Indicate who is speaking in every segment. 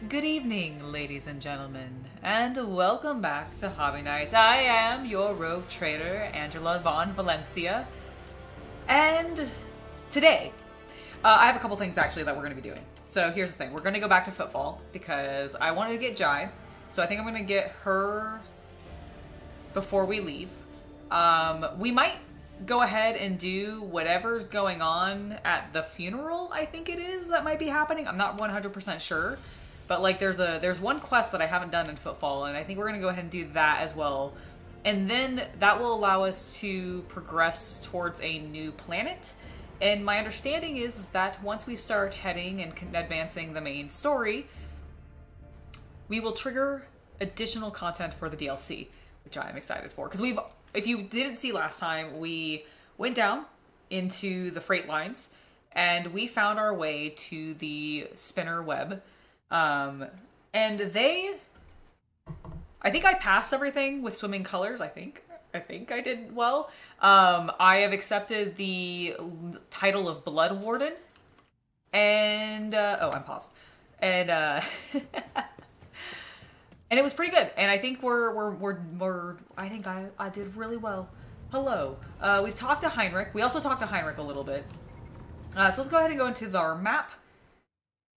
Speaker 1: Good evening, ladies and gentlemen, and welcome back to Hobby Night. I am your rogue trader, Angela Von Valencia, and today, I have a couple things actually that we're going to be doing. So here's the thing, we're going to go back to Footfall, because I wanted to get Jai, so I think I'm going to get her before we leave. We might go ahead and do whatever's going on at the funeral, I think it is, that might be happening. I'm not 100% sure. But like there's one quest that I haven't done in Footfall, and I think we're gonna go ahead and do that as well. And then that will allow us to progress towards a new planet. And my understanding is that once we start heading and advancing the main story, we will trigger additional content for the DLC, which I'm excited for. Because if you didn't see last time, we went down into the freight lines and we found our way to the spinner web. And I think I passed everything with swimming colors. I think I did well. I have accepted the title of Blood Warden, and I'm paused, and and it was pretty good. And I think I think I did really well. Hello. We've talked to Heinrich. We also talked to Heinrich a little bit. So let's go ahead and go into our map.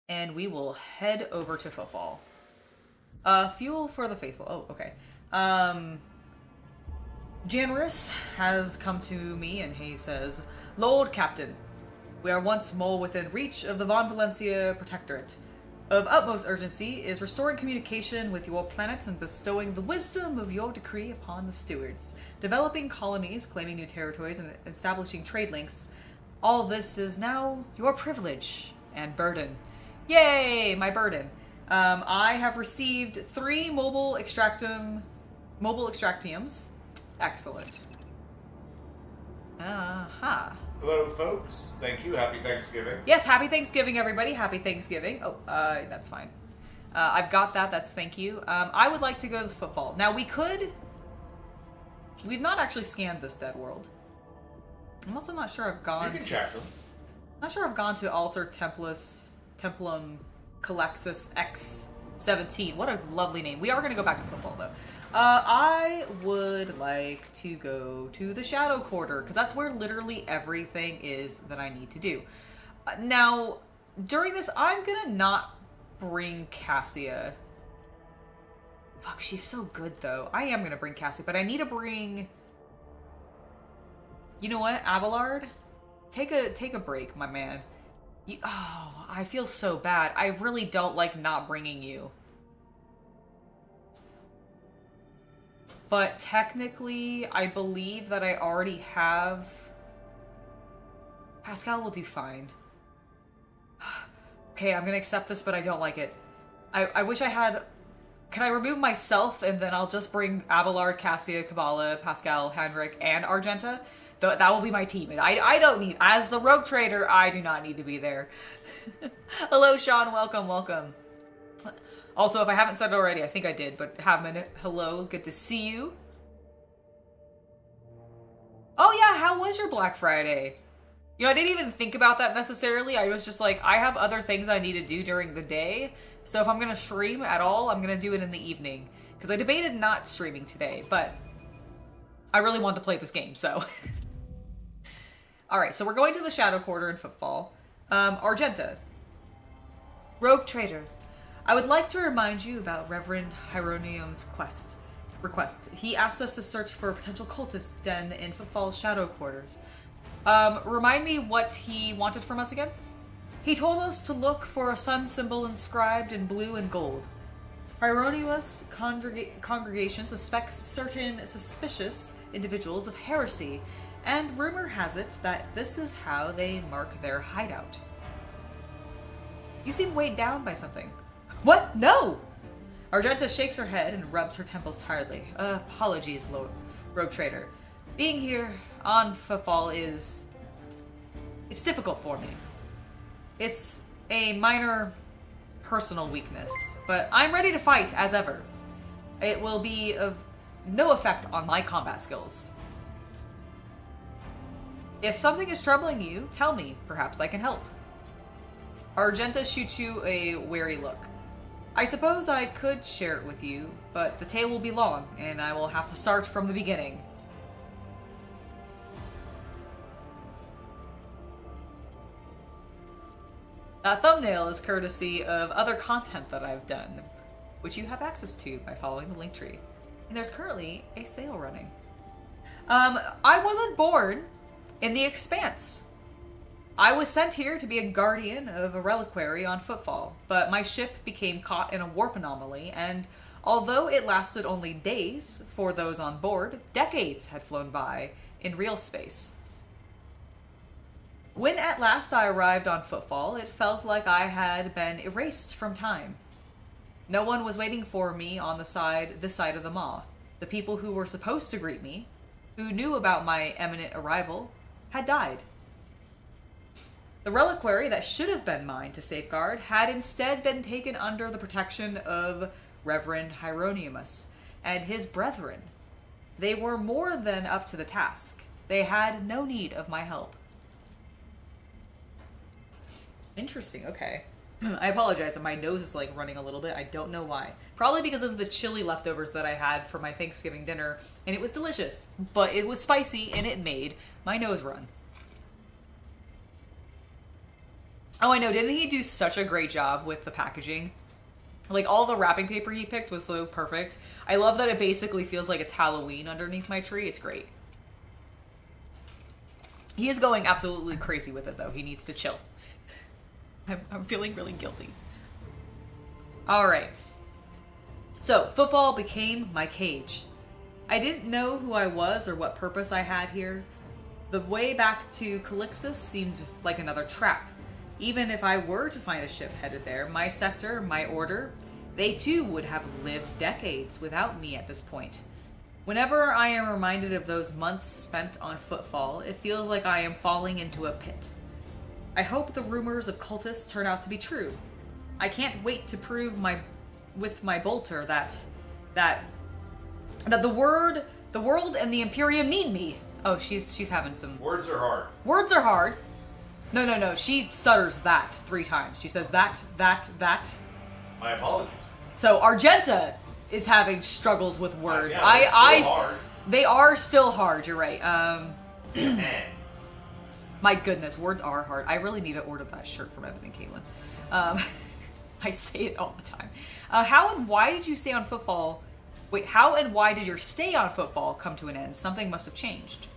Speaker 1: And we will head over to Footfall. Fuel for the faithful. Oh, okay. Janris has come to me and he says, Lord Captain, we are once more within reach of the Von Valencia Protectorate. Of utmost urgency is restoring communication with your planets and bestowing the wisdom of your decree upon the stewards. Developing colonies, claiming new territories, and establishing trade links. All this is now your privilege and burden. Yay, my burden. I have received 3 mobile extractiums. Excellent. Aha.
Speaker 2: Hello, folks. Thank you. Happy Thanksgiving.
Speaker 1: Yes, happy Thanksgiving, everybody. Happy Thanksgiving. Oh, that's fine. I've got that. That's thank you. I would like to go to the Footfall. Now, we've not actually scanned this dead world. I'm also not sure I've gone.
Speaker 2: You can check them.
Speaker 1: Not sure I've gone to Alter Templum Calexis X17. What a lovely name. We are going to go back to Football, though. I would like to go to the Shadow Quarter, because that's where literally everything is that I need to do. Now, during this, I'm going to not bring Cassia. Fuck, she's so good, though. I am going to bring Cassia, but I need to bring... You know what, Abelard? Take a break, my man. Oh, I feel so bad. I really don't like not bringing you. But technically, I believe that I already have... Pascal will do fine. Okay, I'm gonna accept this, but I don't like it. I wish I had... Can I remove myself and then I'll just bring Abelard, Cassia, Kabbalah, Pascal, Heinrich, and Argenta? That will be my team, and I don't need, as the rogue trader, I do not need to be there. Hello, Sean, welcome. Also, if I haven't said it already, I think I did, but hello, good to see you. Oh yeah, how was your Black Friday? You know, I didn't even think about that necessarily. I was just like, I have other things I need to do during the day, so if I'm gonna stream at all, I'm gonna do it in the evening. Because I debated not streaming today, but I really want to play this game, so... Alright, so we're going to the Shadow Quarter in Footfall. Argenta. Rogue Trader. I would like to remind you about Reverend Hieronymus' request. He asked us to search for a potential cultist den in Footfall's Shadow Quarters. Remind me what he wanted from us again? He told us to look for a sun symbol inscribed in blue and gold. Hieronymus' congregation suspects certain suspicious individuals of heresy, and rumor has it that this is how they mark their hideout. You seem weighed down by something. What? No! Argenta shakes her head and rubs her temples tiredly. Apologies, rogue trader. Being here on Footfall it's difficult for me. It's a minor personal weakness, but I'm ready to fight as ever. It will be of no effect on my combat skills. If something is troubling you, tell me. Perhaps I can help. Argenta shoots you a wary look. I suppose I could share it with you, but the tale will be long, and I will have to start from the beginning. That thumbnail is courtesy of other content that I've done, which you have access to by following the link tree. And there's currently a sale running. I wasn't born in the Expanse. I was sent here to be a guardian of a reliquary on Footfall, but my ship became caught in a warp anomaly, and although it lasted only days for those on board, decades had flown by in real space. When at last I arrived on Footfall, it felt like I had been erased from time. No one was waiting for me on this side of the Maw. The people who were supposed to greet me, who knew about my imminent arrival, had died. The reliquary that should have been mine to safeguard had instead been taken under the protection of Reverend Hieronymus and his brethren. They were more than up to the task. They had no need of my help. Interesting, okay. I apologize if my nose is like running a little bit. I don't know why. Probably because of the chili leftovers that I had for my Thanksgiving dinner, and it was delicious, but it was spicy and it made my nose run. Oh, I know, didn't he do such a great job with the packaging? Like, all the wrapping paper he picked was so perfect. I love that it basically feels like it's Halloween underneath my tree. It's great. He is going absolutely crazy with it, though. He needs to chill. I'm feeling really guilty. Alright. So, Footfall became my cage. I didn't know who I was or what purpose I had here. The way back to Calixtus seemed like another trap. Even if I were to find a ship headed there, my sector, my order, they too would have lived decades without me at this point. Whenever I am reminded of those months spent on Footfall, it feels like I am falling into a pit. I hope the rumors of cultists turn out to be true. I can't wait to prove with my bolter that the world and the Imperium need me. Oh, she's having some...
Speaker 2: Words are hard.
Speaker 1: Words are hard. No. She stutters that 3 times. She says that.
Speaker 2: My apologies.
Speaker 1: So Argenta is having struggles with words.
Speaker 2: Yeah, still hard.
Speaker 1: They are still hard. You're right.
Speaker 2: Man.
Speaker 1: My goodness, words are hard. I really need to order that shirt from Evan and Caitlin. I say it all the time. How and why did you stay on Footfall? Wait, how and why did your stay on Footfall come to an end? Something must have changed.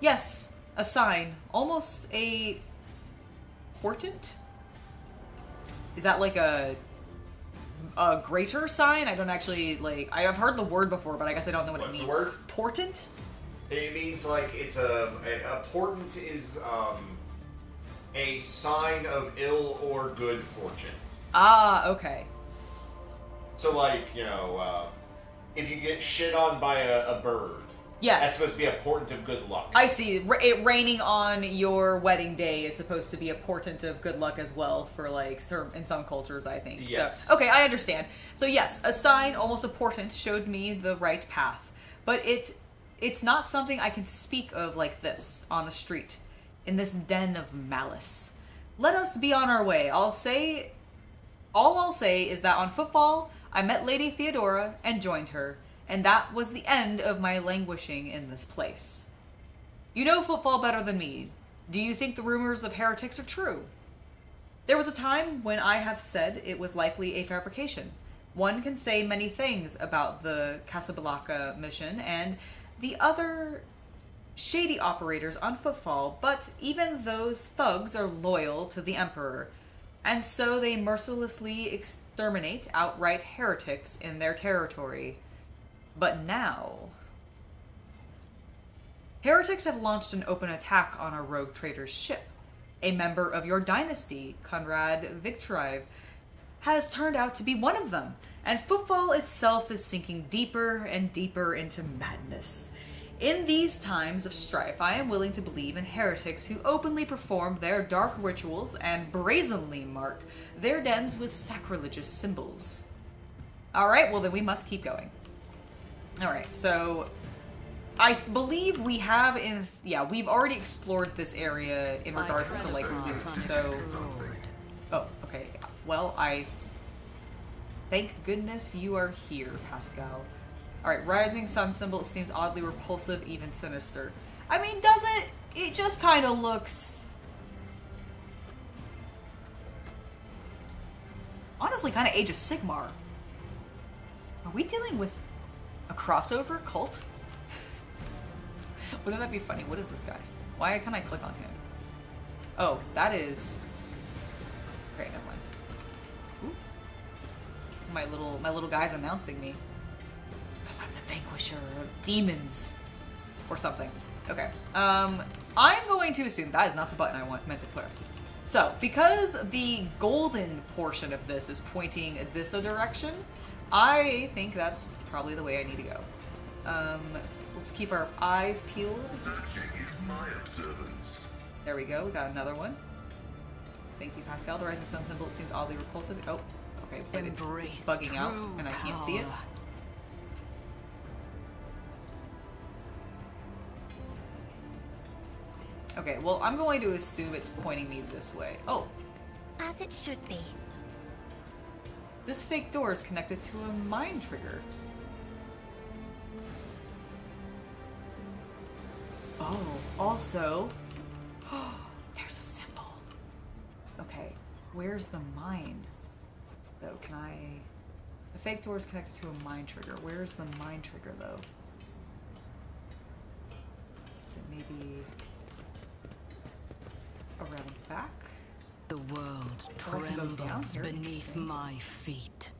Speaker 1: Yes, a sign. Almost a portent? Is that like a greater sign? I don't actually, like... I have heard the word before, but I guess I don't know what it means.
Speaker 2: What's the word?
Speaker 1: Portent?
Speaker 2: It means like it's a portent is a sign of ill or good fortune.
Speaker 1: Ah, okay.
Speaker 2: So like, if you get shit on by a bird,
Speaker 1: yes,
Speaker 2: that's supposed to be a portent of good luck.
Speaker 1: I see. It raining on your wedding day is supposed to be a portent of good luck as well for like in some cultures, I think.
Speaker 2: Yes.
Speaker 1: So, okay, I understand. So yes, a sign, almost a portent, showed me the right path, but it's not something I can speak of like this on the street, in this den of malice. Let us be on our way. All I'll say is that on Footfall, I met Lady Theodora and joined her, and that was the end of my languishing in this place. You know Footfall better than me. Do you think the rumors of heretics are true? There was a time when I have said it was likely a fabrication. One can say many things about the Casablanca mission and the other shady operators on Footfall, but even those thugs are loyal to the Emperor, and so they mercilessly exterminate outright heretics in their territory. But now... heretics have launched an open attack on our rogue trader's ship. A member of your dynasty, Conrad Victorive, has turned out to be one of them, and Footfall itself is sinking deeper and deeper into madness. In these times of strife, I am willing to believe in heretics who openly perform their dark rituals and brazenly mark their dens with sacrilegious symbols. Alright, well then we must keep going. Alright, so I believe we have we've already explored this area in regards to like loot, so... Oh, okay. Well, Thank goodness you are here, Pascal. Alright, rising sun symbol. It seems oddly repulsive, even sinister. I mean, does it? It just kind of looks... honestly, kind of Age of Sigmar. Are we dealing with a crossover cult? Wouldn't that be funny? What is this guy? Why can't I click on him? Oh, that is... okay, never mind. Ooh. My little guy's announcing me. Because I'm the vanquisher of demons. Or something. Okay. I'm going to assume that is not the button I meant to press. So, because the golden portion of this is pointing this direction, I think that's probably the way I need to go. Let's keep our eyes peeled.
Speaker 3: Searching is my observance.
Speaker 1: There we go. We got another one. Thank you, Pascal. The rising sun symbol seems oddly repulsive. Oh, okay. But it's bugging out, and I can't see it. Okay, well, I'm going to assume it's pointing me this way. Oh.
Speaker 4: As it should be.
Speaker 1: This fake door is connected to a mine trigger. Oh, also... there's a symbol. Okay, where's the mine? Though, can I... the fake door is connected to a mine trigger. Where's the mine trigger, though? Is it maybe... around back?
Speaker 5: The world
Speaker 1: Or I can go down
Speaker 5: trembles
Speaker 1: here.
Speaker 5: beneath
Speaker 1: Interesting.
Speaker 5: my feet.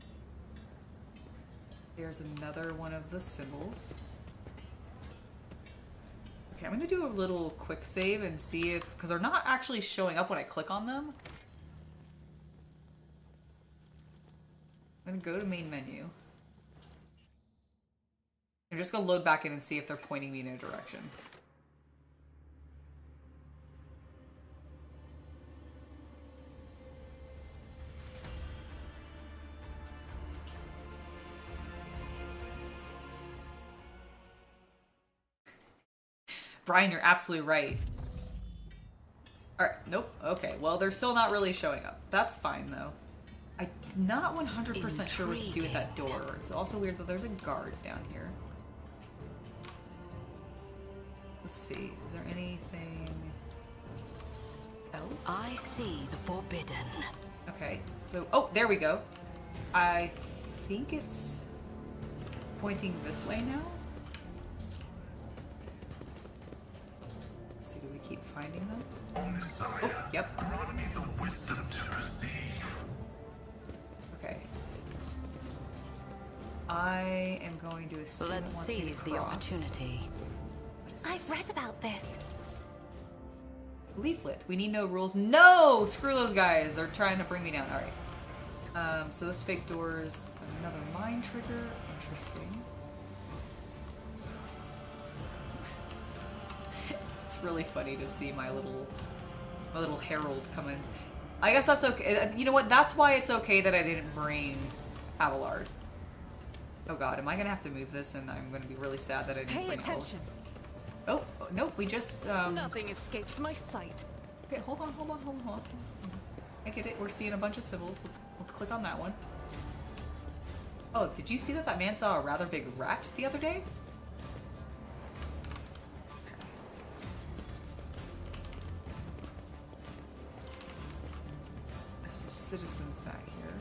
Speaker 1: There's another one of the symbols. Okay, I'm gonna do a little quick save and see if... because they're not actually showing up when I click on them. I'm gonna go to main menu. I'm just gonna load back in and see if they're pointing me in a direction. Brian, you're absolutely right. Alright, nope. Okay, well, they're still not really showing up. That's fine, though. I'm not 100% sure what to do with that door. It's also weird that there's a guard down here. Let's see. Is there anything else?
Speaker 5: I see the forbidden.
Speaker 1: Okay, so... oh, there we go. I think it's pointing this way now. Let's see, do we keep finding them?
Speaker 3: O Messiah,
Speaker 1: Oh, yep.
Speaker 3: grant me the wisdom to perceive.
Speaker 1: Okay. I am going to assume it
Speaker 5: Let's
Speaker 1: wants me to
Speaker 5: seize the
Speaker 1: cross.
Speaker 5: opportunity.
Speaker 1: What is
Speaker 4: I've
Speaker 1: this?
Speaker 4: read about this.
Speaker 1: Leaflet. We need no rules. No! Screw those guys. They're trying to bring me down. Alright. So this fake door is another mine trigger. Interesting. It's really funny to see my little herald come in. I guess that's okay. You know what? That's why it's okay that I didn't bring Abelard. Oh god, am I gonna have to move this and I'm gonna be really sad that I didn't
Speaker 6: Pay
Speaker 1: bring
Speaker 6: attention.
Speaker 1: Oh, nope, we just,
Speaker 6: Nothing escapes my sight.
Speaker 1: okay, hold on. I get it. We're seeing a bunch of civils. Let's click on that one. Oh, did you see that man saw a rather big rat the other day? There's some citizens back here.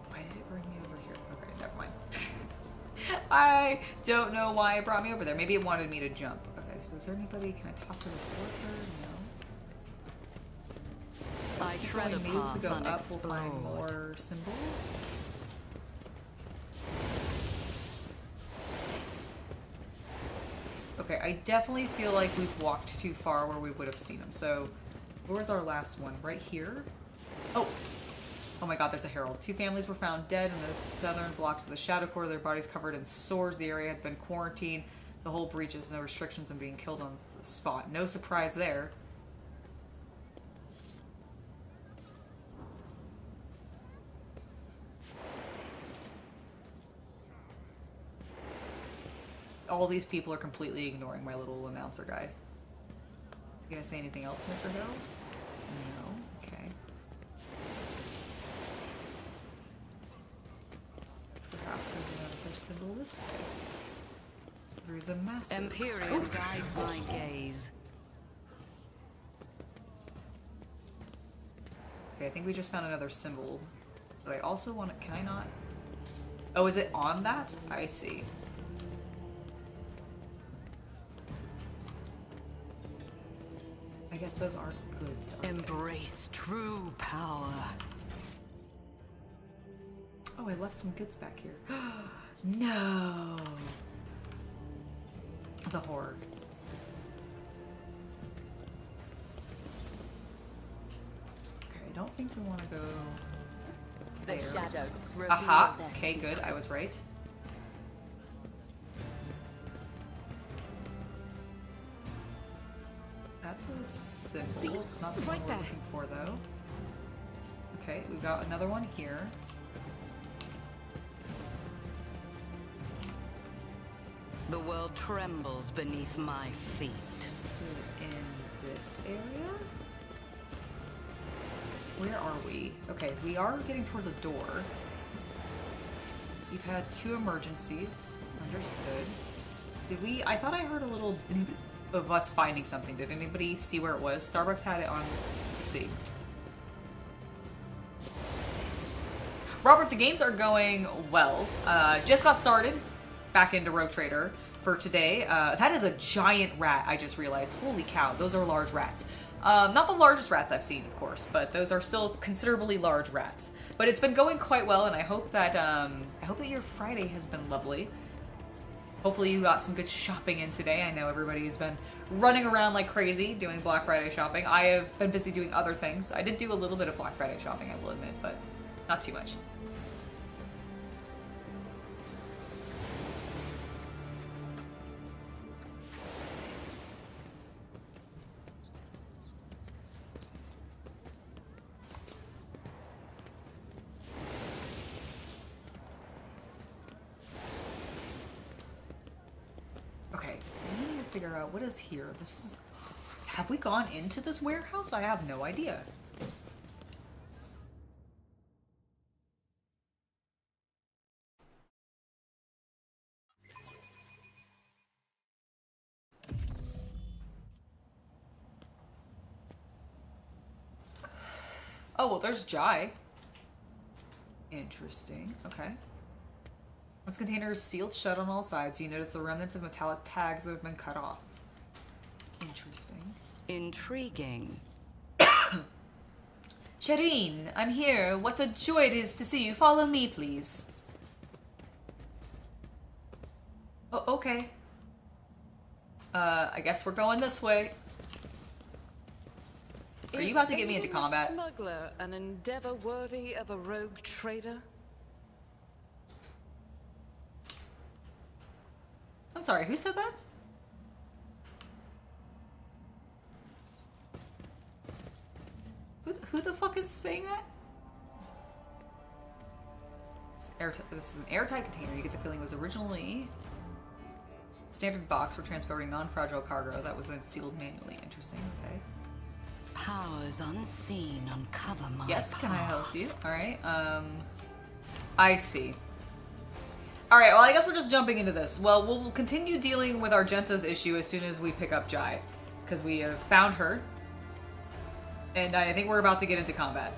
Speaker 1: Why did it bring me over here? Okay, never mind. I don't know why it brought me over there. Maybe it wanted me to jump. Okay, so is there anybody? Can I talk to this worker? No.
Speaker 5: I
Speaker 1: Let's keep
Speaker 5: tread
Speaker 1: going.
Speaker 5: a
Speaker 1: Maybe if we go
Speaker 5: path
Speaker 1: up, we'll find
Speaker 5: unexplored.
Speaker 1: more symbols. Okay, I definitely feel like we've walked too far where we would have seen them. So, where's our last one? Right here? Oh! Oh my god, there's a herald. 2 families were found dead in the southern blocks of the Shadow Core. Their bodies covered in sores. The area had been quarantined. The whole breaches, no restrictions on being killed on the spot. No surprise there. All these people are completely ignoring my little announcer guy. You gonna say anything else, Mr. Hill? No? Okay. Perhaps there's another symbol this way. Through the masses.
Speaker 5: Imperium guides my gaze.
Speaker 1: Okay, I think we just found another symbol. But I also want to... Can I not? Oh, is it on that? I see. I guess those are goods.
Speaker 5: Embrace true power.
Speaker 1: Oh, I left some goods back here. No! The horror. Okay, I don't think we want to go
Speaker 6: The
Speaker 1: there.
Speaker 6: shadows reveal
Speaker 1: Aha!
Speaker 6: their
Speaker 1: Okay, good. I was right. That's a symbol.
Speaker 6: See?
Speaker 1: It's not the
Speaker 6: Right
Speaker 1: one we're
Speaker 6: there.
Speaker 1: looking for, though. Okay, we got another one here.
Speaker 5: The world trembles beneath my feet.
Speaker 1: Is it in this area? Where are we? Okay, we are getting towards a door. We've had 2 emergencies. Understood. Did we... I thought I heard a little of us finding something. Did anybody see where it was? Starbucks had it on... Let's see. Robert, the games are going well. Just got started. Back into Rogue Trader for today. That is a giant rat, I just realized. Holy cow, those are large rats. Not the largest rats I've seen, of course, but those are still considerably large rats. But it's been going quite well, and I hope that your Friday has been lovely. Hopefully you got some good shopping in today. I know everybody's been running around like crazy doing Black Friday shopping. I have been busy doing other things. I did do a little bit of Black Friday shopping, I will admit, but not too much. Okay, we need to figure out what is here. This is... Have we gone into this warehouse? I have no idea. Oh, well, there's Jai. Interesting. Okay. This container is sealed shut on all sides. You notice the remnants of metallic tags that have been cut off. Interesting.
Speaker 5: Intriguing.
Speaker 1: Shireen, I'm here. What a joy it is to see you. Follow me, please. Oh, okay. I guess we're going this way. Are you about to get me into
Speaker 6: Is aiding a
Speaker 1: combat?
Speaker 6: smuggler an endeavor worthy of a rogue trader?
Speaker 1: I'm sorry, who said that? Who the fuck is saying that? This is an airtight container. You get the feeling it was originally a standard box for transporting non-fragile cargo that was then sealed manually. Interesting, okay.
Speaker 5: Powers unseen uncover my
Speaker 1: Yes, can I help
Speaker 5: path.
Speaker 1: you? Alright, I see. Alright, well I guess we're just jumping into this. Well, we'll continue dealing with Argenta's issue as soon as we pick up Jai. Because we have found her. And I think we're about to get into combat.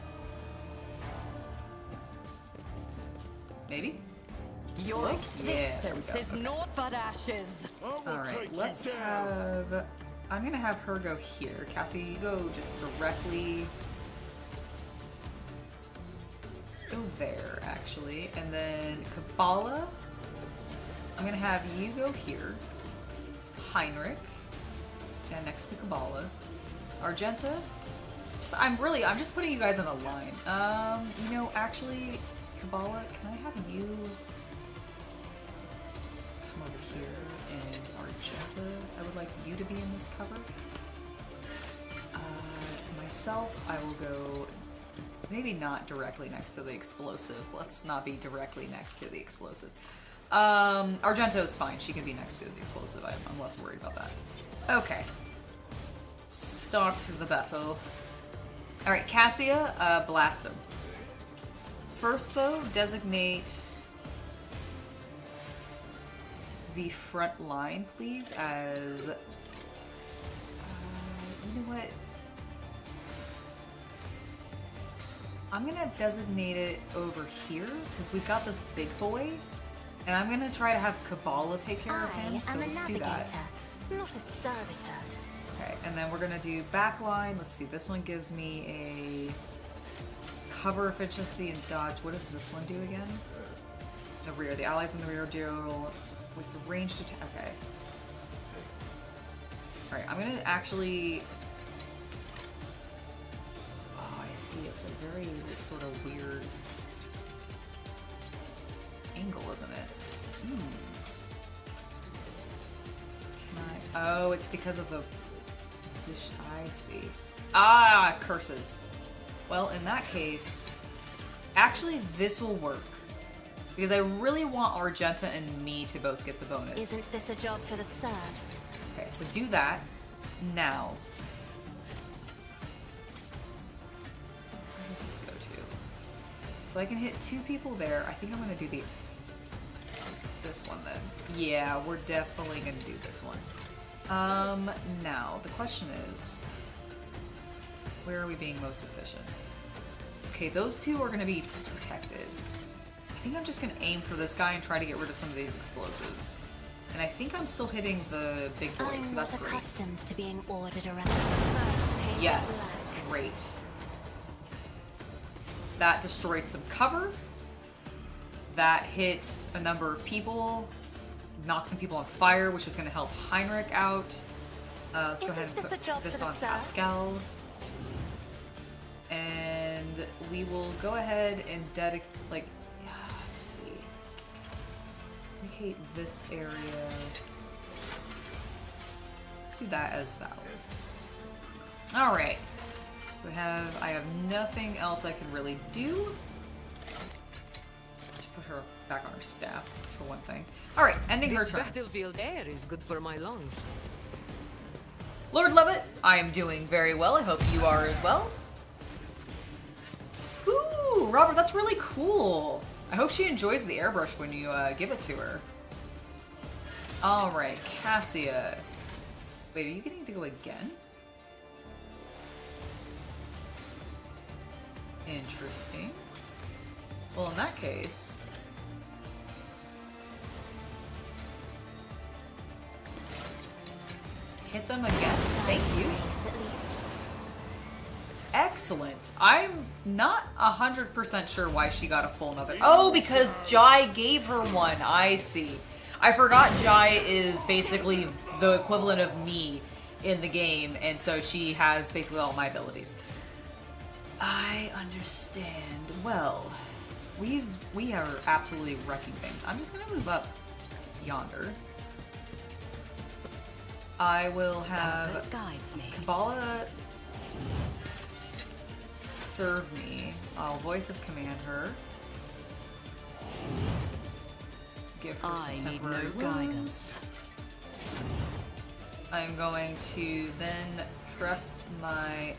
Speaker 1: Maybe?
Speaker 5: Your
Speaker 1: Yeah,
Speaker 5: existence
Speaker 1: there we go.
Speaker 5: is naught but ashes.
Speaker 1: Alright, let's have... I'm gonna have her go here. Cassie, you go just directly... Go there, actually. And then Kabbalah, I'm gonna have you go here. Heinrich, stand next to Kabbalah. Argenta, I'm just putting you guys in a line. You know, actually, Kabbalah, can I have you come over here? And Argenta, I would like you to be in this cover. Myself, I will go maybe not directly next to the explosive. Let's not be directly next to the explosive. Argento is fine. She can be next to the explosive. I'm less worried about that. Okay. start the battle. Alright, Cassia, blast him. First, though, designate the front line, please, as... you know what? I'm gonna designate it over here, because we've got this big boy, and I'm gonna try to have Kabbalah take care of him, so let's do that.
Speaker 4: Not a servitor.
Speaker 1: Okay, and then we're gonna do backline. Let's see, this one gives me a cover efficiency and dodge. What does this one do again? The rear. The allies in the rear deal with the ranged attack. Okay. Alright, I'm gonna actually... Oh, I see. It's a very sort of weird angle, isn't it? Hmm. Can I... Oh, it's because of the position. I see. Ah, curses. Well, in that case, actually this will work. Because I really want Argenta and me to both get the bonus.
Speaker 4: Isn't this a job for the serfs?
Speaker 1: Okay, so do that now. Where does this go to? So I can hit 2 people there. I think I'm gonna do this one then. Yeah, we're definitely gonna do this one. Now, the question is, where are we being most efficient? Okay, those 2 are gonna be protected. I think I'm just gonna aim for this guy and try to get rid of some of these explosives. And I think I'm still hitting the big boys, so that's
Speaker 4: I'm not
Speaker 1: great.
Speaker 4: accustomed to being ordered around.
Speaker 1: Yes, great. That destroyed some cover. That hit a number of people. Knocked some people on fire, which is going to help Heinrich out. Let's go ahead and put this on Pascal. And we will go ahead and dedicate, like, let's see. Indicate this area. Let's do that as that one. Alright. I have nothing else I can really do. Should put her back on her staff, for one thing. Alright, ending her
Speaker 6: This
Speaker 1: turn.
Speaker 6: battlefield air is good for my lungs.
Speaker 1: Lord Levitt, I am doing very well. I hope you are as well. Ooh, Robert, that's really cool. I hope she enjoys the airbrush when you give it to her. Alright, Cassia. Wait, are you getting to go again? Interesting. Well, in that case... hit them again. Thank you. Excellent. I'm not 100% sure why she got a full another. Oh, because Jai gave her one. I see. I forgot Jai is basically the equivalent of me in the game, and so she has basically all my abilities. I understand. Well, we are absolutely wrecking things. I'm just gonna move up yonder. I will have Kabbalah serve me. I'll voice of command her. Give her some temporary wounds. I'm going to then press my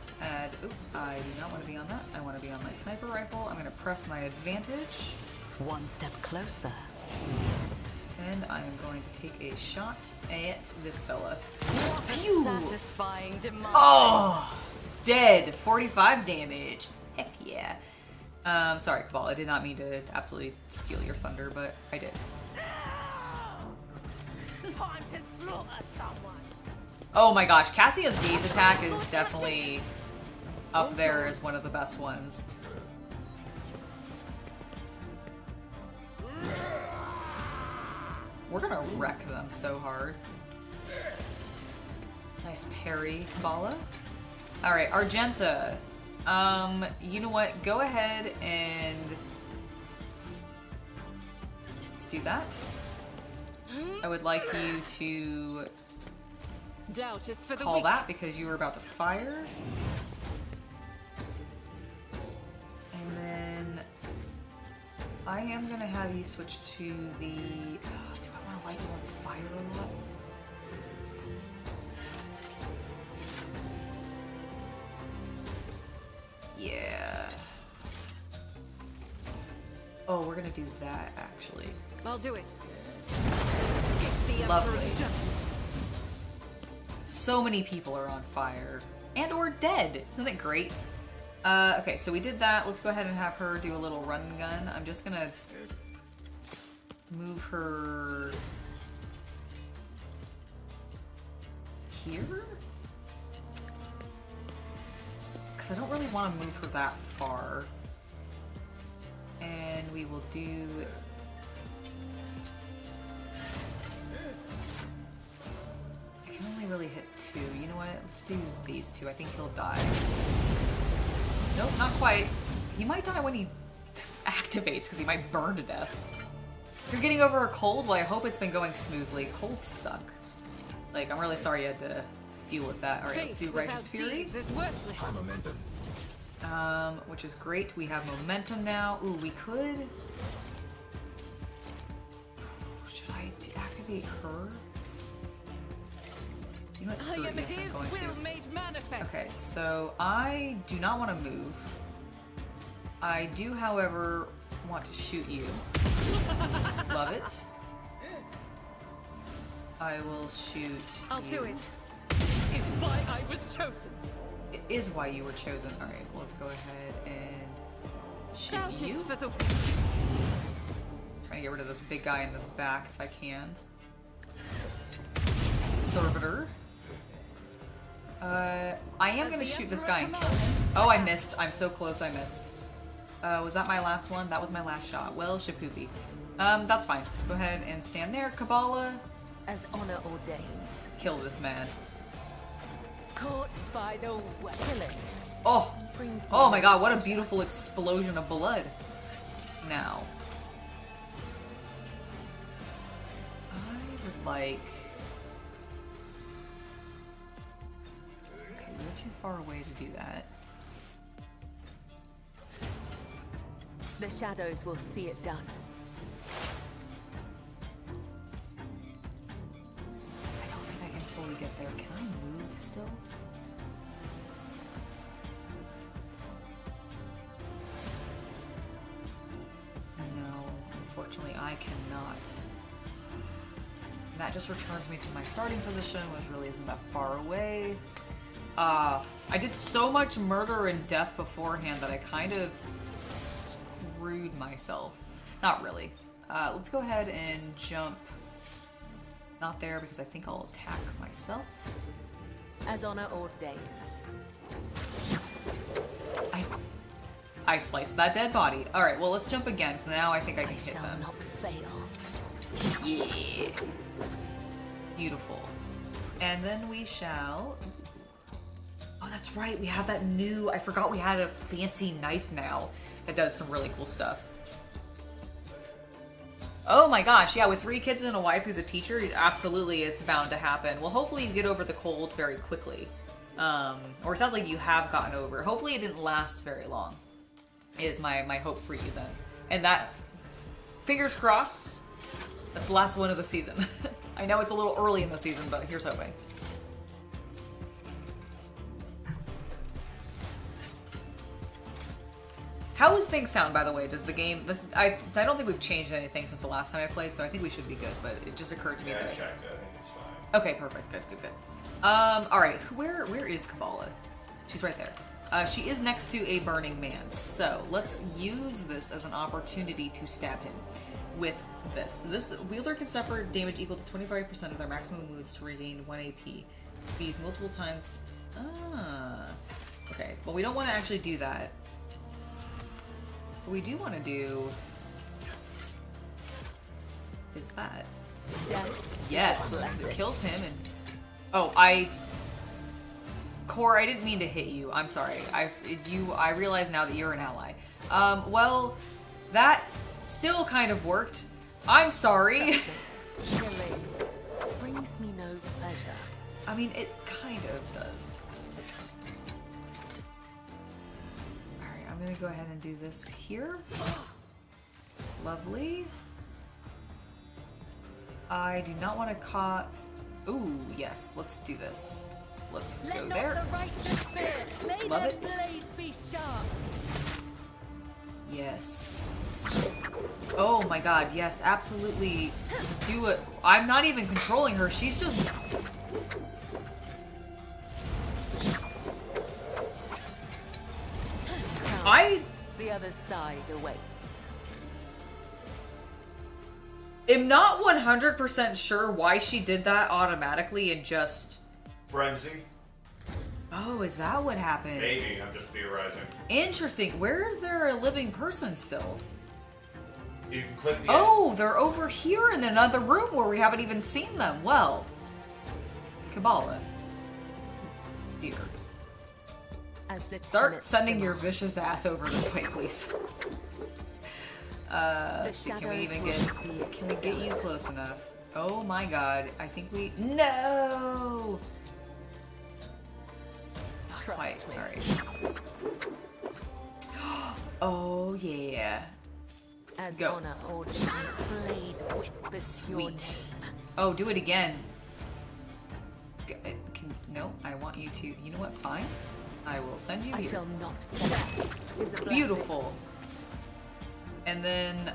Speaker 1: oop, I do not want to be on that. I want to be on my sniper rifle. I'm going to press my advantage.
Speaker 5: One step closer.
Speaker 1: And I am going to take a shot at this fella.
Speaker 5: Phew. Satisfying demise.
Speaker 1: Oh! Dead. 45 damage. Heck yeah. Sorry, Kabbalah. I did not mean to absolutely steal your thunder, but I did.
Speaker 7: Time to slaughter someone.
Speaker 1: Oh my gosh, Cassia's gaze attack is definitely up there as one of the best ones. We're gonna wreck them so hard. Nice parry, Kabbalah. Alright, Argenta. You know what? Go ahead and... let's do that. I would like you to
Speaker 6: Doubt is for the
Speaker 1: call
Speaker 6: weak.
Speaker 1: that because you were about to fire. And then I am gonna have you switch to the... do I want to light you on fire a lot? Oh, we're gonna do that actually.
Speaker 6: I'll do it.
Speaker 1: Lovely. So many people are on fire and or dead. Isn't it great? Okay, so we did that. Let's go ahead and have her do a little run and gun. I'm just gonna move her here? Because I don't really want to move her that far. And we will do... I can only really hit 2. You know what? Let's do these 2. I think he'll die. Nope, not quite. He might die when he activates because he might burn to death. You're getting over a cold? Well, I hope it's been going smoothly. Colds suck. Like, I'm really sorry you had to deal with that. Alright, let's do Righteous Fury. Which is great. We have momentum now. Ooh, we could... Should I activate her? Do you know what? Screw it. Yes, I'm going to. Okay, so I do not want to move. I do, however, want to shoot you. Love it. I will shoot
Speaker 6: I'll
Speaker 1: you.
Speaker 6: do it. It's why I was chosen.
Speaker 1: It is why you were chosen. Alright, well, let's go ahead and shoot
Speaker 6: Doubt
Speaker 1: you.
Speaker 6: is for the...
Speaker 1: Trying to get rid of this big guy in the back if I can. Servitor. I am going to shoot this guy and kill him. Oh, I missed. I'm so close I missed. Was that my last one? That was my last shot. Well, shapoopy. That's fine. Go ahead and stand there. Kabbalah.
Speaker 7: As honor ordains.
Speaker 1: Kill this man.
Speaker 7: Caught by the killing.
Speaker 1: Oh! Oh my god, what a beautiful explosion of blood. Now. I would like... Okay, we're too far away to do that.
Speaker 7: The shadows will see it done.
Speaker 1: I don't think I can fully get there. Can I move still? No, unfortunately I cannot. And that just returns me to my starting position, which really isn't that far away. I did so much murder and death beforehand that I kind of screwed myself. Not really. Let's go ahead and jump. Not there because I think I'll attack myself.
Speaker 7: As honor ordains.
Speaker 1: I sliced that dead body. Alright, well let's jump again because now I think I can hit
Speaker 7: Shall
Speaker 1: them.
Speaker 7: not fail.
Speaker 1: Yeah. Beautiful. And then we shall... Oh, that's right. We have that new... I forgot we had a fancy knife now that does some really cool stuff. Oh my gosh, yeah, with 3 kids and a wife who's a teacher, absolutely it's bound to happen. Well, hopefully you get over the cold very quickly. Or it sounds like you have gotten over it. Hopefully it didn't last very long, is my hope for you then. And that, fingers crossed, that's the last one of the season. I know it's a little early in the season, but here's hoping. How does things sound, by the way? Does the game... I don't think we've changed anything since the last time I played, so I think we should be good, but it just occurred to me
Speaker 2: Yeah,
Speaker 1: that
Speaker 2: I checked it. I think it's fine.
Speaker 1: Okay, perfect. Good. Alright, where is Kabbalah? She's right there. She is next to a burning man, so let's use this as an opportunity to stab him with this. So this wielder can suffer damage equal to 25% of their maximum wounds to regain 1 AP. These multiple times... Okay, well we don't want to actually do that. What we do want to do is that. Yes, because it kills him and... Oh, Core, I didn't mean to hit you. I'm sorry. I realize now that you're an ally. Well, that still kind of worked. I'm sorry.
Speaker 7: Killing brings me no pleasure.
Speaker 1: I mean, it kind of does. Alright, I'm gonna go ahead and do this here. Lovely. I do not want to Ooh, yes, let's do this. Let's go there. Love it.
Speaker 7: Blades be sharp.
Speaker 1: Yes. Oh my god, yes, absolutely. Do it. I'm not even controlling her. She's just...
Speaker 7: The other side awaits.
Speaker 1: am not 100% sure why she did that automatically and just...
Speaker 2: Frenzy?
Speaker 1: Oh, is that what happened?
Speaker 2: Maybe, I'm just theorizing.
Speaker 1: Interesting. Where is there a living person still?
Speaker 2: You can click the
Speaker 1: Oh, they're over here in another room where we haven't even seen them. Well, Kabbalah. Dear.
Speaker 7: As the
Speaker 1: Start
Speaker 7: tenets
Speaker 1: sending your
Speaker 7: demand.
Speaker 1: vicious ass over this way, please. Let's see, can we even get... Can we get you close enough? Oh my god, I think we... No! Not
Speaker 7: Trust
Speaker 1: quite,
Speaker 7: me.
Speaker 1: alright. Oh yeah.
Speaker 7: As
Speaker 1: Go.
Speaker 7: honor orders, my blade whispers your name.
Speaker 1: Sweet. Oh, do it again. No, I want you to... You know what, fine. I will send you
Speaker 7: I
Speaker 1: here.
Speaker 7: shall not fail. Is a blessing.
Speaker 1: Beautiful. And then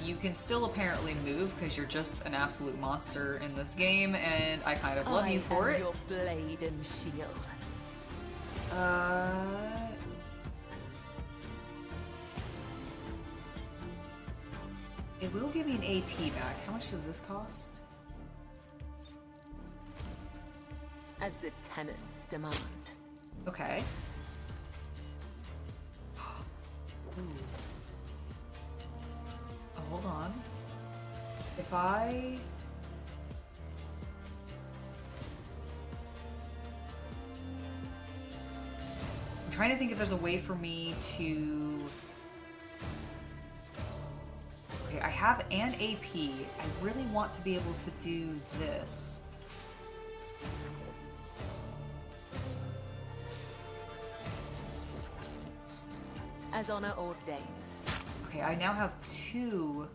Speaker 1: you can still apparently move because you're just an absolute monster in this game, and I kind of love you for
Speaker 7: I am
Speaker 1: it.
Speaker 7: your blade and shield.
Speaker 1: It will give me an AP back. How much does this cost?
Speaker 7: As the tenants demand.
Speaker 1: Okay. Ooh. Oh, hold on. If I... I'm trying to think if there's a way for me to... Okay, I have an AP. I really want to be able to do this.
Speaker 7: As honor ordains.
Speaker 1: Okay, I now have 2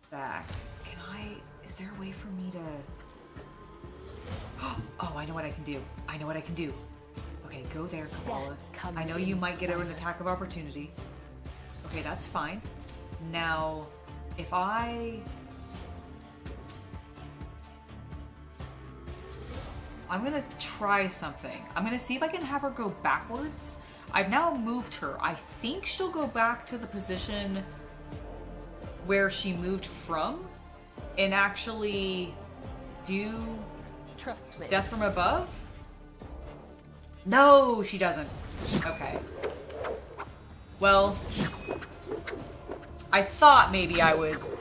Speaker 1: back. Can I... Is there a way for me to... Oh, I know what I can do. I know what I can do. Okay, go there, Kabbalah.
Speaker 7: comes
Speaker 1: I know you
Speaker 7: in
Speaker 1: might get an
Speaker 7: silence.
Speaker 1: attack of opportunity. Okay, that's fine. Now, if I... I'm gonna try something. I'm gonna see if I can have her go backwards. I've now moved her. I think she'll go back to the position where she moved from and actually do
Speaker 7: Trust me.
Speaker 1: death from above. No, she doesn't. Okay. Well, I thought maybe I was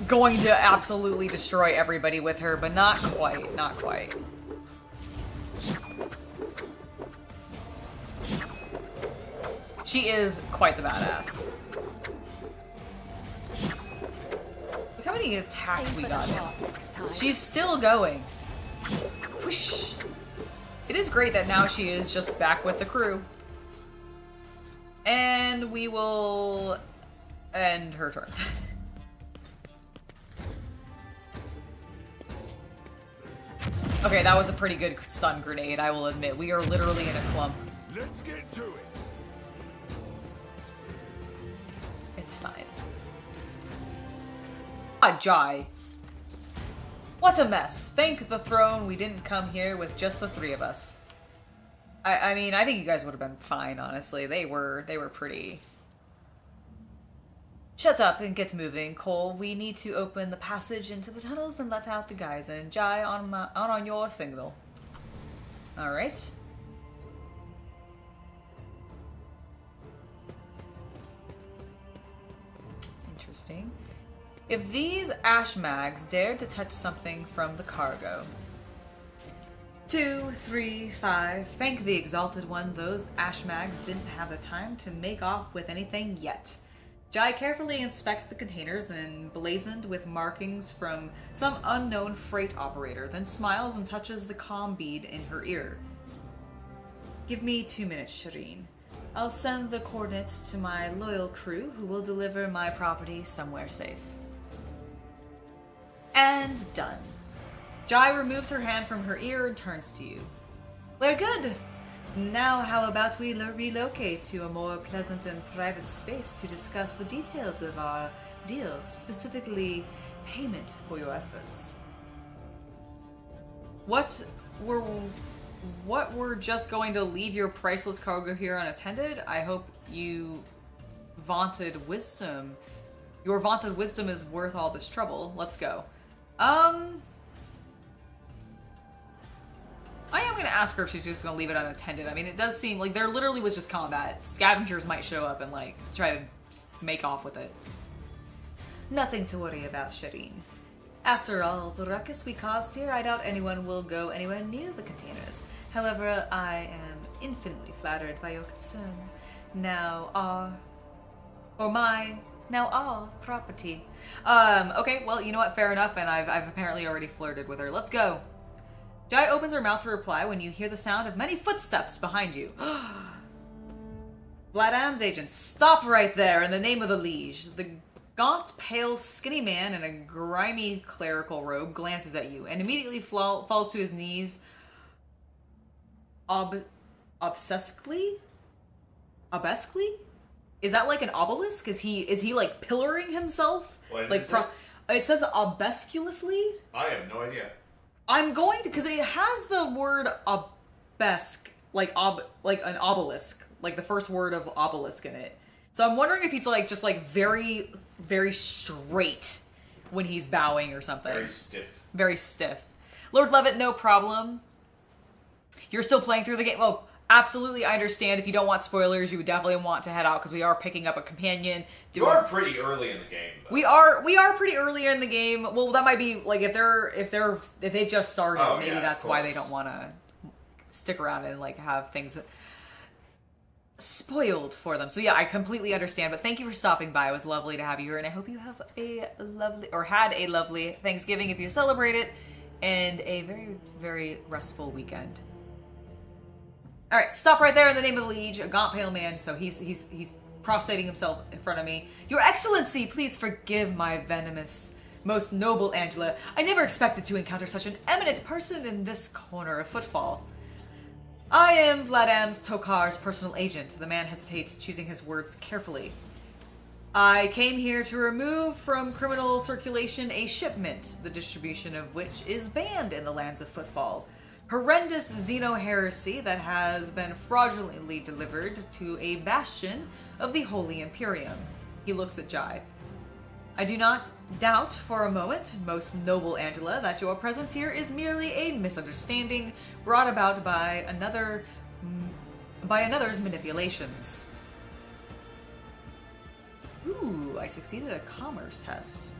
Speaker 1: going to absolutely destroy everybody with her, but not quite, not quite. She is quite the badass. Look how many attacks
Speaker 7: Aim
Speaker 1: we
Speaker 7: for the
Speaker 1: got in.
Speaker 7: heart next time.
Speaker 1: She's still going. Whoosh. It is great that now she is just back with the crew. And we will end her turn. Okay, that was a pretty good stun grenade, I will admit. We are literally in a clump.
Speaker 3: Let's get to it.
Speaker 1: It's fine. Ah, Jai. What a mess. Thank the throne we didn't come here with just the 3 of us. I mean, I think you guys would have been fine, honestly. They were pretty... Shut up and get moving, Cole. We need to open the passage into the tunnels and let out the guys. And Jai, on your signal. Alright. Interesting. If these ash mags dared to touch something from the cargo. 2, 3, 5. Thank the Exalted One, those ash mags didn't have the time to make off with anything yet. Jai carefully inspects the containers emblazoned with markings from some unknown freight operator, then smiles and touches the comm bead in her ear. Give me 2 minutes, Shireen. I'll send the coordinates to my loyal crew who will deliver my property somewhere safe. And done. Jai removes her hand from her ear and turns to you. We're good. Now, how about we relocate to a more pleasant and private space to discuss the details of our deals, specifically payment for your efforts. What we're just going to leave your priceless cargo here unattended? I hope your vaunted wisdom is worth all this trouble. Let's go. I am going to ask her if she's just going to leave it unattended. I mean, it does seem like there literally was just combat. Scavengers might show up and, like, try to make off with it. Nothing to worry about, Shireen. After all, the ruckus we caused here, I doubt anyone will go anywhere near the containers. However, I am infinitely flattered by your concern. Now our property. Okay, well, you know what? Fair enough, and I've apparently already flirted with her. Let's go. Jai opens her mouth to reply when you hear the sound of many footsteps behind you. Vladam's agent, stop right there in the name of the liege. The gaunt, pale, skinny man in a grimy clerical robe glances at you and immediately falls to his knees. Obsessively? Is that like an obelisk? Is he like pillaring himself?
Speaker 2: What
Speaker 1: like
Speaker 2: is it?
Speaker 1: It says obesculously?
Speaker 2: I have no idea.
Speaker 1: I'm going to, because it has the word obesque, like an obelisk, like the first word of obelisk in it. So I'm wondering if he's like just like very, very straight when he's bowing or something.
Speaker 2: Very stiff.
Speaker 1: Very stiff. Lord Levitt, no problem. You're still playing through the game. Oh, absolutely. I understand. If you don't want spoilers, you would definitely want to head out because we are picking up a companion.
Speaker 2: You are pretty early in the game, though.
Speaker 1: We are pretty early in the game. Well, that might be like if they've just started,
Speaker 2: Oh,
Speaker 1: maybe
Speaker 2: yeah,
Speaker 1: that's
Speaker 2: of
Speaker 1: why they
Speaker 2: course.
Speaker 1: don't want to stick around and like have things spoiled for them. So yeah, I completely understand. But thank you for stopping by. It was lovely to have you here, and I hope you have had a lovely Thanksgiving if you celebrate it, and a very, very restful weekend. All right, stop right there in the name of the liege. A gaunt, pale man. So he's prostrating himself in front of me. Your Excellency, please forgive my venomous, most noble Angela. I never expected to encounter such an eminent person in this corner of Footfall. I am Vladam's Tokar's personal agent. The man hesitates, choosing his words carefully. I came here to remove from criminal circulation a shipment, the distribution of which is banned in the lands of Footfall. Horrendous xeno-heresy that has been fraudulently delivered to a bastion of the Holy Imperium. He looks at Jai. I do not doubt for a moment, most noble Angela, that your presence here is merely a misunderstanding brought about by another's manipulations. Ooh, I succeeded a commerce test.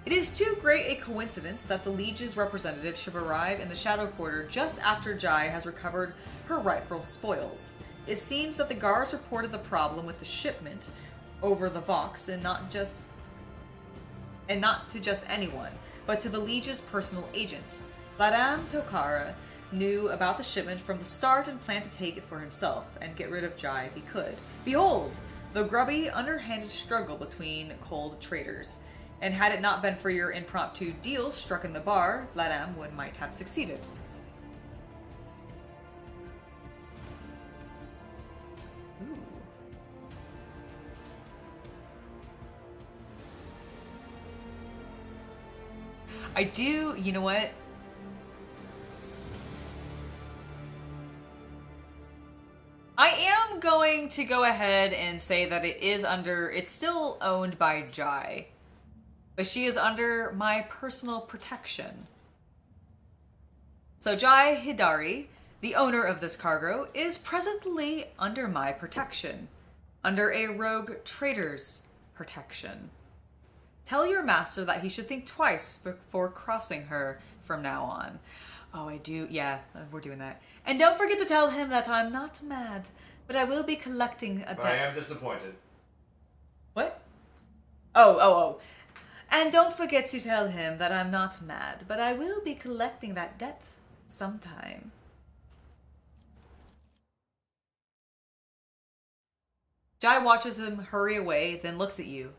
Speaker 1: It is too great a coincidence that the Liege's representative should arrive in the Shadow Quarter just after Jai has recovered her rightful spoils. It seems that the guards reported the problem with the shipment over the Vox, and not to just anyone, but to the Liege's personal agent. Vladam Tokara knew about the shipment from the start and planned to take it for himself and get rid of Jai if he could. Behold, the grubby, underhanded struggle between cold traders. And had it not been for your impromptu deal struck in the bar, Vladam might have succeeded. Ooh. I do, you know what? I am going to go ahead and say that it's still owned by Jai. But she is under my personal protection. So Jai Hidari, the owner of this cargo, is presently under my protection. Under a rogue trader's protection. Tell your master that he should think twice before crossing her from now on. Oh, I do. Yeah, we're doing that. And don't forget to tell him that I'm not mad, but I will be collecting a debt.
Speaker 2: I am disappointed.
Speaker 1: What? Oh. And don't forget to tell him that I'm not mad, but I will be collecting that debt sometime. Jai watches him hurry away, then looks at you.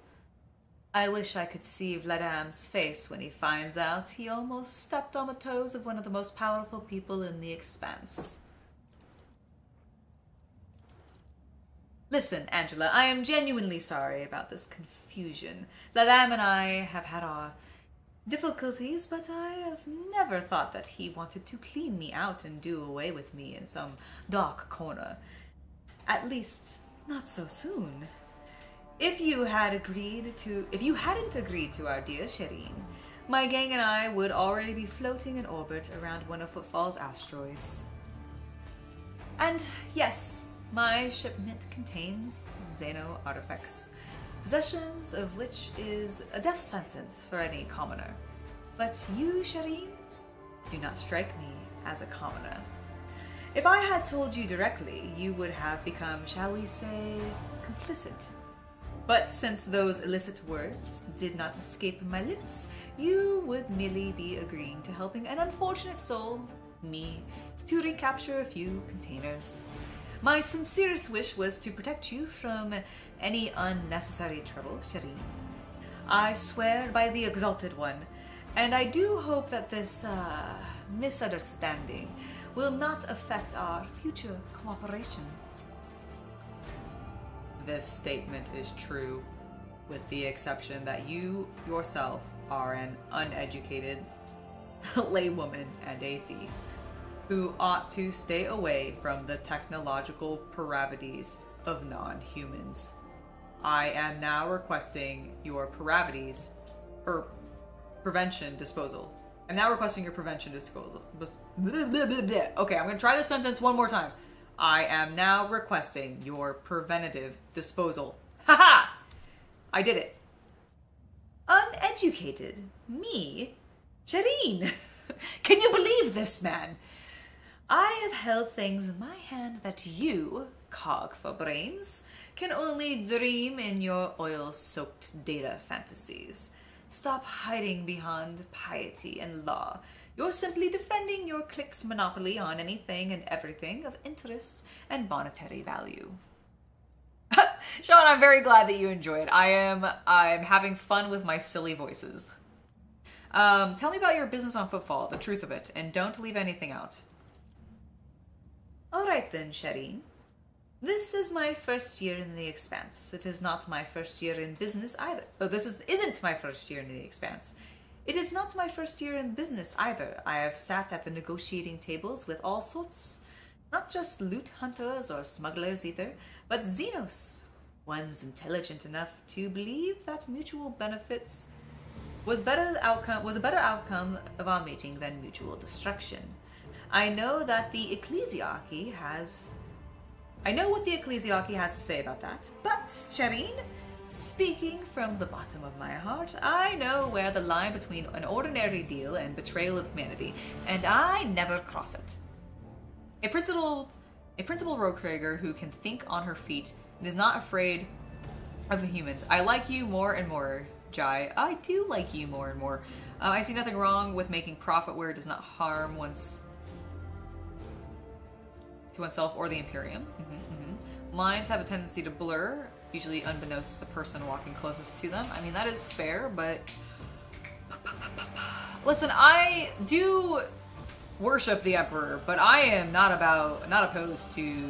Speaker 1: I wish I could see Vladam's face when he finds out he almost stepped on the toes of one of the most powerful people in the Expanse. Listen, Angela, I am genuinely sorry about this confusion. Ladam and I have had our difficulties, but I have never thought that he wanted to clean me out and do away with me in some dark corner. At least, not so soon. If you hadn't agreed to our deal, Shireen, my gang and I would already be floating in orbit around one of Footfall's asteroids. And yes, my shipment contains Xeno artifacts, possessions of which is a death sentence for any commoner. But you, Shireen, do not strike me as a commoner. If I had told you directly, you would have become, shall we say, complicit. But since those illicit words did not escape my lips, you would merely be agreeing to helping an unfortunate soul, me, to recapture a few containers. My sincerest wish was to protect you from any unnecessary trouble, Shireen. I swear by the Exalted One, and I do hope that this misunderstanding will not affect our future cooperation. This statement is true, with the exception that you yourself are an uneducated laywoman and a thief, who ought to stay away from the technological pravodies of non-humans. I am now requesting your prevention disposal. I'm now requesting your prevention disposal. Okay, I'm gonna try this sentence one more time. I am now requesting your preventative disposal. Haha! I did it. Uneducated? Me? Shireen! Can you believe this, man? I have held things in my hand that you, cog for brains, can only dream in your oil-soaked data fantasies. Stop hiding behind piety and law. You're simply defending your clique's monopoly on anything and everything of interest and monetary value. Sean, I'm very glad that you enjoyed. I'm having fun with my silly voices. Tell me about your business on Footfall, the truth of it, and don't leave anything out. Alright then, Shireen. This is my first year in the Expanse. It is not my first year in business either. Oh, isn't my first year in the Expanse. It is not my first year in business either. I have sat at the negotiating tables with all sorts, not just loot hunters or smugglers either, but Xenos, ones intelligent enough to believe that mutual benefits was a better outcome of our meeting than mutual destruction. I know what the ecclesiarchy has to say about that, but, Shireen, speaking from the bottom of my heart, I know where the line between an ordinary deal and betrayal of humanity, and I never cross it. A principal rogue trader who can think on her feet and is not afraid of humans. I like you more and more, Jai. I do like you more and more. I see nothing wrong with making profit where it does not harm to oneself or the Imperium. Lines have a tendency to blur, usually unbeknownst to the person walking closest to them. I mean, that is fair, but... Listen, I do worship the Emperor, but I am not opposed to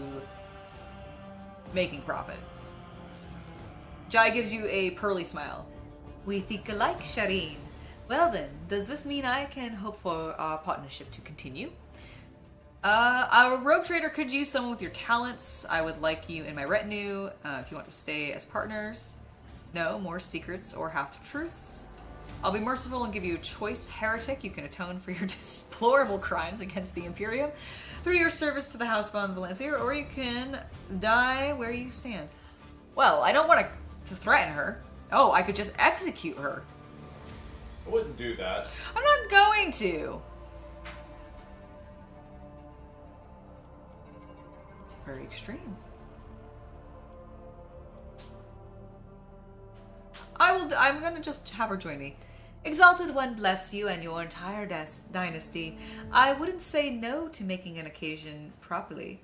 Speaker 1: making profit. Jai gives you a pearly smile. We think alike, Shireen. Well then, does this mean I can hope for our partnership to continue? Our rogue trader could use someone with your talents. I would like you in my retinue if you want to stay as partners. No more secrets or half-truths. I'll be merciful and give you a choice, heretic. You can atone for your deplorable crimes against the Imperium through your service to the House von Valencia, or you can die where you stand. Well, I don't want to threaten her. Oh, I could just execute her.
Speaker 2: I wouldn't do that.
Speaker 1: I'm not going to. It's very extreme. I'm gonna just have her join me. Exalted One bless you and your entire dynasty. I wouldn't say no to making an occasion properly.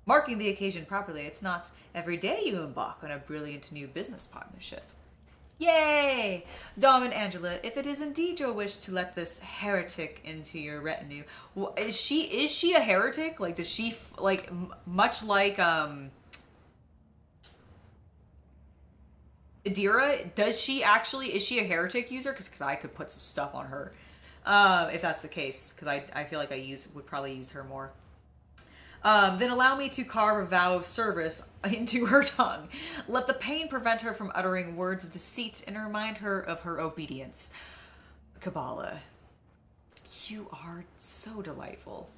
Speaker 1: Marking the occasion properly. It's not every day you embark on a brilliant new business partnership. Yay! Dom and Angela, if it is indeed your wish to let this heretic into your retinue, is she a heretic? Like, does she, much like, Adira, is she a heretic user? Because I could put some stuff on her. If that's the case, because I feel like would probably use her more. Then allow me to carve a vow of service into her tongue. Let the pain prevent her from uttering words of deceit and remind her of her obedience. Kabbalah, you are so delightful.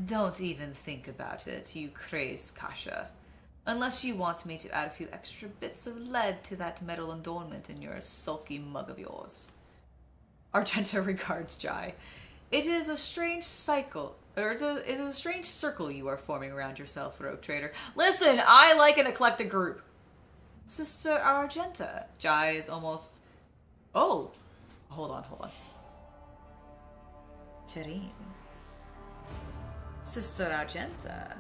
Speaker 1: Don't even think about it, you crazed Kasha. Unless you want me to add a few extra bits of lead to that metal adornment in your sulky mug of yours. Argenta regards Jai. It is a strange cycle, or is a strange circle you are forming around yourself, Rogue Trader. Listen, I like an eclectic group. Sister Argenta. Jai is almost... Oh. Hold on. Shireen. Sister Argenta.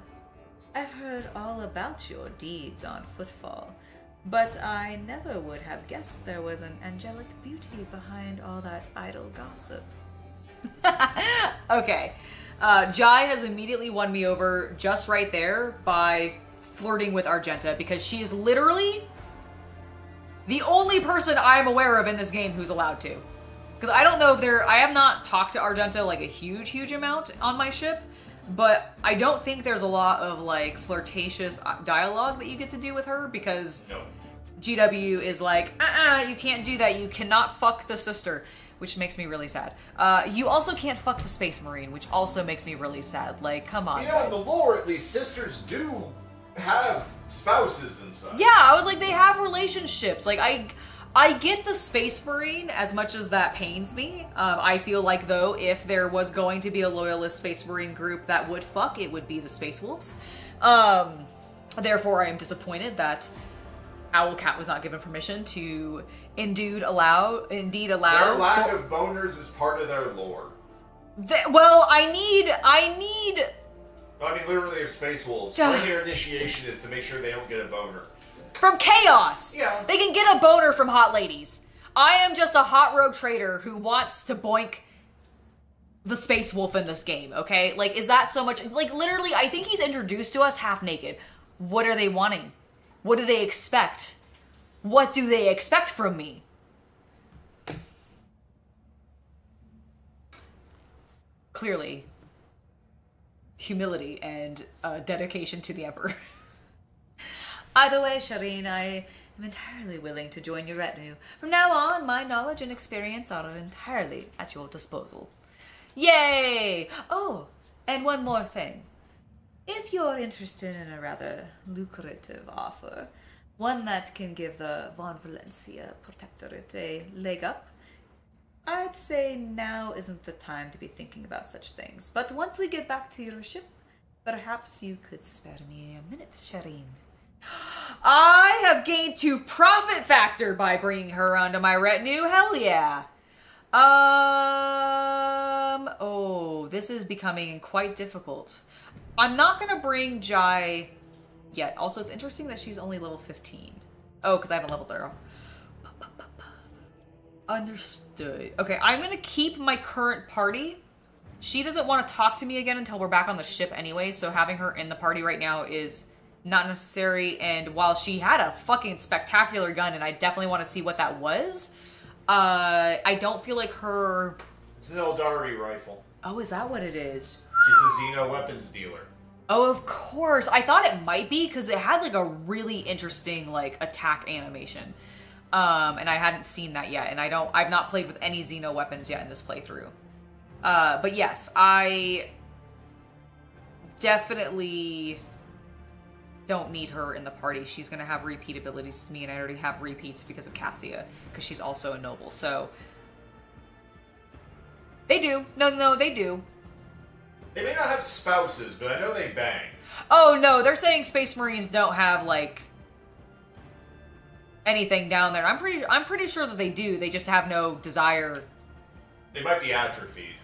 Speaker 1: I've heard all about your deeds on Footfall, but I never would have guessed there was an angelic beauty behind all that idle gossip. Okay. Jai has immediately won me over just right there by flirting with Argenta, because she is literally the only person I'm aware of in this game who's allowed to. Because I don't know if I have not talked to Argenta like a huge amount on my ship, but I don't think there's a lot of like flirtatious dialogue that you get to do with her, because GW is like, you can't do that. You cannot fuck the sister, which makes me really sad. You also can't fuck the Space Marine, which also makes me really sad. Like, come on,
Speaker 2: guys. In the lore, at least, sisters do have spouses and such.
Speaker 1: Yeah, I was like, they have relationships. Like, I get the Space Marine as much as that pains me. I feel like, though, if there was going to be a loyalist Space Marine group that would fuck, it would be the Space Wolves. Therefore, I am disappointed that Owlcat was not given permission to indeed allow.
Speaker 2: Their lack of boners is part of their lore.
Speaker 1: I mean,
Speaker 2: literally, if Space Wolves, part of their initiation is to make sure they don't get a boner.
Speaker 1: From chaos!
Speaker 2: Yeah.
Speaker 1: They can get a boner from hot ladies. I am just a hot rogue trader who wants to boink the Space Wolf in this game, okay? Like, is that so much? Like, literally, I think he's introduced to us half naked. What are they wanting? What do they expect? What do they expect from me? Clearly, humility and dedication to the Emperor. Either way, Shireen, I am entirely willing to join your retinue. From now on, my knowledge and experience are entirely at your disposal. Yay! Oh, and one more thing. If you're interested in a rather lucrative offer, one that can give the Von Valencia Protectorate a leg up, I'd say now isn't the time to be thinking about such things. But once we get back to your ship, perhaps you could spare me a minute, Shireen. I have gained 2 profit factor by bringing her onto my retinue. Hell yeah. Oh, this is becoming quite difficult. I'm not going to bring Jai yet. Also, it's interesting that she's only level 15. Oh, because I haven't leveled her. Understood. Okay, I'm going to keep my current party. She doesn't want to talk to me again until we're back on the ship anyway, so having her in the party right now is not necessary. And while she had a fucking spectacular gun, and I definitely want to see what that was, I don't feel like her...
Speaker 2: It's an Eldari rifle.
Speaker 1: Oh, is that what it is?
Speaker 2: She's a Xeno weapons dealer.
Speaker 1: Oh, of course. I thought it might be, because it had like a really interesting like attack animation. And I hadn't seen that yet, and I've not played with any Xeno weapons yet in this playthrough. But yes, I definitely don't need her in the party. She's going to have repeat abilities to me, and I already have repeats because of Cassia, because she's also a noble, so... They do. No, they do.
Speaker 2: They may not have spouses, but I know they bang.
Speaker 1: Oh, no, they're saying Space Marines don't have, like, anything down there. I'm pretty sure that they do. They just have no desire.
Speaker 2: They might be atrophied.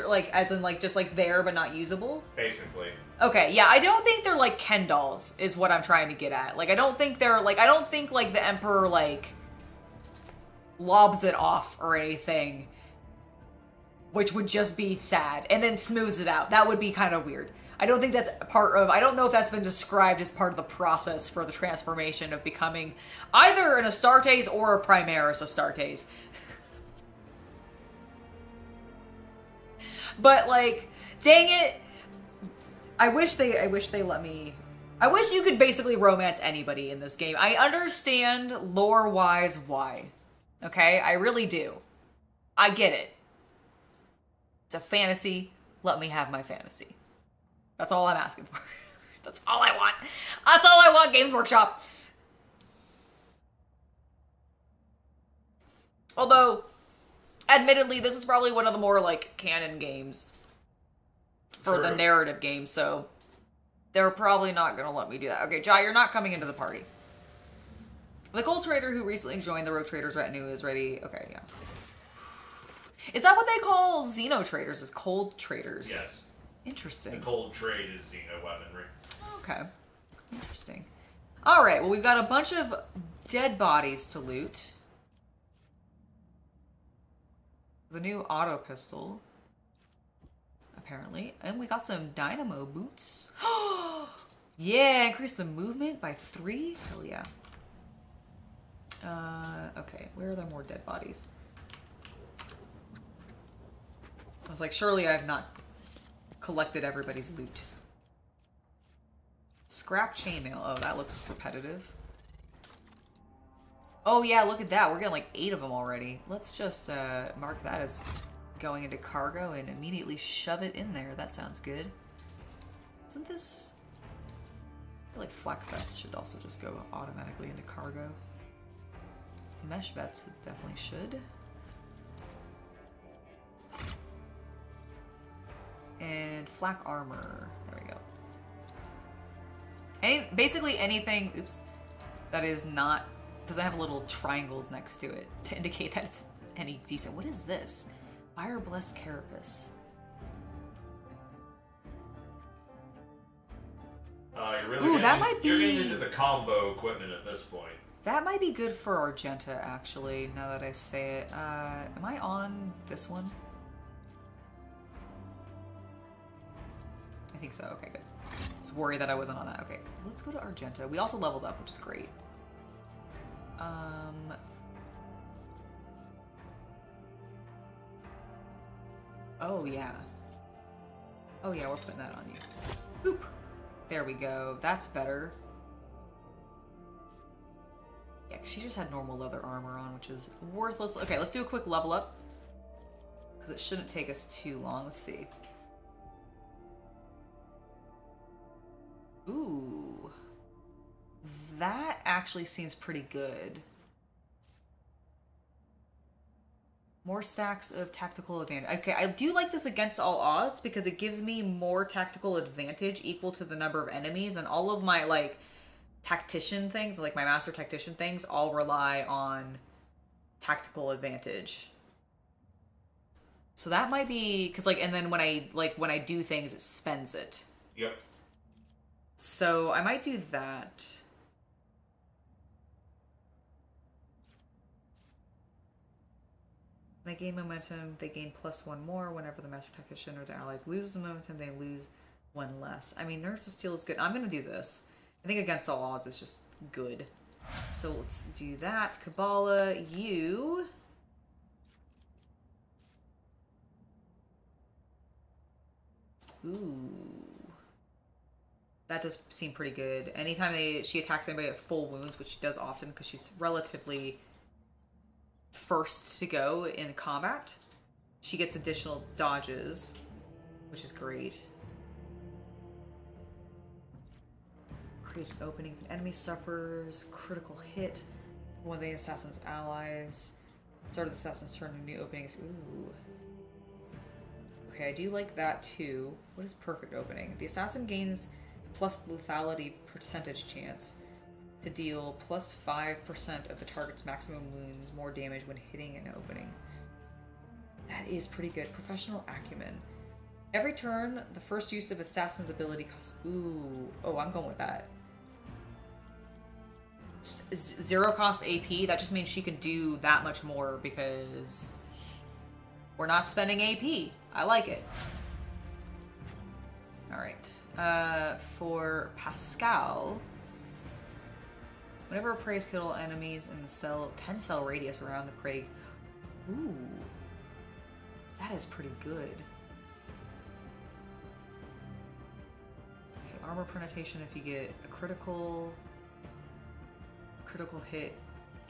Speaker 1: Like, as in, like, just, like, there, but not usable?
Speaker 2: Basically.
Speaker 1: Okay, yeah, I don't think they're, like, Ken dolls, is what I'm trying to get at. Like, I don't think, like, the Emperor, like, lobs it off or anything, which would just be sad, and then smooths it out. That would be kind of weird. I don't think that's part of... I don't know if that's been described as part of the process for the transformation of becoming either an Astartes or a Primaris Astartes. But, like, dang it. I wish they let me... I wish you could basically romance anybody in this game. I understand lore-wise why. Okay? I really do. I get it. It's a fantasy. Let me have my fantasy. That's all I'm asking for. That's all I want. That's all I want, Games Workshop. Although, admittedly, this is probably one of the more, like, canon games for the narrative game, so they're probably not going to let me do that. Okay, Jai, you're not coming into the party. The Cold Trader who recently joined the Rogue Traders retinue is ready. Okay, yeah. Is that what they call Xeno traders, is cold traders?
Speaker 2: Yes.
Speaker 1: Interesting.
Speaker 2: The cold trade is Xeno weaponry.
Speaker 1: Okay. Interesting. Alright, well, we've got a bunch of dead bodies to loot. The new auto pistol. Apparently. And we got some dynamo boots. Yeah, increase the movement by 3? Hell yeah. Okay, where are there more dead bodies? I was like, surely I have not collected everybody's loot. Scrap chainmail. Oh, that looks repetitive. Oh yeah, look at that. We're getting like 8 of them already. Let's just mark that as going into cargo and immediately shove it in there. That sounds good. Isn't this... I feel like flak vest should also just go automatically into cargo. Mesh vets definitely should. And flak armor. There we go. Basically anything, oops, that is not, doesn't have little triangles next to it to indicate that it's any decent. What is this? Fire Blessed Carapace. Ooh, that might be...
Speaker 2: You're getting into the combo equipment at this point.
Speaker 1: That might be good for Argenta, actually, now that I say it. Am I on this one? I think so. Okay, good. I was worried that I wasn't on that. Okay, let's go to Argenta. We also leveled up, which is great. Oh, yeah. Oh, yeah, we're putting that on you. Boop. There we go. That's better. Yeah, 'cause she just had normal leather armor on, which is worthless. Okay, let's do a quick level up. Because it shouldn't take us too long. Let's see. Ooh. That actually seems pretty good. More stacks of tactical advantage. Okay, I do like this against all odds because it gives me more tactical advantage equal to the number of enemies, and all of my, like, tactician things, like my master tactician things, all rely on tactical advantage. So that might be, because, like, and then when I do things, it spends it.
Speaker 2: Yep.
Speaker 1: So I might do that. They gain momentum, they gain +1 more. Whenever the master tactician or the allies loses momentum, they lose 1 less. I mean, Nurse of Steel is good. I'm gonna do this. I think against all odds it's just good. So let's do that. Kabbalah, you... Ooh. That does seem pretty good. Anytime she attacks anybody at full wounds, which she does often because she's relatively first to go in combat, she gets additional dodges, which is great. Create an opening if an enemy suffers critical hit. One of the assassin's allies. Start of the assassin's turn to new openings. Ooh. Okay, I do like that too. What is perfect opening? The assassin gains plus lethality percentage chance to deal plus 5% of the target's maximum wounds more damage when hitting an opening. That is pretty good. Professional acumen. Every turn, the first use of assassin's ability costs... Ooh. Oh, I'm going with that. 0 cost AP. That just means she can do that much more because we're not spending AP. I like it. Alright. For Pascal, whenever a prey is killed, enemies in the 10 cell radius around the prey. Ooh. That is pretty good. Okay, armor penetration if you get a critical hit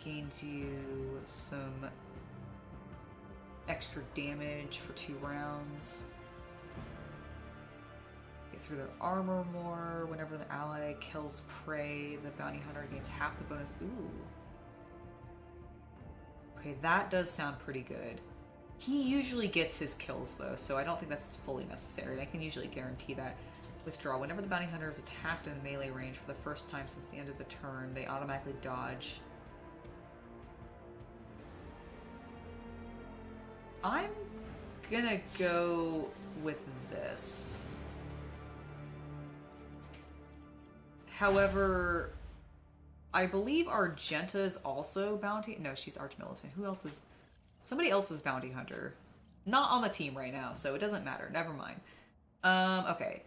Speaker 1: gains you some extra damage for 2 rounds. Get through their armor more. Whenever the ally kills prey, the bounty hunter gains half the bonus. Ooh. Okay, that does sound pretty good. He usually gets his kills though, so I don't think that's fully necessary. And I can usually guarantee that. Withdraw. Whenever the bounty hunter is attacked in melee range for the first time since the end of the turn, they automatically dodge. I'm gonna go with this. However, I believe Argenta is also bounty. No, she's arch-militant. Who else is? Somebody else is bounty hunter. Not on the team right now, so it doesn't matter. Never mind. Okay.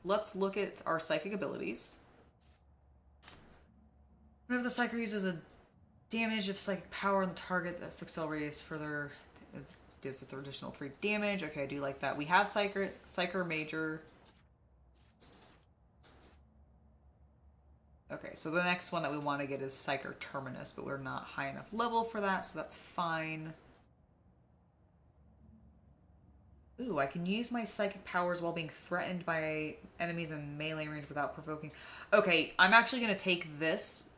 Speaker 1: Let's look at our psychic abilities. Whenever the psyker uses a damage of psychic power on the target, that 6 cell radius further gives it the additional 3 damage. Okay, I do like that. We have psyker major. Okay, so the next one that we want to get is psyker terminus, but we're not high enough level for that, so that's fine. Ooh, I can use my psychic powers while being threatened by enemies in melee range without provoking. Okay, I'm actually going to take this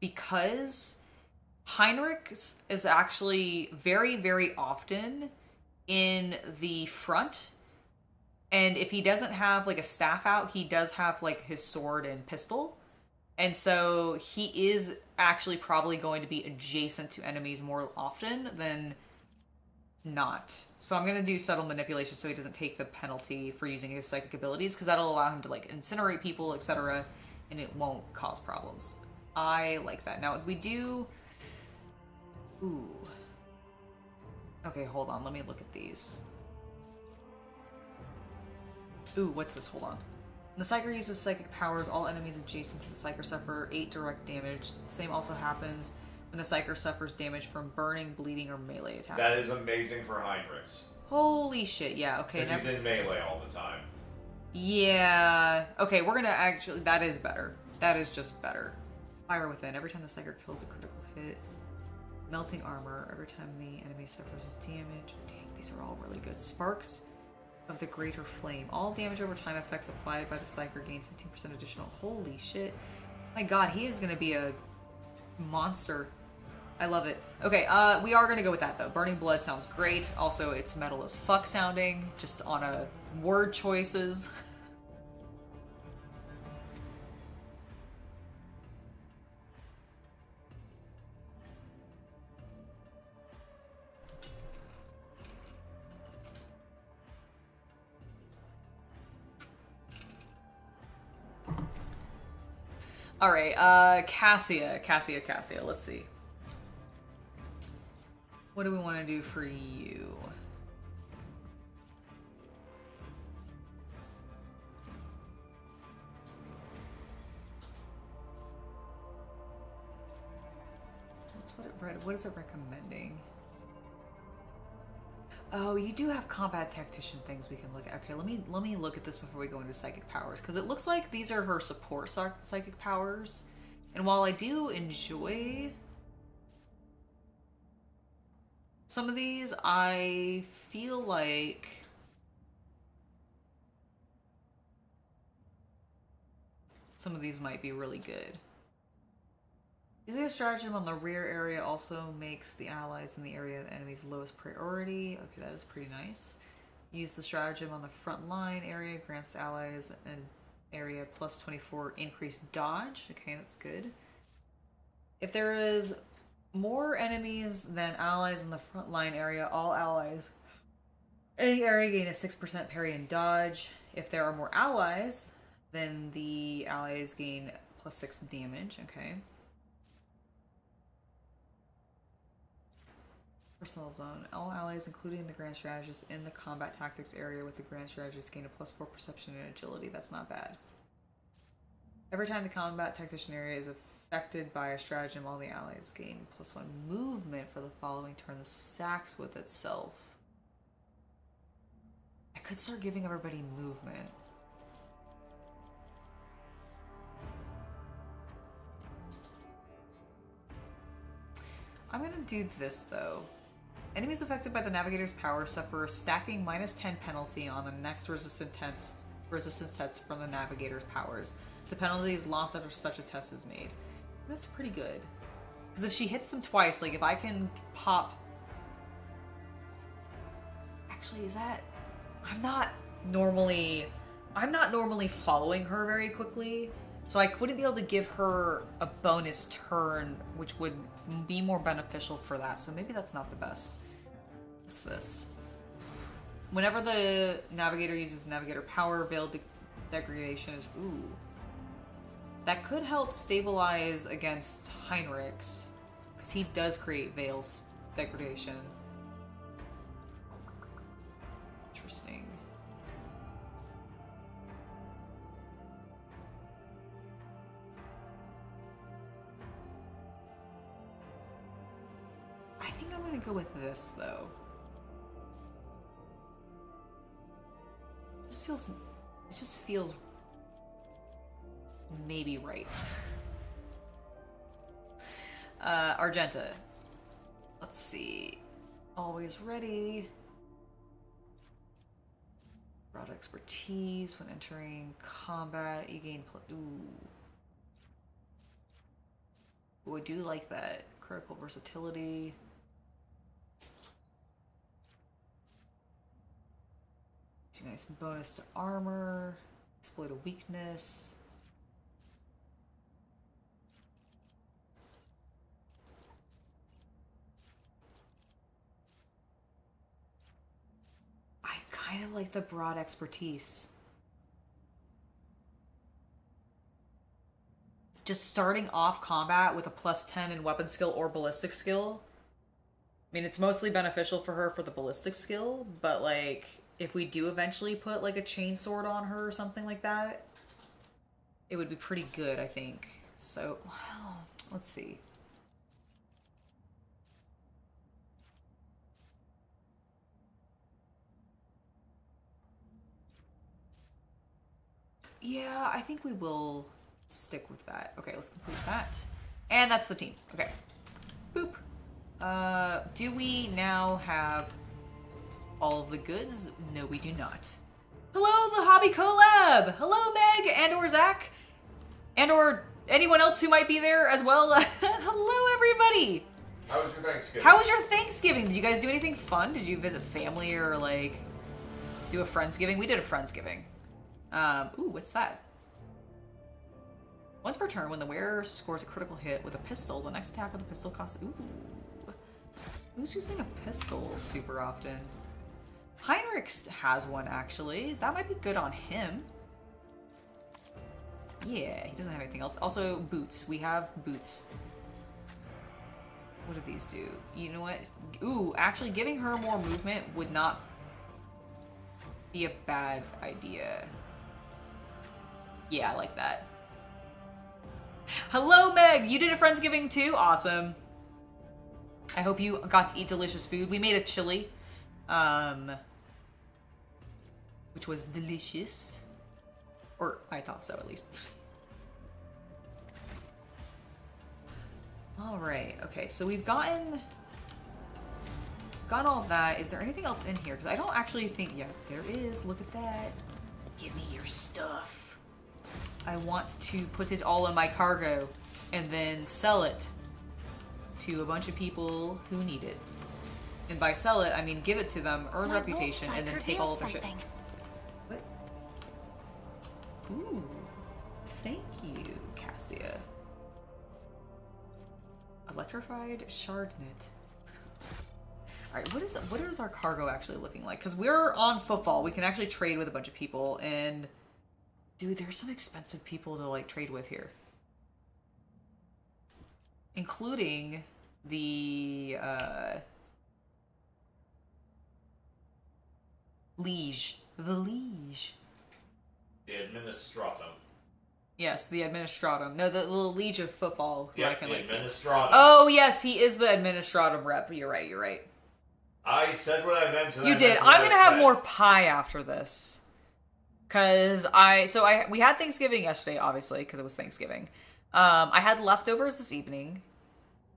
Speaker 1: because Heinrich is actually very, very often in the front. And if he doesn't have like a staff out, he does have like his sword and pistol. And so he is actually probably going to be adjacent to enemies more often than not. So I'm going to do subtle manipulation so he doesn't take the penalty for using his psychic abilities, because that'll allow him to like incinerate people, etc., and it won't cause problems. I like that. Now we do... Ooh. Okay, hold on. Let me look at these. Ooh, what's this? Hold on. When the Psyker uses psychic powers, all enemies adjacent to the Psyker suffer 8 direct damage. The same also happens when the Psyker suffers damage from burning, bleeding, or melee attacks.
Speaker 2: That is amazing for Heinrichs.
Speaker 1: Holy shit, yeah, okay.
Speaker 2: Because he's in melee all the time.
Speaker 1: Yeah. Okay, we're gonna actually... That is better. That is just better. Fire Within. Every time the Psyker kills a critical hit. Melting Armor. Every time the enemy suffers damage. Dang, these are all really good. Sparks of the Greater Flame. All damage over time effects applied by the Psyker gain 15% additional. Holy shit. My god, he is gonna be a monster. I love it. Okay, we are gonna go with that though. Burning Blood sounds great. Also, it's metal as fuck sounding, just on a word choices. All right, Cassia. Let's see. What do we want to do for you? That's what it read. What is it recommending? Oh, you do have combat tactician things we can look at. Okay, let me look at this before we go into psychic powers, because it looks like these are her support psychic powers. And while I do enjoy some of these, I feel like some of these might be really good. Using a stratagem on the rear area also makes the allies in the area of the enemy's lowest priority. Okay, that is pretty nice. Use the stratagem on the front line area, grants the allies an area plus 24 increased dodge. Okay, that's good. If there is more enemies than allies in the front line area, all allies in the area gain a 6% parry and dodge. If there are more allies, then the allies gain plus 6 damage. Okay. Personal zone. All allies, including the Grand Strategist, in the combat tactics area with the Grand Strategist gain a +4 perception and agility. That's not bad. Every time the combat tactician area is affected by a stratagem, all the allies gain +1 movement for the following turn. The stacks with itself. I could start giving everybody movement. I'm gonna do this though. Enemies affected by the Navigator's power suffer a stacking -10 penalty on the next resistance test from the Navigator's powers. The penalty is lost after such a test is made. That's pretty good. Because if she hits them twice, like if I can pop... Actually, is that... I'm not normally following her very quickly, so I wouldn't be able to give her a bonus turn, which would be more beneficial for that, so maybe that's not the best. What's this? Whenever the Navigator uses Navigator power, Veil Degradation is... Ooh. That could help stabilize against Heinrich's, because he does create Veil's Degradation. Interesting. I think I'm gonna go with this though. It just feels maybe right. Argenta. Let's see. Always ready. Broad expertise when entering combat. You gain Ooh, I do like that. Critical versatility. Nice bonus to armor. Exploit a weakness. I kind of like the broad expertise. Just starting off combat with a +10 in weapon skill or ballistic skill. I mean, it's mostly beneficial for her for the ballistic skill, but like, if we do eventually put like a chainsword on her or something like that, it would be pretty good, I think. So, well, let's see. Yeah, I think we will stick with that. Okay, let's complete that. And that's the team. Okay. Boop. Do we now have all of the goods? No, we do not. Hello, the Hobby Collab! Hello, Meg, and/or Zach, and/or anyone else who might be there as well. Hello, everybody!
Speaker 2: How was your Thanksgiving?
Speaker 1: How was your Thanksgiving? Did you guys do anything fun? Did you visit family or, like, do a Friendsgiving? We did a Friendsgiving. Ooh, what's that? Once per turn, when the wearer scores a critical hit with a pistol, the next attack with the pistol costs... Ooh. Who's using a pistol super often? Heinrich has one, actually. That might be good on him. Yeah, he doesn't have anything else. Also, boots. We have boots. What do these do? You know what? Ooh, actually, giving her more movement would not be a bad idea. Yeah, I like that. Hello, Meg! You did a Friendsgiving too? Awesome. I hope you got to eat delicious food. We made a chili. Which was delicious. Or, I thought so, at least. Alright, okay, so we've gotten all of that. Is there anything else in here? Because I don't actually think... Yeah, there is. Look at that. Give me your stuff. I want to put it all in my cargo and then sell it to a bunch of people who need it. And by sell it, I mean give it to them, earn reputation, and then take all of their shit. What? Ooh. Thank you, Cassia. Electrified shardnet. Alright, what is our cargo actually looking like? Because we're on Footfall. We can actually trade with a bunch of people, and dude, there's some expensive people to like trade with here. Including the Liege. The Liege.
Speaker 2: The Administratum.
Speaker 1: Yes, the Administratum. No, the little Liege of Footfall. Who I
Speaker 2: Yeah,
Speaker 1: can,
Speaker 2: the
Speaker 1: like...
Speaker 2: Administratum.
Speaker 1: Oh, yes, he is the Administratum rep. You're right, you're right.
Speaker 2: I said what I meant.
Speaker 1: You did. I'm gonna have more pie after this. Cause we had Thanksgiving yesterday, obviously, because it was Thanksgiving. I had leftovers this evening,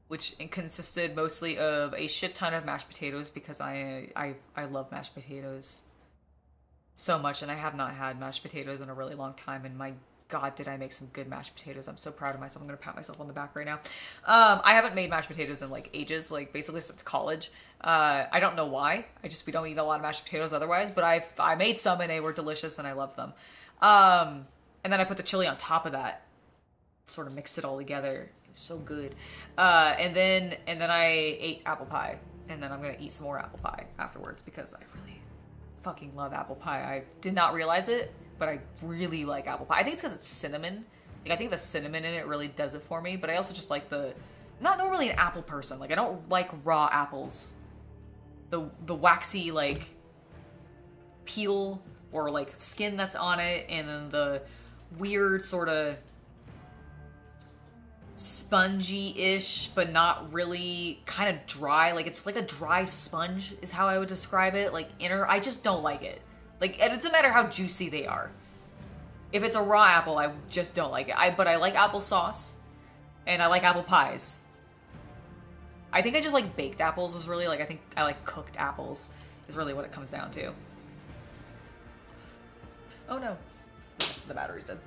Speaker 1: which consisted mostly of a shit ton of mashed potatoes because I love mashed potatoes so much, and I have not had mashed potatoes in a really long time, and my God, did I make some good mashed potatoes. I'm so proud of myself. I'm gonna pat myself on the back right now. I haven't made mashed potatoes in like ages, like basically since college. I don't know why. We don't eat a lot of mashed potatoes otherwise, but I made some and they were delicious and I loved them. And then I put the chili on top of that, sort of mixed it all together. It was so good. And then I ate apple pie, and then I'm gonna eat some more apple pie afterwards because I really fucking love apple pie. I did not realize it, but I really like apple pie. I think it's because it's cinnamon. Like, I think the cinnamon in it really does it for me, but I also just like I'm not normally an apple person. Like, I don't like raw apples. The waxy, like, peel or, like, skin that's on it, and then the weird sort of spongy-ish, but not really, kind of dry. Like, it's like a dry sponge is how I would describe it. Like, I just don't like it. Like, it doesn't matter how juicy they are. If it's a raw apple, I just don't like it. But I like applesauce, and I like apple pies. I think I just like baked apples is really, like, I think I like cooked apples is really what it comes down to. Oh no. The battery's dead.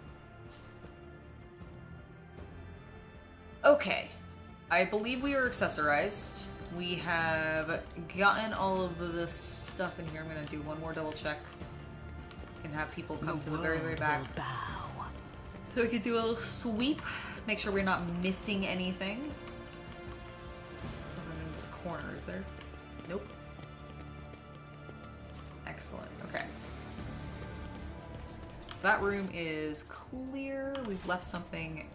Speaker 1: Okay. I believe we are accessorized. We have gotten all of this stuff in here. I'm gonna do one more double check and have people come to the very, very back. So we can do a little sweep, make sure we're not missing anything. Something in this corner, is there? Nope. Excellent, okay. So that room is clear. We've left something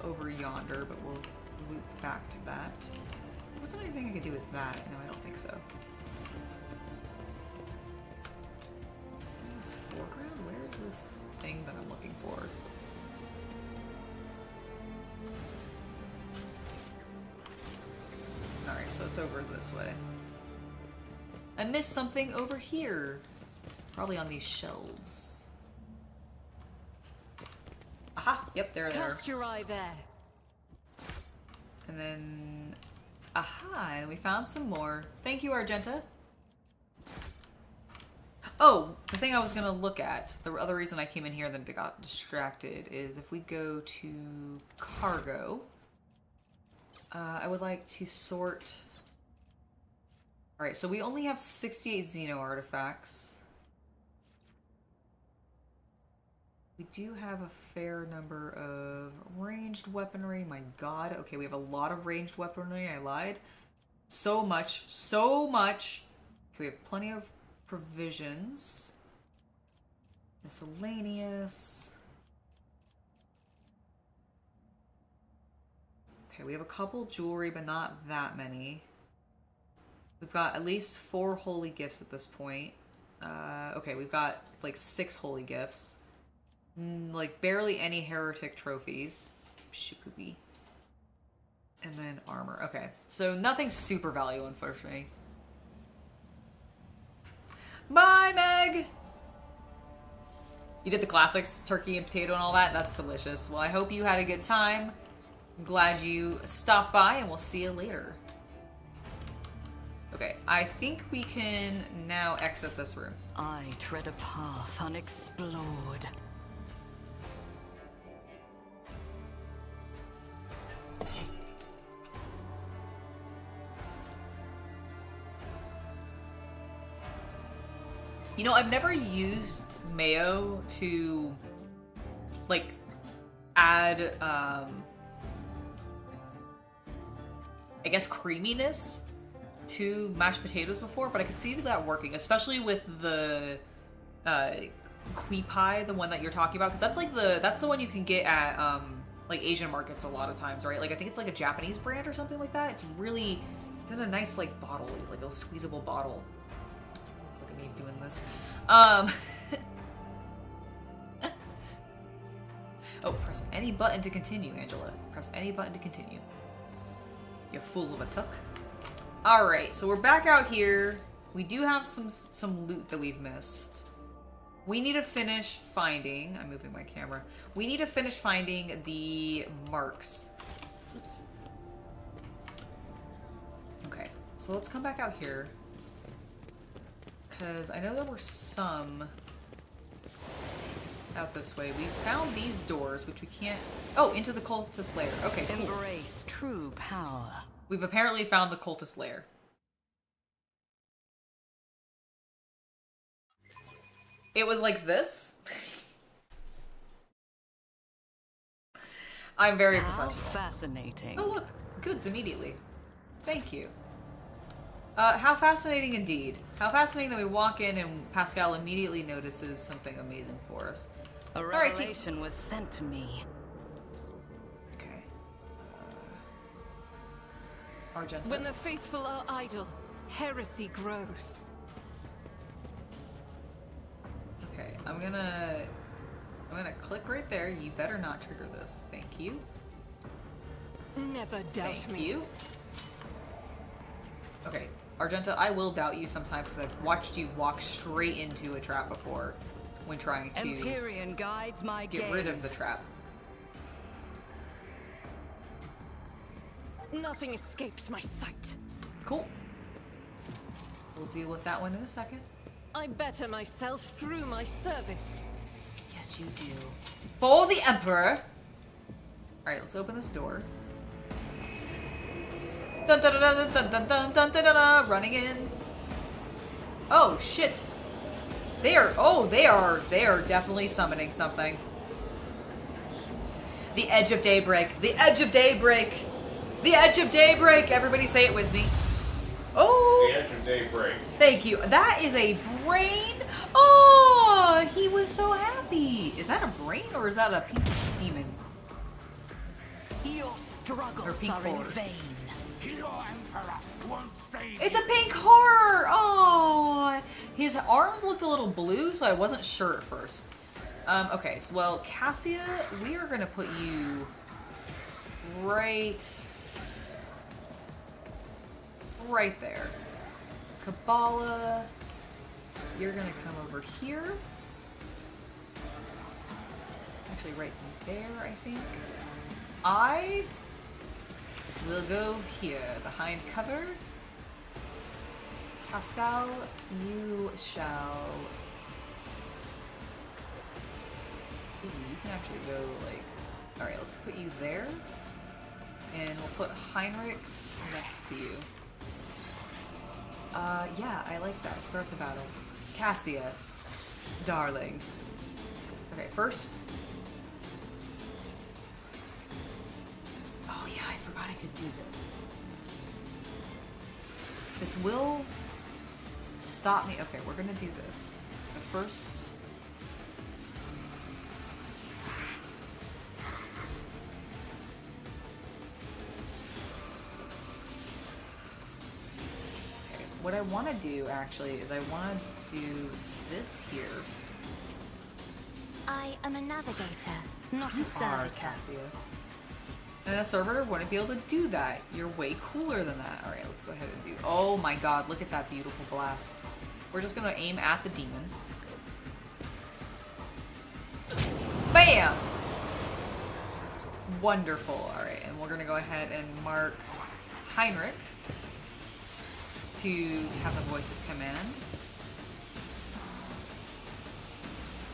Speaker 1: over yonder, but we'll loop back to that. Was there anything I could do with that? No, I don't think so. Is this foreground? Where is this thing that I'm looking for? Alright, so it's over this way. I missed something over here. Probably on these shelves. Aha! Yep, there they are.
Speaker 6: Cast your eye there.
Speaker 1: And then... aha! And we found some more. Thank you, Argenta. Oh! The thing I was gonna look at, the other reason I came in here and then got distracted, is if we go to cargo, I would like to sort... Alright, so we only have 68 Xeno artifacts. We do have a fair number of ranged weaponry. My God. Okay, we have a lot of ranged weaponry. I lied. So much. So much. Okay, we have plenty of provisions. Miscellaneous. Okay, we have a couple jewelry, but not that many. We've got at least 4 holy gifts at this point. Okay, we've got like 6 holy gifts. Like barely any heretic trophies. Shipoopy. And then armor. Okay, so nothing super valuable, unfortunately. Bye, Meg! You did the classics, turkey and potato and all that? That's delicious. Well, I hope you had a good time. I'm glad you stopped by, and we'll see you later. Okay, I think we can now exit this room.
Speaker 5: I tread a path unexplored.
Speaker 1: You know, I've never used mayo to, like, add, I guess, creaminess to mashed potatoes before, but I could see that working, especially with the kui pie, the one that you're talking about, because that's like that's the one you can get at like Asian markets a lot of times, right? Like I think it's like a Japanese brand or something like that. It's in a nice like bottle, like a squeezable bottle. Look at me doing this. Oh, press any button to continue, Angela. Press any button to continue. You fool of a tuck. Alright, so we're back out here. We do have some loot that we've missed. We need to finish finding... I'm moving my camera. We need to finish finding the marks. Oops. Okay, so let's come back out here. Because I know there were some out this way. We found these doors, which we can't... Oh, into the cultist lair. Okay, cool.
Speaker 5: Embrace true power.
Speaker 1: We've apparently found the cultist lair. It was like this. I'm very
Speaker 5: How
Speaker 1: professional.
Speaker 5: fascinating.
Speaker 1: Oh look, goods immediately. Thank you. How fascinating indeed. How fascinating that we walk in and Pascal immediately notices something amazing for us.
Speaker 5: A
Speaker 1: right,
Speaker 5: revelation was sent to me.
Speaker 1: Okay. Argenta.
Speaker 6: When the faithful are idle, heresy grows.
Speaker 1: Okay, I'm gonna click right there. You better not trigger this. Thank you.
Speaker 6: Never doubt
Speaker 1: Thank
Speaker 6: me.
Speaker 1: you. Okay, Argenta, I will doubt you sometimes because I've watched you walk straight into a trap before when trying to
Speaker 5: Empyrean guides my
Speaker 1: get rid of the trap.
Speaker 6: Nothing escapes my sight.
Speaker 1: Cool. We'll deal with that one in a second.
Speaker 6: I better myself through my service.
Speaker 1: Yes, you do. For the Emperor! Alright, let's open this door. Dun dun dun dun dun dun dun dun dun dun, running in. Oh shit. They are definitely summoning something. The edge of daybreak. The edge of daybreak. The edge of daybreak. Everybody say it with me. Oh.
Speaker 2: The edge of daybreak.
Speaker 1: Thank you. That is a brain. Oh, he was so happy. Is that a brain or is that a pink demon?
Speaker 5: Your
Speaker 1: Or
Speaker 5: struggles
Speaker 1: pink
Speaker 5: are in
Speaker 1: horror.
Speaker 5: vain.
Speaker 3: Your emperor won't save
Speaker 1: It's a pink horror! Oh, his arms looked a little blue, so I wasn't sure at first. Okay, so, well, Cassia, we are gonna put you right there. Kabbalah, you're gonna come over here. Actually, right there, I think. I will go here, behind cover. Pascal, you shall... Ooh, you can actually go, like... Alright, let's put you there. And we'll put Heinrich's next to you. Yeah, I like that. Start the battle. Cassia. Darling. Okay, first... Oh yeah, I forgot I could do this. This will stop me. Okay, we're gonna do this. But first... Okay, what I want to do, actually, is I want to do this here.
Speaker 4: I am a navigator, not a
Speaker 1: You are,
Speaker 4: servitor.
Speaker 1: Cassia. And a servitor wouldn't be able to do that. You're way cooler than that. Alright, let's go ahead and do... Oh my god, look at that beautiful blast. We're just gonna aim at the demon. Bam! Wonderful. Alright, and we're gonna go ahead and mark Heinrich to have the voice of command.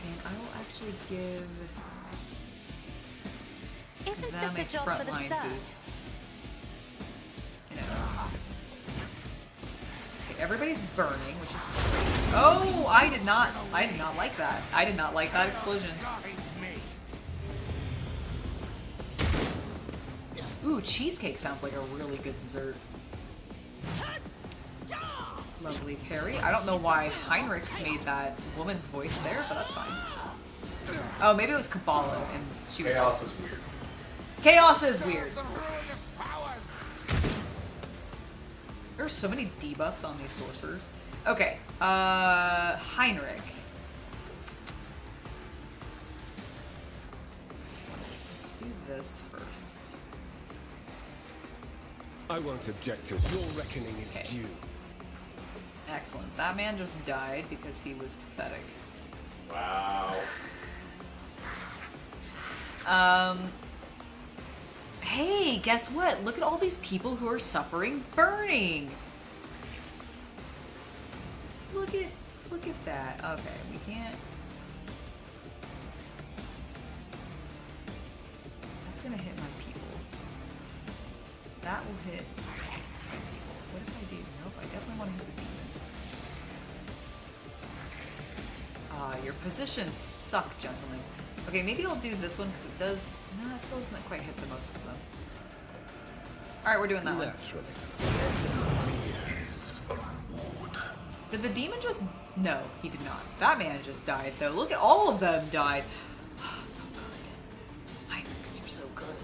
Speaker 1: And I will actually give...
Speaker 4: Isn't
Speaker 1: them
Speaker 4: this a job for the
Speaker 1: frontline
Speaker 4: serfs?
Speaker 1: boost. You know. Okay, everybody's burning, which is great. Oh, I did not like that. I did not like that explosion. Ooh, cheesecake sounds like a really good dessert. Lovely parry. I don't know why Heinrichs made that woman's voice there, but that's fine. Oh, maybe it was Kabbalah and she was...
Speaker 2: Chaos is weird.
Speaker 1: Chaos is weird. There are so many debuffs on these sorcerers. Okay, Heinrich. Let's do this first.
Speaker 8: I won't object to it. Your reckoning is
Speaker 1: Okay.
Speaker 8: due.
Speaker 1: Excellent. That man just died because he was pathetic.
Speaker 2: Wow.
Speaker 1: Hey, guess what? Look at all these people who are suffering burning. Look at that. Okay, we can't. That's gonna hit my people. That will hit my people. What if I do? Nope, I definitely want to hit the demon. Your positions suck, gentlemen. Okay, maybe I'll do this one because it does. No, it still doesn't quite hit the most of them. Alright, we're doing that one.
Speaker 8: Naturally.
Speaker 1: Did the demon just... No, he did not. That man just died, though. Look at all of them died. So good. Heinrichs, you're so good.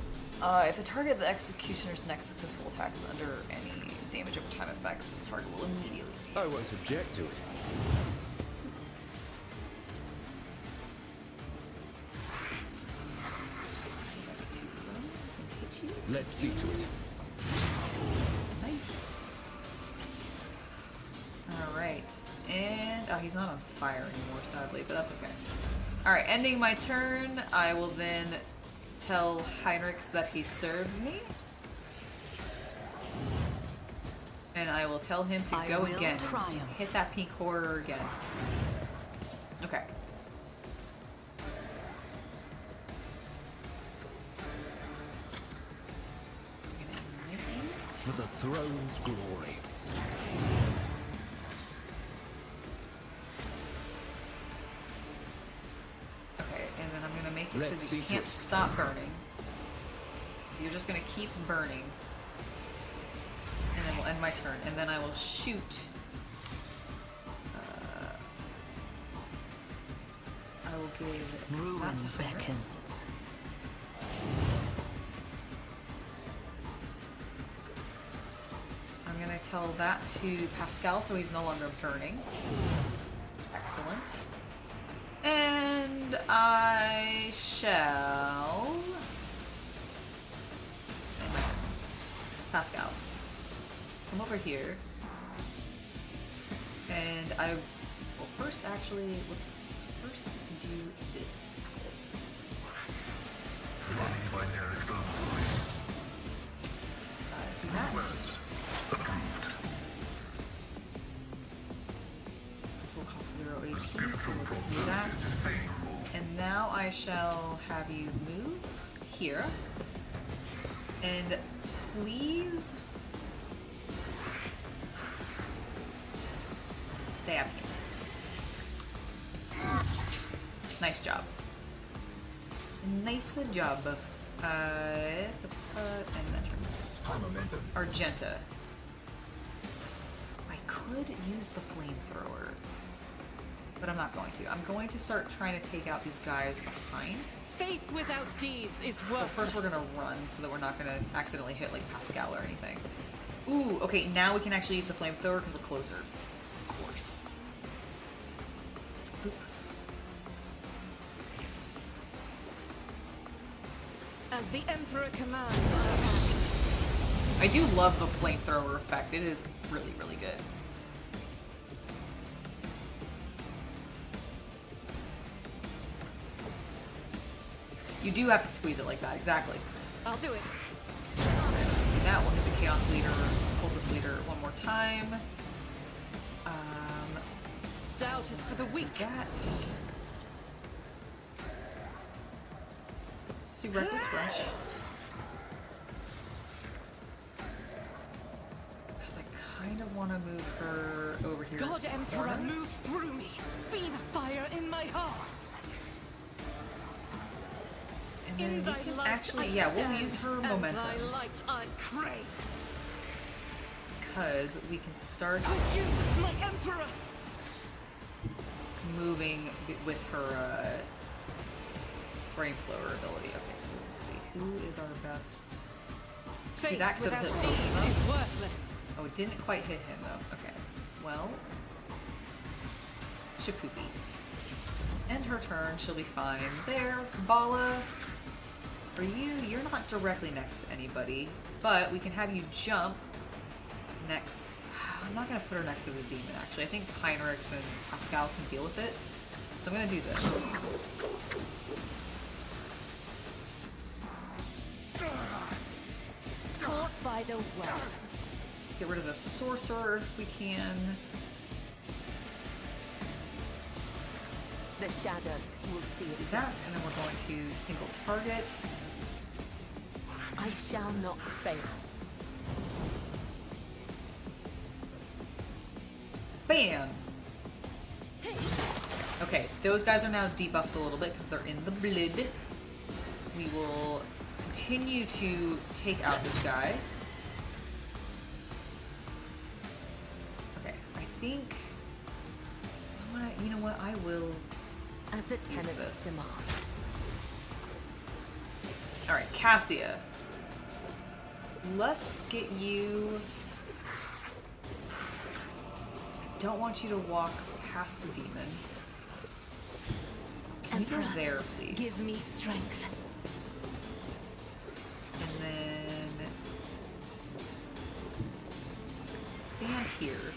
Speaker 1: If the target of the executioner's next successful attack is under any damage over time effects, this target will immediately be...
Speaker 8: I won't object to it. Let's see to it.
Speaker 1: Nice. Alright. And... Oh, he's not on fire anymore, sadly, but that's okay. Alright, ending my turn, I will then tell Heinrichs that he serves me. And I will tell him to go again.
Speaker 5: Triumph.
Speaker 1: Hit that pink horror again. Okay.
Speaker 8: For the throne's glory.
Speaker 1: Okay, and then I'm gonna make it
Speaker 8: Let's
Speaker 1: so
Speaker 8: see
Speaker 1: that you
Speaker 8: to
Speaker 1: can't
Speaker 8: it.
Speaker 1: stop burning. You're just gonna keep burning. And then we'll end my turn. And then I will shoot. I will give
Speaker 5: Ruin
Speaker 1: that to Heinrichs.
Speaker 5: beckons.
Speaker 1: I'm gonna tell that to Pascal so he's no longer burning. Excellent. And I shall... end my turn. Pascal, come over here. And I will first actually, let's first do this. Do that. This will cost 0 HP, so let's do that. And now I shall have you move here. And please stab me. Nice job. Nice job. And then Argenta. I could use the flamethrower, but I'm not going to. I'm going to start trying to take out these guys behind.
Speaker 6: Faith without deeds is
Speaker 1: But
Speaker 6: worthless.
Speaker 1: first we're gonna run so that we're not gonna accidentally hit like Pascal or anything. Ooh, okay, now we can actually use the flamethrower because we're closer. Of course. Oop.
Speaker 6: As the Emperor commands, I act.
Speaker 1: I do love the flamethrower effect. It is really, really good. You do have to squeeze it like that, exactly.
Speaker 6: I'll do it.
Speaker 1: Okay, let's do that. We'll hit the Chaos Leader, Cultist Leader one more time.
Speaker 6: Doubt is for the weak.
Speaker 1: That. Let's do Reckless Rush. Because I kind of want to move her over here.
Speaker 6: God
Speaker 1: to the
Speaker 6: Emperor,
Speaker 1: corner.
Speaker 6: move through me. Be the fire in my heart.
Speaker 1: And then
Speaker 6: In
Speaker 1: we
Speaker 6: thy
Speaker 1: can
Speaker 6: light
Speaker 1: actually,
Speaker 6: I
Speaker 1: yeah, we'll
Speaker 6: stand,
Speaker 1: use her
Speaker 6: and
Speaker 1: momentum.
Speaker 6: thy light I crave.
Speaker 1: Because we can start
Speaker 6: For you, my Emperor.
Speaker 1: moving with her flamethrower ability. Okay, so let's see. Who is our best?
Speaker 6: Faith
Speaker 1: See that? 'Cause it'll
Speaker 6: without
Speaker 1: hit both of
Speaker 6: deeds
Speaker 1: them.
Speaker 6: is worthless.
Speaker 1: Oh, it didn't quite hit him though. Okay. Well, Shapoopy. End her turn, she'll be fine. There, Kabbalah. For you, you're not directly next to anybody, but we can have you jump next. I'm not gonna put her next to the demon, actually. I think Heinrichs and Pascal can deal with it. So I'm gonna do this.
Speaker 7: Caught by the web.
Speaker 1: Let's get rid of the sorcerer if we can.
Speaker 7: The shadows will see
Speaker 1: Do
Speaker 7: it.
Speaker 1: that, and then we're going to single target.
Speaker 7: I shall not fail.
Speaker 1: Bam! Okay, those guys are now debuffed a little bit because they're in the blood. We will continue to take out this guy. Okay, I think... You know what? I will...
Speaker 7: As the
Speaker 1: use
Speaker 7: tenants
Speaker 1: this.
Speaker 7: demand.
Speaker 1: Alright, Cassia. Let's get you... I don't want you to walk past the demon. Can you go
Speaker 4: Emperor,
Speaker 1: there, please?
Speaker 4: Give me strength.
Speaker 1: And then... stand here.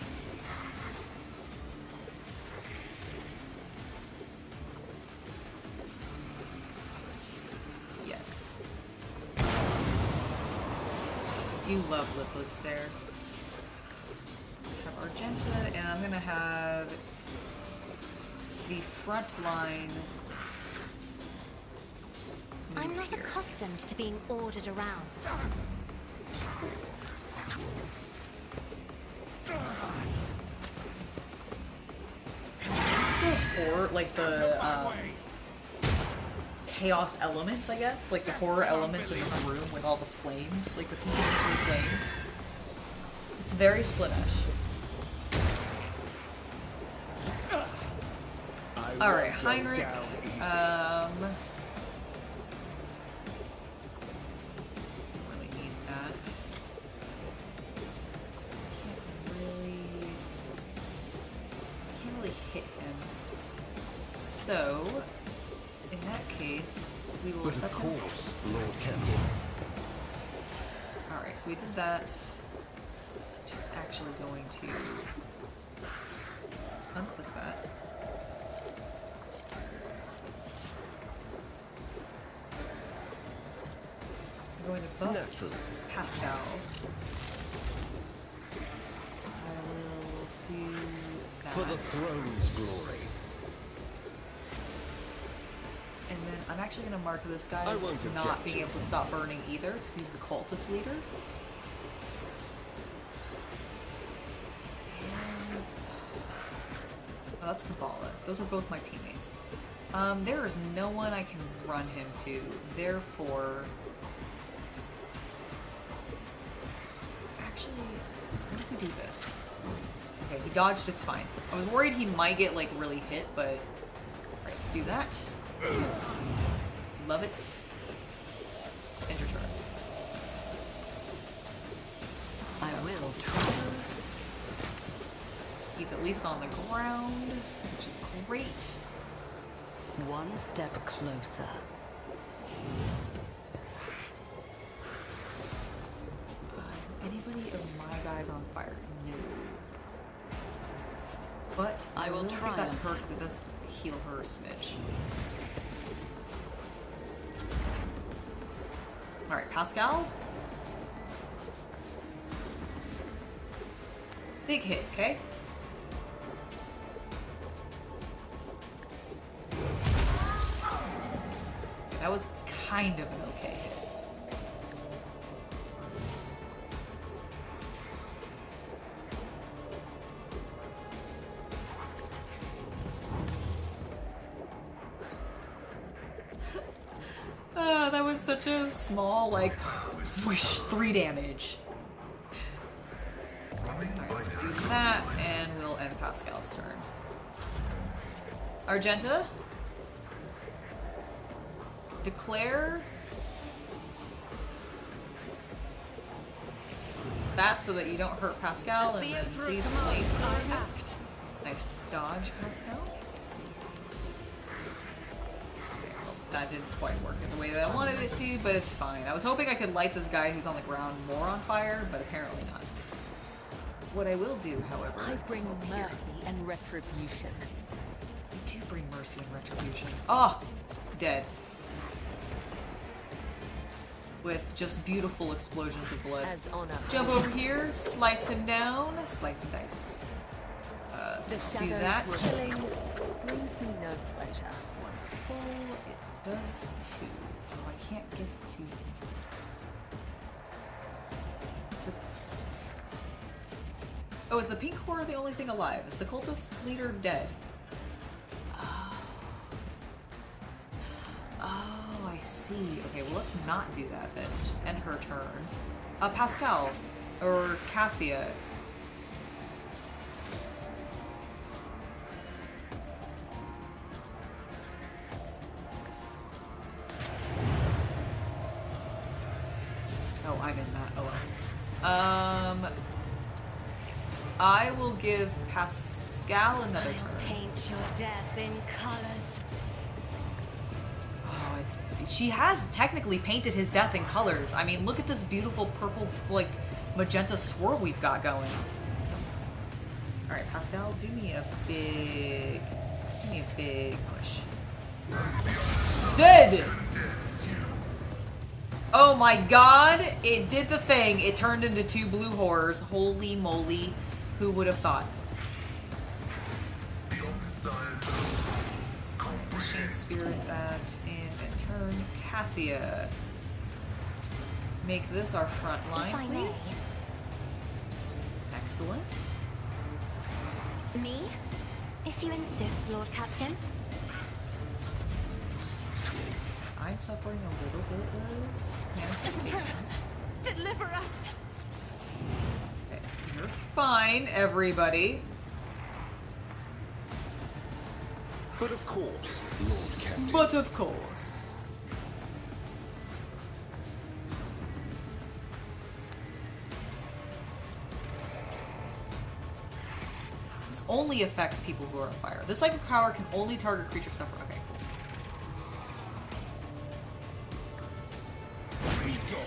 Speaker 1: Yes. I do love lipless there. Let's have Argenta, and I'm gonna have the front line.
Speaker 4: I'm
Speaker 1: move
Speaker 4: not
Speaker 1: here.
Speaker 4: accustomed to being ordered around.
Speaker 1: Or like the chaos elements, I guess, like the horror elements in this room with all the flames, like the blue flames. It's very Slaanesh. All right, Heinrich. Don't really need that. Can't really hit him. So, in that case, we will
Speaker 8: But
Speaker 1: set
Speaker 8: of
Speaker 1: him.
Speaker 8: course, Lord Captain.
Speaker 1: Alright, so we did that. Just actually going to unclick that. I'm going to buff
Speaker 8: Naturally.
Speaker 1: Pascal. I will do that.
Speaker 8: For the throne's glory.
Speaker 1: And then I'm actually going to mark this guy
Speaker 8: I won't
Speaker 1: not
Speaker 8: object
Speaker 1: being
Speaker 8: to
Speaker 1: able to stop burning either, because he's the cultist leader. And... oh, that's Kabbalah. Those are both my teammates. There is no one I can run him to, therefore... actually, what if we do this? Okay, he dodged, it's fine. I was worried he might get, like, really hit, but... alright, let's do that. Love it. End your turn.
Speaker 5: I will try.
Speaker 1: He's at least on the ground, which is great.
Speaker 5: One step closer.
Speaker 1: Is anybody of my guys on fire? No. But
Speaker 5: I will
Speaker 1: give that to
Speaker 5: triumph.
Speaker 1: her because it does heal her a smidge. Alright, Pascal. Big hit, okay? That was kind of an okay hit. That was such a small, like, whoosh, 3 damage. Alright, let's do that, and we'll end Pascal's turn. Argenta? Declare that so that you don't hurt Pascal, and then please flames act. Nice Nice dodge, Pascal. Okay, well, that didn't quite work in the way that I wanted it to, but it's fine. I was hoping I could light this guy who's on the ground more on fire, but apparently not. What I will do, however,
Speaker 7: I
Speaker 1: is
Speaker 7: bring
Speaker 1: go here.
Speaker 7: mercy and retribution.
Speaker 1: You do bring mercy and retribution. Oh, dead. With just beautiful explosions of blood.
Speaker 7: As honor.
Speaker 1: Jump over here, slice him down, slice and dice.
Speaker 7: The
Speaker 1: Let's do
Speaker 7: shadows
Speaker 1: that.
Speaker 7: killing brings me no pleasure.
Speaker 1: Wonderful. It does too. Oh, I can't get to. Oh, is the pink horror the only thing alive? Is the cultist leader dead? Oh, I see. Okay, well, let's not do that then. Let's just end her turn. Pascal. Or Cassia. Oh, I'm in that. Oh well. I will give Pascal another
Speaker 4: I'll
Speaker 1: turn.
Speaker 4: paint your death in colors.
Speaker 1: Oh, she has technically painted his death in colors. I mean, look at this beautiful purple, like, magenta swirl we've got going. All right, Pascal, do me a big push. Dead! Oh my god, it did the thing. It turned into two blue horrors. Holy moly, who would have thought? Machine Spirit that, and in turn, Cassia. Make this our front line,
Speaker 4: If I may.
Speaker 1: please. Excellent.
Speaker 4: Me? If you insist, Lord Captain.
Speaker 1: I'm suffering a little bit of manifestations.
Speaker 4: Deliver us!
Speaker 1: Okay, you're fine, everybody.
Speaker 8: But of course, Lord Captain.
Speaker 1: But of course. This only affects people who are on fire. This psychic power can only target creatures suffer. Okay, cool.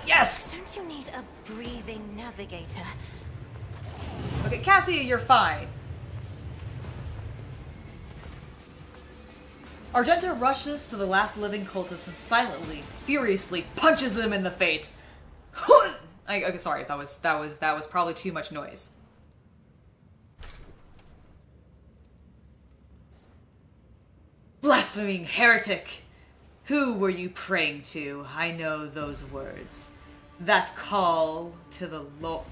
Speaker 1: Yes!
Speaker 4: Don't you need a breathing navigator?
Speaker 1: Okay, Cassie, you're fine. Argenta rushes to the last living cultist and silently, furiously punches him in the face. Okay, sorry, that was probably too much noise. Blaspheming heretic! Who were you praying to? I know those words. That call to the Lord.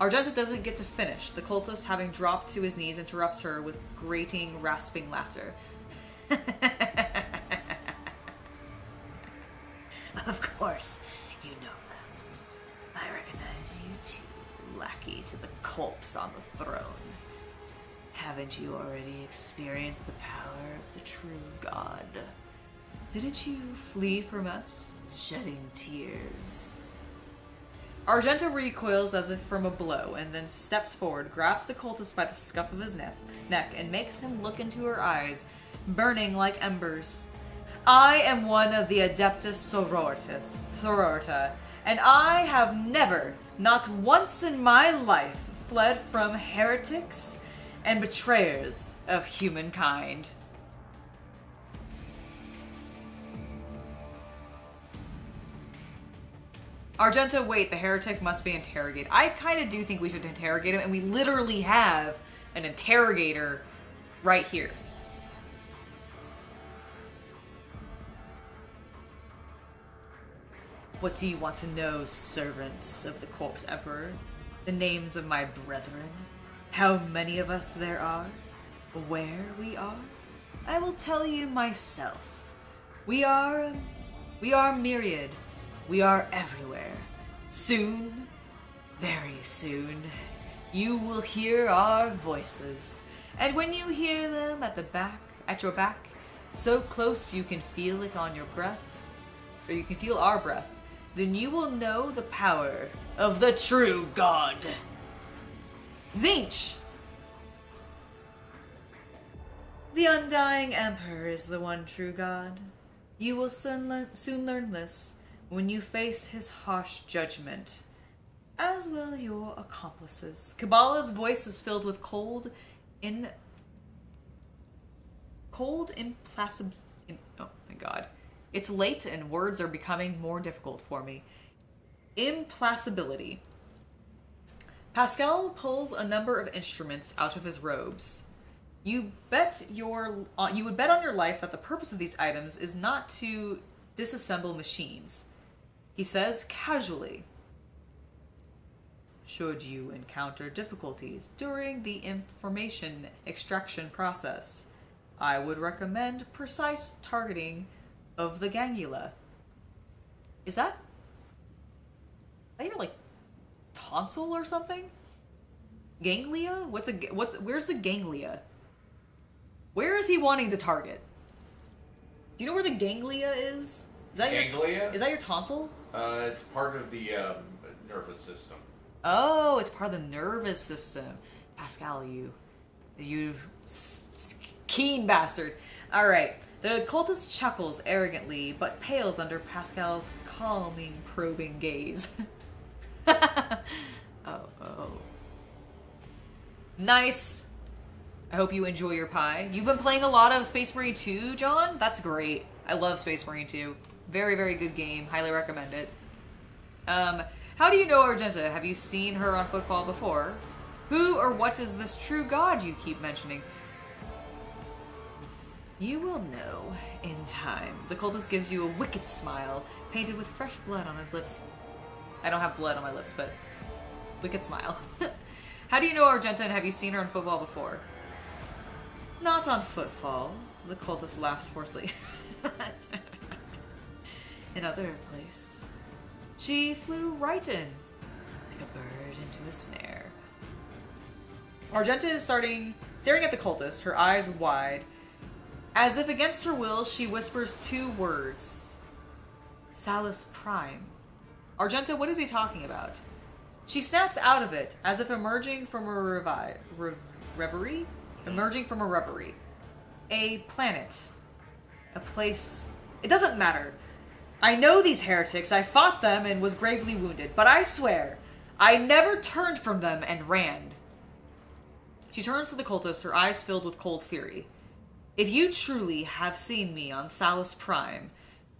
Speaker 1: Argenta doesn't get to finish. The cultist, having dropped to his knees, interrupts her with grating, rasping laughter. Of course, you know them. I recognize you too, lackey to the corpse on the throne. Haven't you already experienced the power of the true God? Didn't you flee from us, shedding tears? Argenta recoils as if from a blow, and then steps forward, grabs the cultist by the scuff of his neck, and makes him look into her eyes, burning like embers. I am one of the Adeptus Sororita, and I have never, not once in my life, fled from heretics and betrayers of humankind. Argenta, wait, the heretic must be interrogated. I kind of do think we should interrogate him, and we literally have an interrogator right here. What do you want to know, servants of the Corpse Emperor? The names of my brethren? How many of us there are? Where we are? I will tell you myself. We are myriad. We are everywhere. Soon, very soon, you will hear our voices. And when you hear them at your back, so close you can feel it on your breath, or you can feel our breath, then you will know the power of the true God. Zinch! The undying Emperor is the one true God. You will soon learn this when you face his harsh judgment, as will your accomplices. Kabbalah's voice is filled with implacable. Oh my god. It's late and words are becoming more difficult for me. Implacability. Pascal pulls a number of instruments out of his robes. You would bet on your life that the purpose of these items is not to disassemble machines. He says casually, should you encounter difficulties during the information extraction process, I would recommend precise targeting of the ganglia. Is that your, like, tonsil or something? Ganglia? Where's the ganglia? Where is he wanting to target? Do you know where the ganglia is? Is that
Speaker 2: Ganglia?
Speaker 1: Is that your tonsil?
Speaker 2: It's part of the nervous system.
Speaker 1: Oh, it's part of the nervous system. Pascal, you keen bastard. All right. The cultist chuckles arrogantly, but pales under Pascal's calming, probing gaze. Oh. Nice. I hope you enjoy your pie. You've been playing a lot of Space Marine 2, John? That's great. I love Space Marine 2. Very, very good game. Highly recommend it. How do you know Argenta? Have you seen her on Footfall before? Who or what is this true god you keep mentioning? You will know in time. The cultist gives you a wicked smile, painted with fresh blood on his lips. I don't have blood on my lips, but wicked smile. How do you know Argenta and have you seen her on Footfall before? Not on Footfall. The cultist laughs hoarsely. Another place. She flew right in, like a bird into a snare. Argenta is staring at the cultist, her eyes wide. As if against her will, she whispers two words. Salus Prime. Argenta, what is he talking about? She snaps out of it, as if emerging from a reverie? Emerging from a reverie. A planet. A place. It doesn't matter. I know these heretics. I fought them and was gravely wounded. But I swear, I never turned from them and ran. She turns to the cultist, her eyes filled with cold fury. If you truly have seen me on Salus Prime,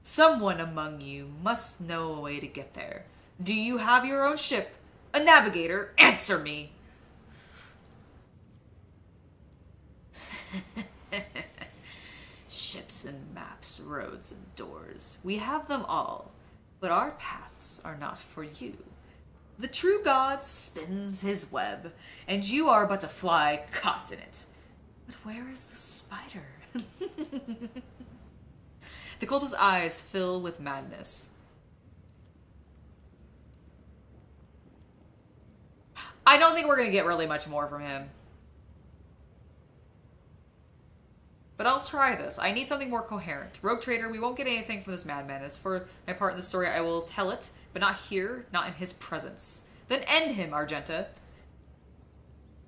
Speaker 1: someone among you must know a way to get there. Do you have your own ship? A navigator? Answer me! Ships and maps, roads and doors. We have them all, but our paths are not for you. The true god spins his web, and you are but a fly caught in it. But where is the spider? The cultist's eyes fill with madness. I don't think we're going to get really much more from him. But I'll try this. I need something more coherent. Rogue Trader, we won't get anything from this madman. As for my part in the story, I will tell it, but not here, not in his presence. Then end him, Argenta.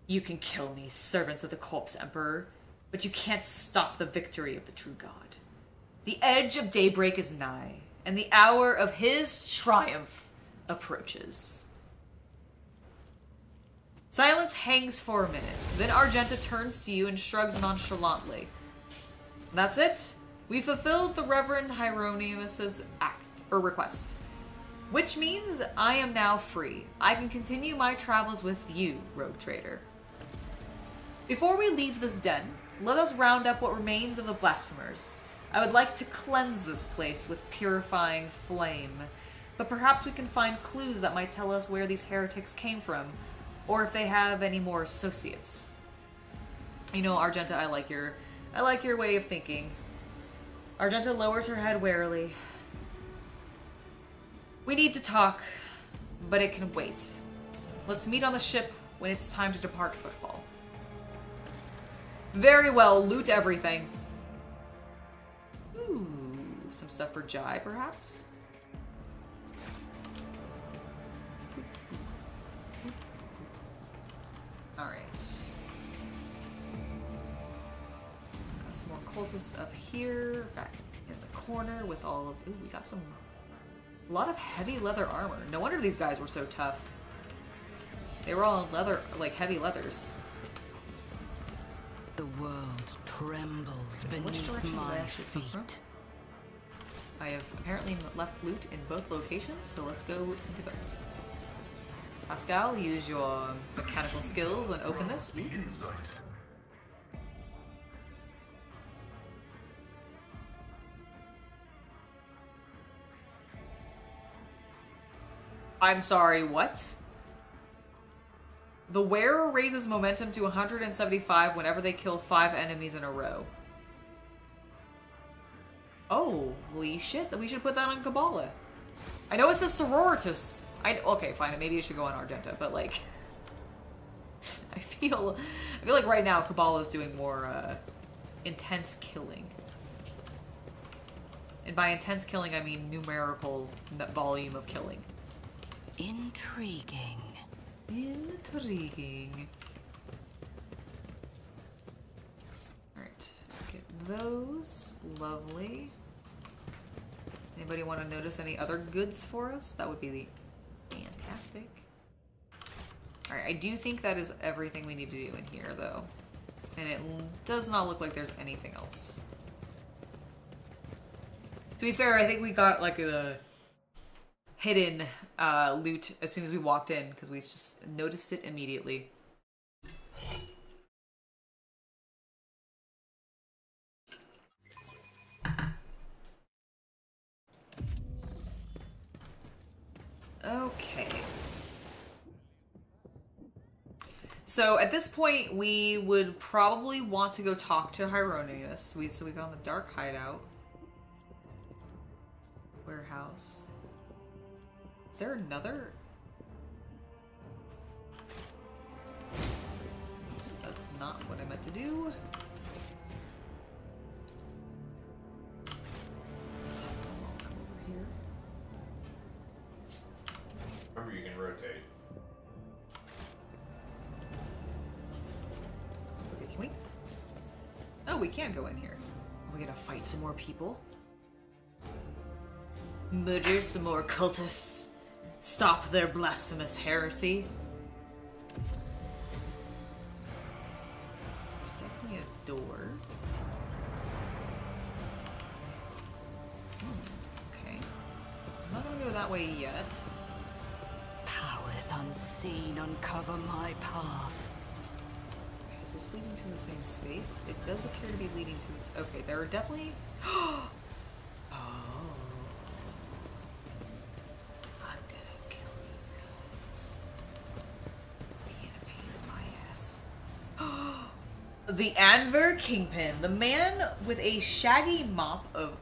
Speaker 1: You can kill me, servants of the Corpse Emperor, but you can't stop the victory of the true god. The edge of daybreak is nigh, and the hour of his triumph approaches. Silence hangs for a minute. Then Argenta turns to you and shrugs nonchalantly. That's it. We fulfilled the Reverend Hieronymus's request. Which means I am now free. I can continue my travels with you, Rogue Trader. Before we leave this den, let us round up what remains of the blasphemers. I would like to cleanse this place with purifying flame, but perhaps we can find clues that might tell us where these heretics came from, or if they have any more associates. You know, Argenta, I like your way of thinking. Argenta lowers her head warily. We need to talk, but it can wait. Let's meet on the ship when it's time to depart Footfall. Very well, loot everything. Ooh, some stuff for Jai, perhaps? Alright. Some more cultists up here, back in the corner with all of... Ooh, we got some... A lot of heavy leather armor. No wonder these guys were so tough. They were all in leather, like heavy leathers.
Speaker 5: The world trembles
Speaker 1: Which
Speaker 5: beneath
Speaker 1: direction did I
Speaker 5: my
Speaker 1: actually come from?
Speaker 5: feet.
Speaker 1: I have apparently left loot in both locations, so let's go into both. Pascal, use your mechanical skills and open this. I'm sorry, what? The wearer raises momentum to 175 whenever they kill 5 enemies in a row. Holy shit, we should put that on Kabbalah. I know it says sororitas. Okay, fine, maybe it should go on Argenta, but like... I feel like right now Kabbalah is doing more intense killing. And by intense killing, I mean numerical volume of killing.
Speaker 5: Intriguing.
Speaker 1: Intriguing. Alright, get those. Lovely. Anybody want to notice any other goods for us? That would be fantastic. Alright, I do think that is everything we need to do in here, though. And it does not look like there's anything else. To be fair, I think we got like a hidden loot as soon as we walked in, because we just noticed it immediately. Okay. So at this point, we would probably want to go talk to Hieronymus. So we found the dark hideout. Warehouse. Is there another? Oops, that's not what I meant to do. Let's have them all come over here.
Speaker 2: Remember, you can rotate.
Speaker 1: Okay, can we? Oh, we can go in here. Are we gonna fight some more people? Murder some more cultists. Stop their blasphemous heresy. There's definitely a door. Okay. I'm not gonna go that way yet.
Speaker 5: Powers unseen uncover my path.
Speaker 1: Okay, is this leading to the same space? It does appear to be leading to this. Okay, there are definitely... Oh. I'm gonna kill you guys. Being a pain in my ass. The Anver Kingpin. The man with a shaggy mop of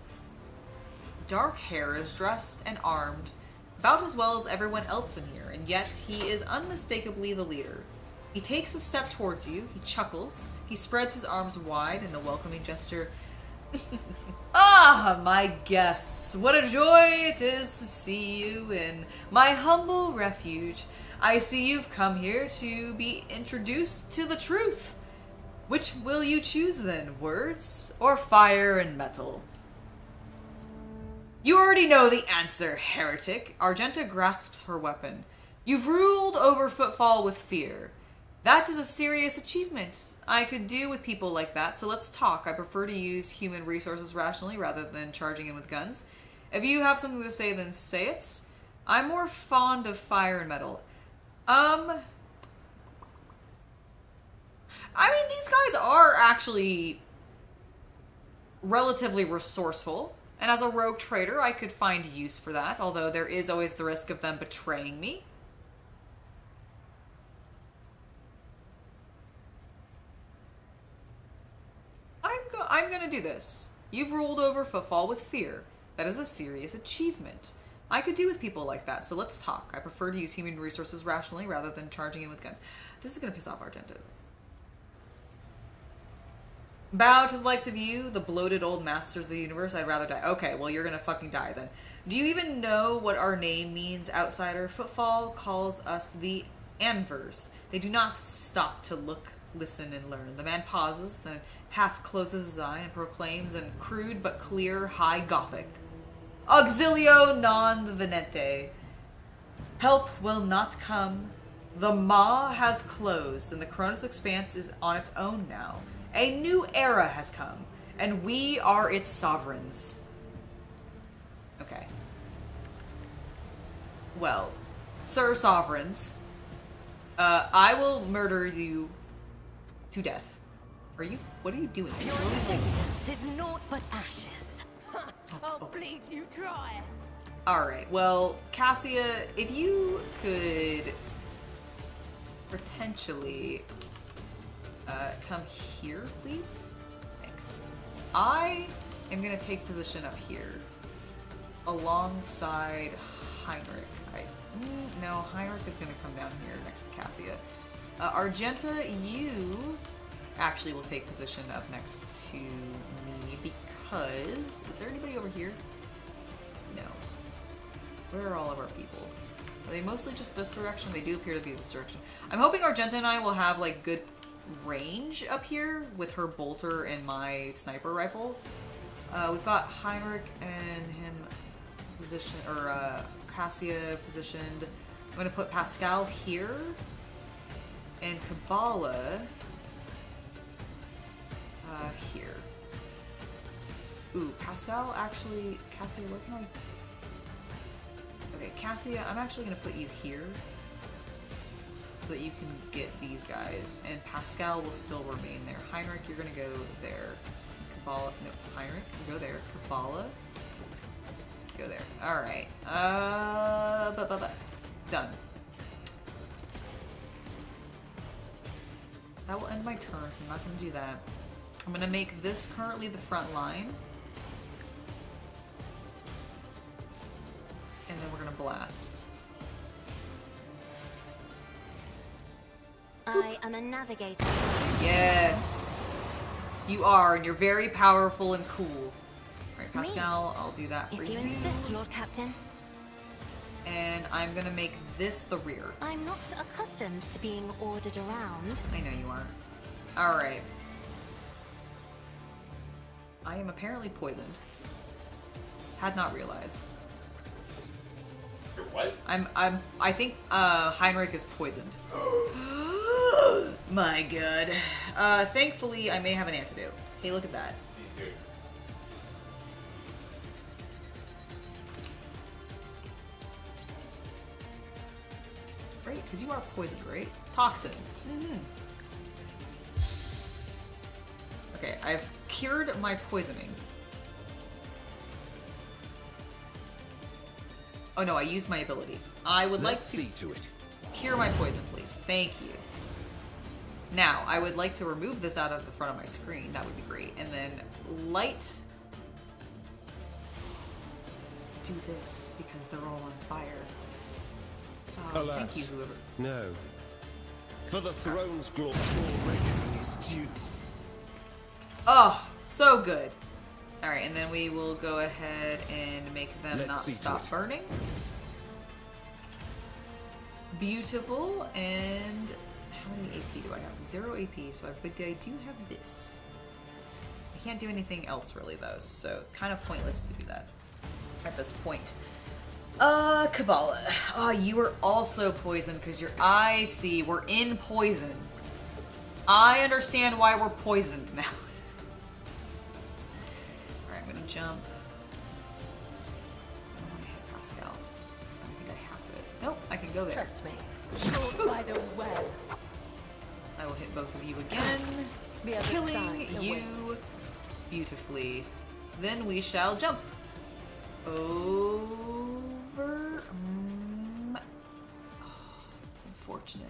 Speaker 1: dark hair is dressed and armed about as well as everyone else in here, and yet he is unmistakably the leader. He takes a step towards you, he chuckles, he spreads his arms wide in a welcoming gesture. Ah, my guests, what a joy it is to see you in my humble refuge. I see you've come here to be introduced to the truth. Which will you choose then, words or fire and metal? You already know the answer, heretic. Argenta grasps her weapon. You've ruled over Footfall with fear. That is a serious achievement. I could do with people like that, so let's talk. I prefer to use human resources rationally rather than charging in with guns. If you have something to say, then say it. I'm more fond of fire and metal. I mean, these guys are actually relatively resourceful. And as a rogue trader, I could find use for that, although there is always the risk of them betraying me. I'm gonna do this. You've ruled over Footfall with fear. That is a serious achievement. I could do with people like that, so let's talk. I prefer to use human resources rationally rather than charging in with guns. This is gonna piss off Argenta. Bow to the likes of you, the bloated old masters of the universe, I'd rather die. Okay, well, you're gonna fucking die then. Do you even know what our name means, outsider? Footfall calls us the Anvers. They do not stop to look listen and learn. The man pauses, then half closes his eye and proclaims in crude but clear high Gothic. Auxilio non venente. Help will not come. The maw has closed, and the Cronus Expanse is on its own now. A new era has come, and we are its sovereigns. Okay. Well, Sir Sovereigns, I will murder you to death. What are you doing?
Speaker 4: Your resistance is naught but ashes.
Speaker 1: Oh.
Speaker 4: Bleed you dry.
Speaker 1: Alright, well, Cassia, if you could potentially come here, please. Thanks. I am going to take position up here alongside Heinrich. No, Heinrich is going to come down here next to Cassia. Argenta, you actually will take position up next to me because... Is there anybody over here? No. Where are all of our people? Are they mostly just this direction? They do appear to be this direction. I'm hoping Argenta and I will have like good range up here with her bolter and my sniper rifle. We've got Heinrich and him positioned, or Cassia positioned. I'm gonna put Pascal here and Kabbalah here. Ooh, Pascal actually, Cassia, where can I? Okay, Cassia, I'm actually gonna put you here so that you can get these guys, and Pascal will still remain there. Heinrich, you're gonna go there. Kabbalah, no, Heinrich, go there. Kabbalah, go there. All right. Done. That will end my turn, so I'm not gonna do that. I'm gonna make this currently the front line. And then we're gonna blast.
Speaker 4: I am a navigator.
Speaker 1: Yes! You are, and you're very powerful and cool. Alright, Pascal, I'll do that for
Speaker 4: If you insist, Lord Captain.
Speaker 1: And I'm gonna make this the rear.
Speaker 4: I'm not accustomed to being ordered around.
Speaker 1: I know you aren't. Alright. I am apparently poisoned. Had not realized.
Speaker 2: You're what?
Speaker 1: I think Heinrich is poisoned. My god. Thankfully I may have an antidote. Hey, look at that.
Speaker 2: He's good.
Speaker 1: Right? Because you are poisoned, right? Toxin. Okay, I've cured my poisoning. Oh no, I used my ability. I would like to
Speaker 8: see to it.
Speaker 1: cure my poison, please. Thank you. Now, I would like to remove this out of the front of my screen. That would be great. And then light. Do this because they're all on fire. Oh,
Speaker 8: Alas,
Speaker 1: thank you, whoever.
Speaker 8: No. For the throne's glory, reckoning is due.
Speaker 1: Oh, so good. All right, and then we will go ahead and make them
Speaker 8: Let's
Speaker 1: not
Speaker 8: see to
Speaker 1: stop
Speaker 8: it.
Speaker 1: burning. Beautiful. And how many AP do I have? 0 AP, so I do have this. I can't do anything else really though, so it's kind of pointless to do that at this point. Kabbalah. Oh, you are also poisoned because I see we're in poison. I understand why we're poisoned now. Alright, I'm gonna jump. I don't want to hit Pascal. I don't think I have to. Nope, I can go there.
Speaker 7: Trust me. Sword by the web.
Speaker 1: I will hit both of you again,
Speaker 7: The other
Speaker 1: killing
Speaker 7: side
Speaker 1: you
Speaker 7: awaits.
Speaker 1: beautifully. Then we shall jump over. Oh, it's unfortunate.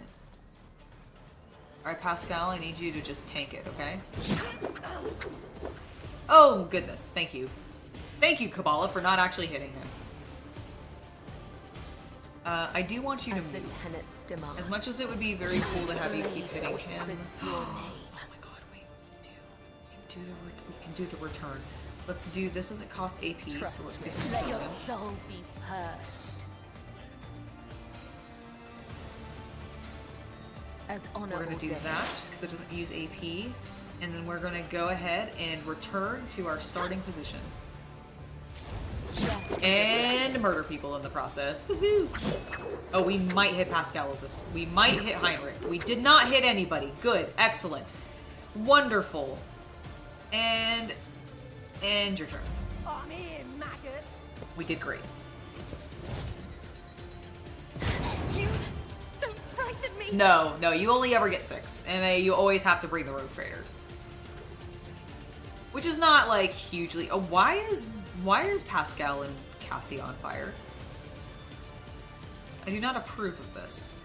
Speaker 1: All right, Pascal, I need you to just tank it, okay? Oh goodness, thank you, Kabbalah, for not actually hitting him. I do want you to
Speaker 7: As the
Speaker 1: move.
Speaker 7: tenets demand.
Speaker 1: As much as it would be very cool to have you keep hitting
Speaker 7: Force
Speaker 1: him.
Speaker 7: spits your name.
Speaker 1: Oh my god, wait. We can do the return. Let's do, this doesn't cost AP,
Speaker 7: Trust
Speaker 1: so let's see
Speaker 7: me.
Speaker 1: if we
Speaker 7: Let
Speaker 1: can
Speaker 7: your
Speaker 1: kill him.
Speaker 7: soul be purged. As honor
Speaker 1: We're going to do
Speaker 7: ordained.
Speaker 1: that because it doesn't use AP. And then we're going to go ahead and return to our starting position. And murder people in the process. Woohoo! Oh, we might hit Pascal with this. We might hit Heinrich. We did not hit anybody. Good. Excellent. Wonderful. And your turn.
Speaker 4: I'm here, maggot.
Speaker 1: We did great.
Speaker 4: You don't frighten me.
Speaker 1: No, you only ever get 6. And you always have to bring the Rogue Trader. Which is not, like, hugely... Oh, why is Pascal and Cassie on fire? I do not approve of this.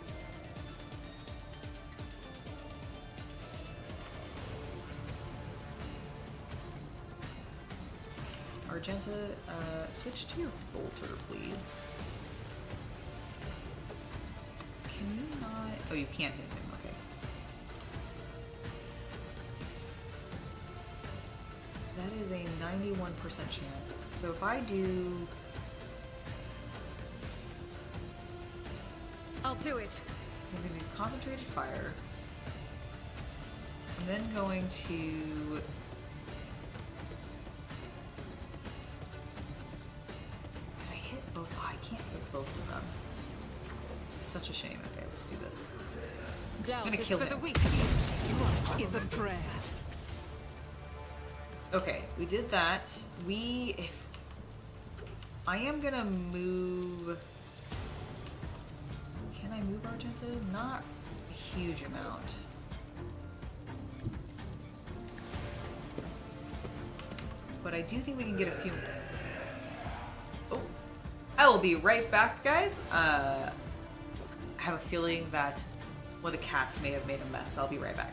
Speaker 1: Argenta, switch to your bolter, please. Can you not... Oh, you can't hit him, okay. That is a 91% chance. So if I do...
Speaker 7: I'll do it.
Speaker 1: I'm going to do concentrated fire. I'm then going to... Can I hit both? Oh, I can't hit both of them. Such a shame. Okay, let's do this.
Speaker 6: Doubt
Speaker 1: gonna
Speaker 6: is
Speaker 1: kill
Speaker 6: for
Speaker 1: him.
Speaker 6: the weak. Strike is a prayer.
Speaker 1: Okay, we did that. I am gonna move... Can I move Argenta? Not a huge amount. But I do think we can get a few... Oh. I will be right back, guys. I have a feeling that one of the cats may have made a mess. I'll be right back.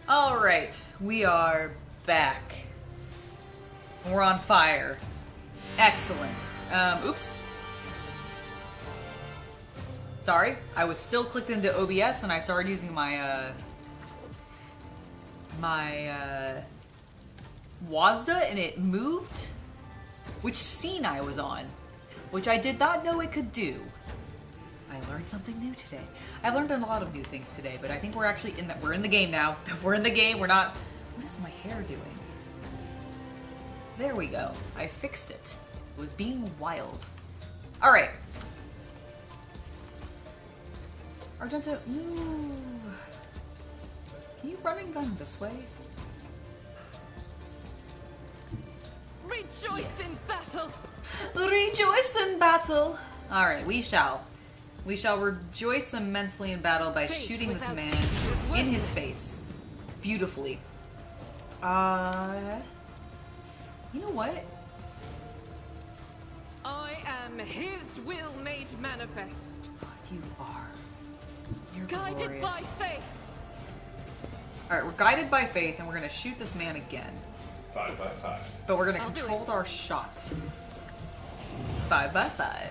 Speaker 1: Alright, we are back. We're on fire. Excellent. Oops. Sorry, I was still clicked into OBS and I started using my, WASDA and it moved which scene I was on, which I did not know it could do. I learned something new today. I learned a lot of new things today, but I think we're actually we're in the game now. We're in the game, we're not... What is my hair doing? There we go. I fixed it. It was being wild. Alright. Argenta, ooh. Can you run and gun this way?
Speaker 6: Rejoice in battle!
Speaker 1: Rejoice in battle! Alright, we shall. We shall rejoice immensely in battle by shooting this man in his face. Beautifully. You know what?
Speaker 6: I am his will made manifest.
Speaker 1: You are. You're
Speaker 6: Guided by
Speaker 1: glorious.
Speaker 6: faith.
Speaker 1: Alright, we're guided by faith and we're gonna shoot this man again.
Speaker 3: 5 by 5.
Speaker 1: But we're gonna control our shot. 5 by 5.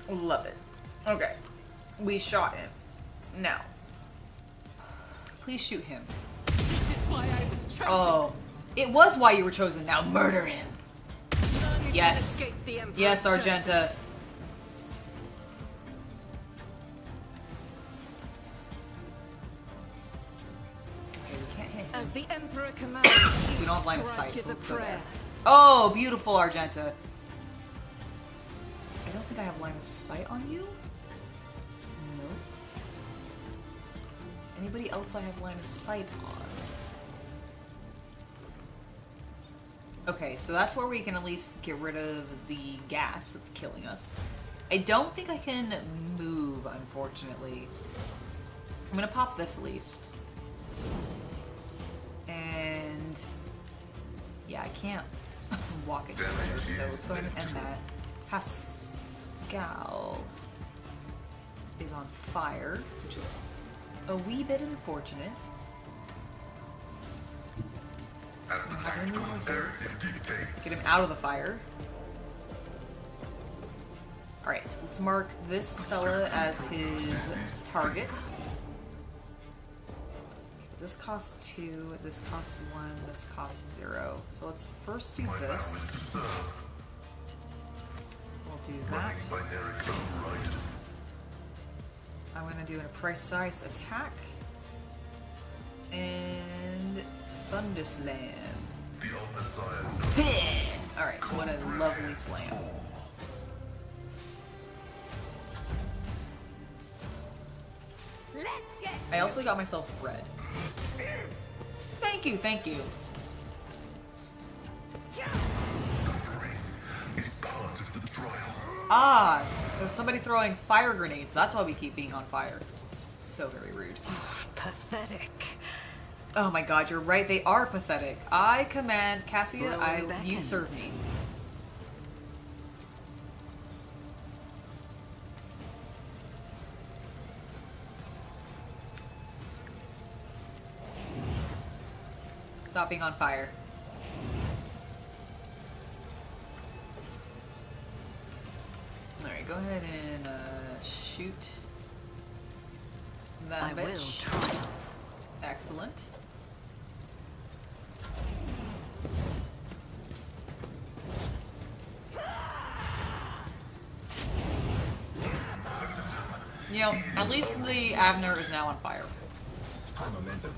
Speaker 1: Love it. Okay. We shot him. Now. Please shoot him.
Speaker 6: This is why I was chosen.
Speaker 1: Oh. It was why you were chosen. Now murder him.
Speaker 6: None can
Speaker 1: Yes.
Speaker 6: escape the Emperor's
Speaker 1: Yes, Argenta.
Speaker 6: judgment.
Speaker 1: Okay, we can't hit him.
Speaker 6: As the Emperor commands,
Speaker 1: So we don't have line of
Speaker 6: strike
Speaker 1: sight,
Speaker 6: is
Speaker 1: so
Speaker 6: a
Speaker 1: let's go there.
Speaker 6: prayer.
Speaker 1: Oh, beautiful, Argenta. I don't think I have line of sight on you. Nope. Anybody else I have line of sight on? Okay, so that's where we can at least get rid of the gas that's killing us. I don't think I can move, unfortunately. I'm gonna pop this at least. And... yeah, I can't walk it further, so let's go ahead and end that. Pascal is on fire, which is a wee bit unfortunate. Get him out of the fire. Alright, let's mark this fella as his target. This costs 2, this costs 1, this costs 0. So let's first do this. We'll do that. I'm going to do a precise attack. And Thunderslam. Alright, what a lovely slam.
Speaker 4: Let's get
Speaker 1: I also got myself red. Thank you, thank you. Ah, there's somebody throwing fire grenades. That's why we keep being on fire. So very rude.
Speaker 5: Pathetic.
Speaker 1: Oh my god, you're right. They are pathetic. I command Cassia,
Speaker 5: Rowan
Speaker 1: you
Speaker 5: beckons.
Speaker 1: serve me. Stop being on fire. Alright, go ahead and shoot that
Speaker 5: I will
Speaker 1: bitch.
Speaker 5: try.
Speaker 1: Excellent. You know, at least the Avner is now on fire.
Speaker 8: High momentum.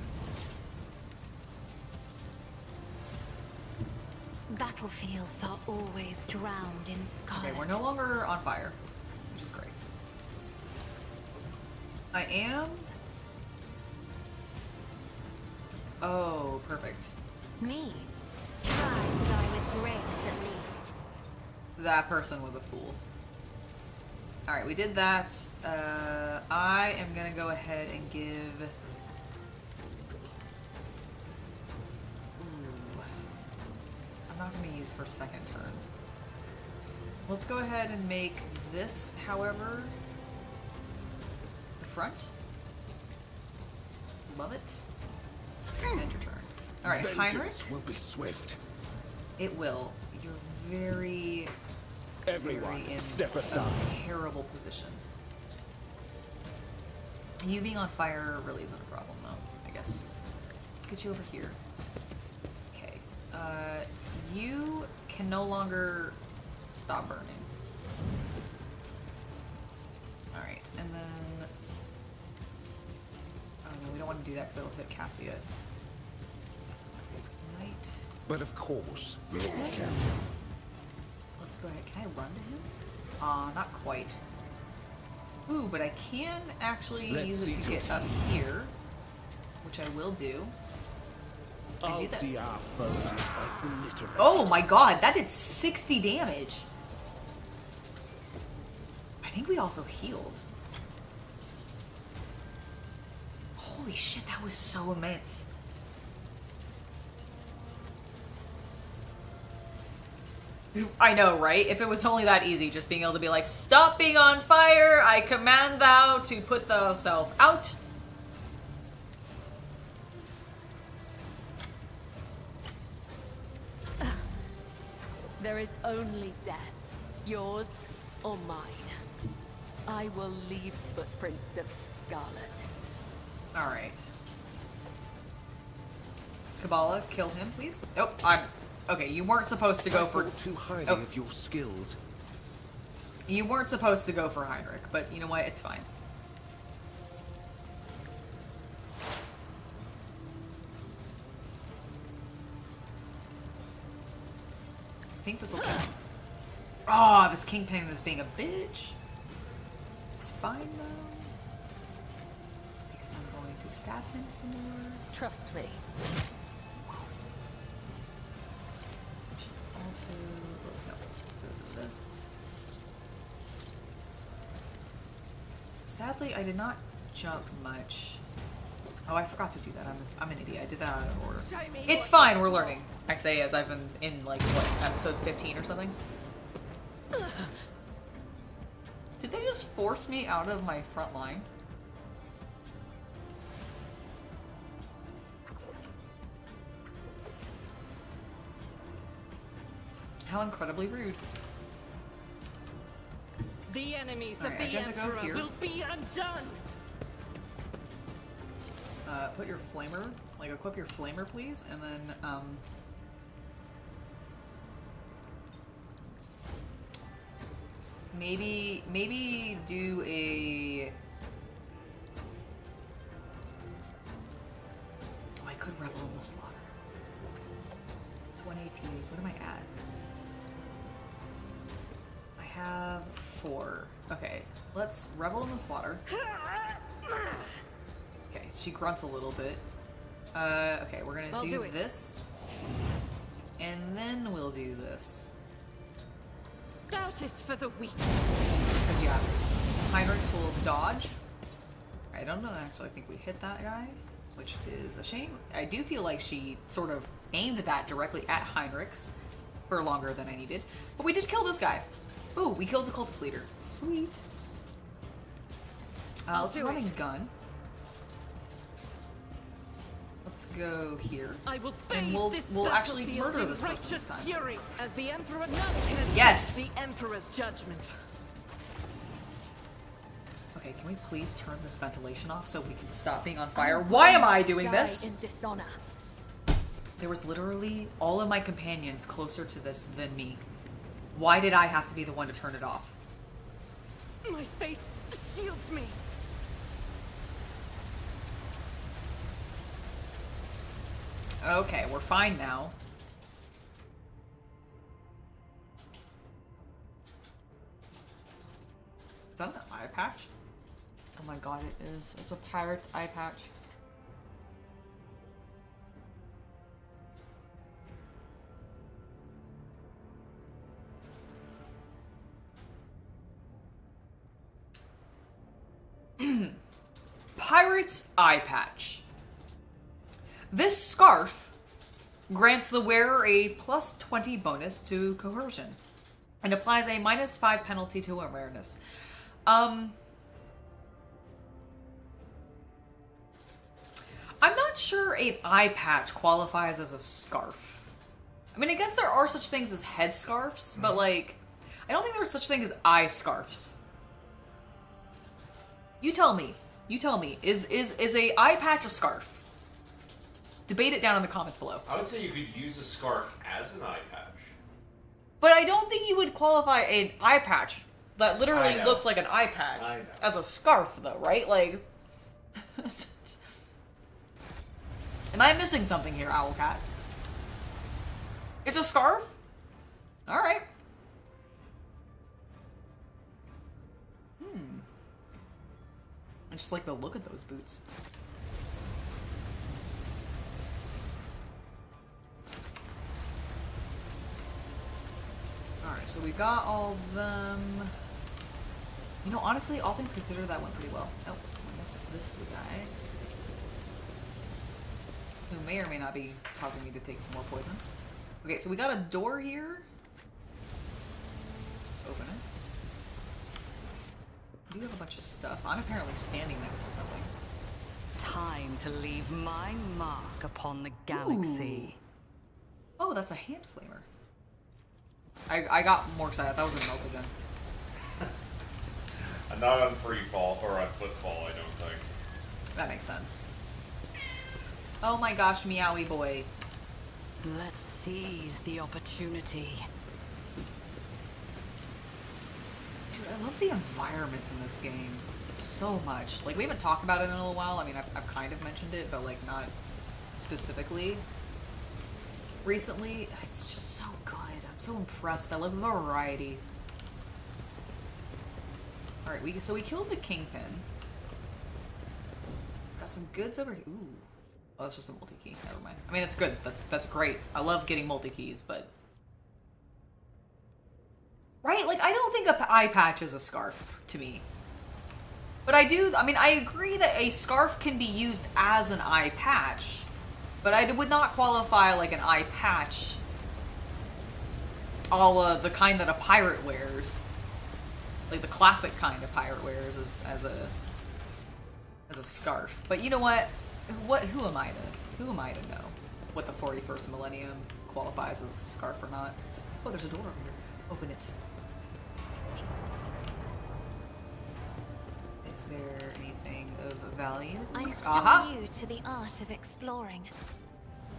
Speaker 4: Battlefields are always drowned in scarlet.
Speaker 1: Okay, we're no longer on fire, which is great. I am... oh, perfect.
Speaker 4: Me. Try to die with grace at least.
Speaker 1: That person was a fool. Alright, we did that. I am gonna go ahead and give... ooh. I'm not gonna use her second turn. Let's go ahead and make this, however, the front. Love it. End your turn. Alright, Heinrich.
Speaker 8: Vengeance will be swift.
Speaker 1: It will. You're very,
Speaker 8: Everyone,
Speaker 1: very in
Speaker 8: step
Speaker 1: a
Speaker 8: aside.
Speaker 1: terrible position. You being on fire really isn't a problem, though, I guess. Let's get you over here. Okay. You can no longer stop burning. Alright, and then... Oh no, we don't want to do that because it'll hit Cassia. Ignite.
Speaker 8: But of course, Lord Captain.
Speaker 1: Let's go ahead. Can I run to him? Not quite. Ooh, but I can actually
Speaker 8: Let's
Speaker 1: use it
Speaker 8: see
Speaker 1: to
Speaker 8: to
Speaker 1: get
Speaker 8: it.
Speaker 1: up here, which I will do. And
Speaker 8: I'll
Speaker 1: do
Speaker 8: see
Speaker 1: this.
Speaker 8: our foes obliterated.
Speaker 1: Oh my god, that did 60 damage. I think we also healed. Holy shit, that was so immense. I know, right? If it was only that easy, just being able to be like, stop being on fire, I command thou to put thyself out.
Speaker 7: There is only death, yours or mine. I will leave footprints of scarlet.
Speaker 1: Alright. Kabbalah, kill him, please. Oh, okay, you weren't supposed to go
Speaker 8: I
Speaker 1: for...
Speaker 8: thought too highly
Speaker 1: Oh.
Speaker 8: of your skills.
Speaker 1: You weren't supposed to go for Heinrich, but you know what? It's fine. I think this will kill him. Oh, this Kingpin is being a bitch. It's fine though. Because I'm going to stab him some more.
Speaker 7: Trust me.
Speaker 1: Also, no, go to this. Sadly, I did not jump much. Oh, I forgot to do that. I'm an idiot. I did that out of order. It's fine. We're learning. I say as I've been in like what, episode 15 or something. Did they just force me out of my front line? How incredibly rude.
Speaker 6: The enemies
Speaker 1: Alright,
Speaker 6: of the
Speaker 1: Argenta, go
Speaker 6: Emperor
Speaker 1: here.
Speaker 6: will be undone.
Speaker 1: Put your flamer, like equip your flamer, please, and then maybe do a. Oh, I could rebel in the slaughter. It's 1 AP. What am I at? I have 4. Okay, let's rebel in the slaughter. Okay, she grunts a little bit. Okay, we're gonna
Speaker 7: I'll
Speaker 1: do
Speaker 7: do it.
Speaker 1: this. And then we'll do this.
Speaker 6: Doubt is for the weak.
Speaker 1: Because, yeah, Heinrich's will dodge. I don't know, actually, I think we hit that guy, which is a shame. I do feel like she sort of aimed that directly at Heinrich's for longer than I needed. But we did kill this guy. Ooh, we killed the cultist leader. Sweet. Let's
Speaker 7: do
Speaker 1: run
Speaker 7: it.
Speaker 1: a gun. Let's go here.
Speaker 6: I will
Speaker 1: And
Speaker 6: bathe
Speaker 1: we'll
Speaker 6: this
Speaker 1: actually
Speaker 6: battlefield
Speaker 1: murder
Speaker 6: in
Speaker 1: this person this
Speaker 6: righteous
Speaker 1: time.
Speaker 6: fury, as the Emperor none can escape
Speaker 1: Yes!
Speaker 6: the Emperor's judgment.
Speaker 1: Okay, can we please turn this ventilation off so we can stop being on fire? Why am I doing
Speaker 7: Die
Speaker 1: this?
Speaker 7: in dishonor.
Speaker 1: There was literally all of my companions closer to this than me. Why did I have to be the one to turn it off?
Speaker 6: My faith shields me.
Speaker 1: Okay, we're fine now. Is that an eye patch? Oh my god, it is. It's a pirate's eye patch. Pirate's eye patch. This scarf grants the wearer a +20 bonus to coercion. and applies a -5 penalty to awareness. I'm not sure an eye patch qualifies as a scarf. I mean, I guess there are such things as head scarves, but like, I don't think there's such thing as eye scarves. You tell me. You tell me. Is a eye patch a scarf? Debate it down in the comments below.
Speaker 2: I would say you could use a scarf as an eye patch.
Speaker 1: But I don't think you would qualify an eye patch that literally looks like an eye patch as a scarf, though, right? Like, am I missing something here, Owlcat? It's a scarf? All right. I just like the look of those boots. Alright, so we got all of them. You know, honestly, all things considered, that went pretty well. Oh, this guy. Who may or may not be causing me to take more poison. Okay, so we got a door here. Let's open it. We do have a bunch of stuff. I'm apparently standing next to something.
Speaker 5: Time to leave my mark upon the galaxy.
Speaker 1: Ooh. Oh, that's a hand flamer. I got more excited. That was a melted gun.
Speaker 2: Not on Freefall or on Footfall, I don't think.
Speaker 1: That makes sense. Oh my gosh, meowie boy.
Speaker 5: Let's seize the opportunity.
Speaker 1: Dude, I love the environments in this game so much. Like, we haven't talked about it in a little while. I mean, I've kind of mentioned it, but like not specifically. Recently, it's just so good. I'm so impressed. I love the variety. Alright, so we killed the Kingpin. Got some goods over here. Ooh. Oh, that's just a multi-key. Never mind. I mean, it's good. That's great. I love getting multi-keys, but... Right? Like, I don't think an eye patch is a scarf, to me. But I mean, I agree that a scarf can be used as an eye patch, but I would not qualify like an eye patch a la the kind that a pirate wears. Like the classic kind of pirate wears as a scarf. But you know what? Who am I to know what the 41st millennium qualifies as a scarf or not? Oh, there's a door over here. Open it. Is there anything of value?
Speaker 4: I'm still new to the art of exploring.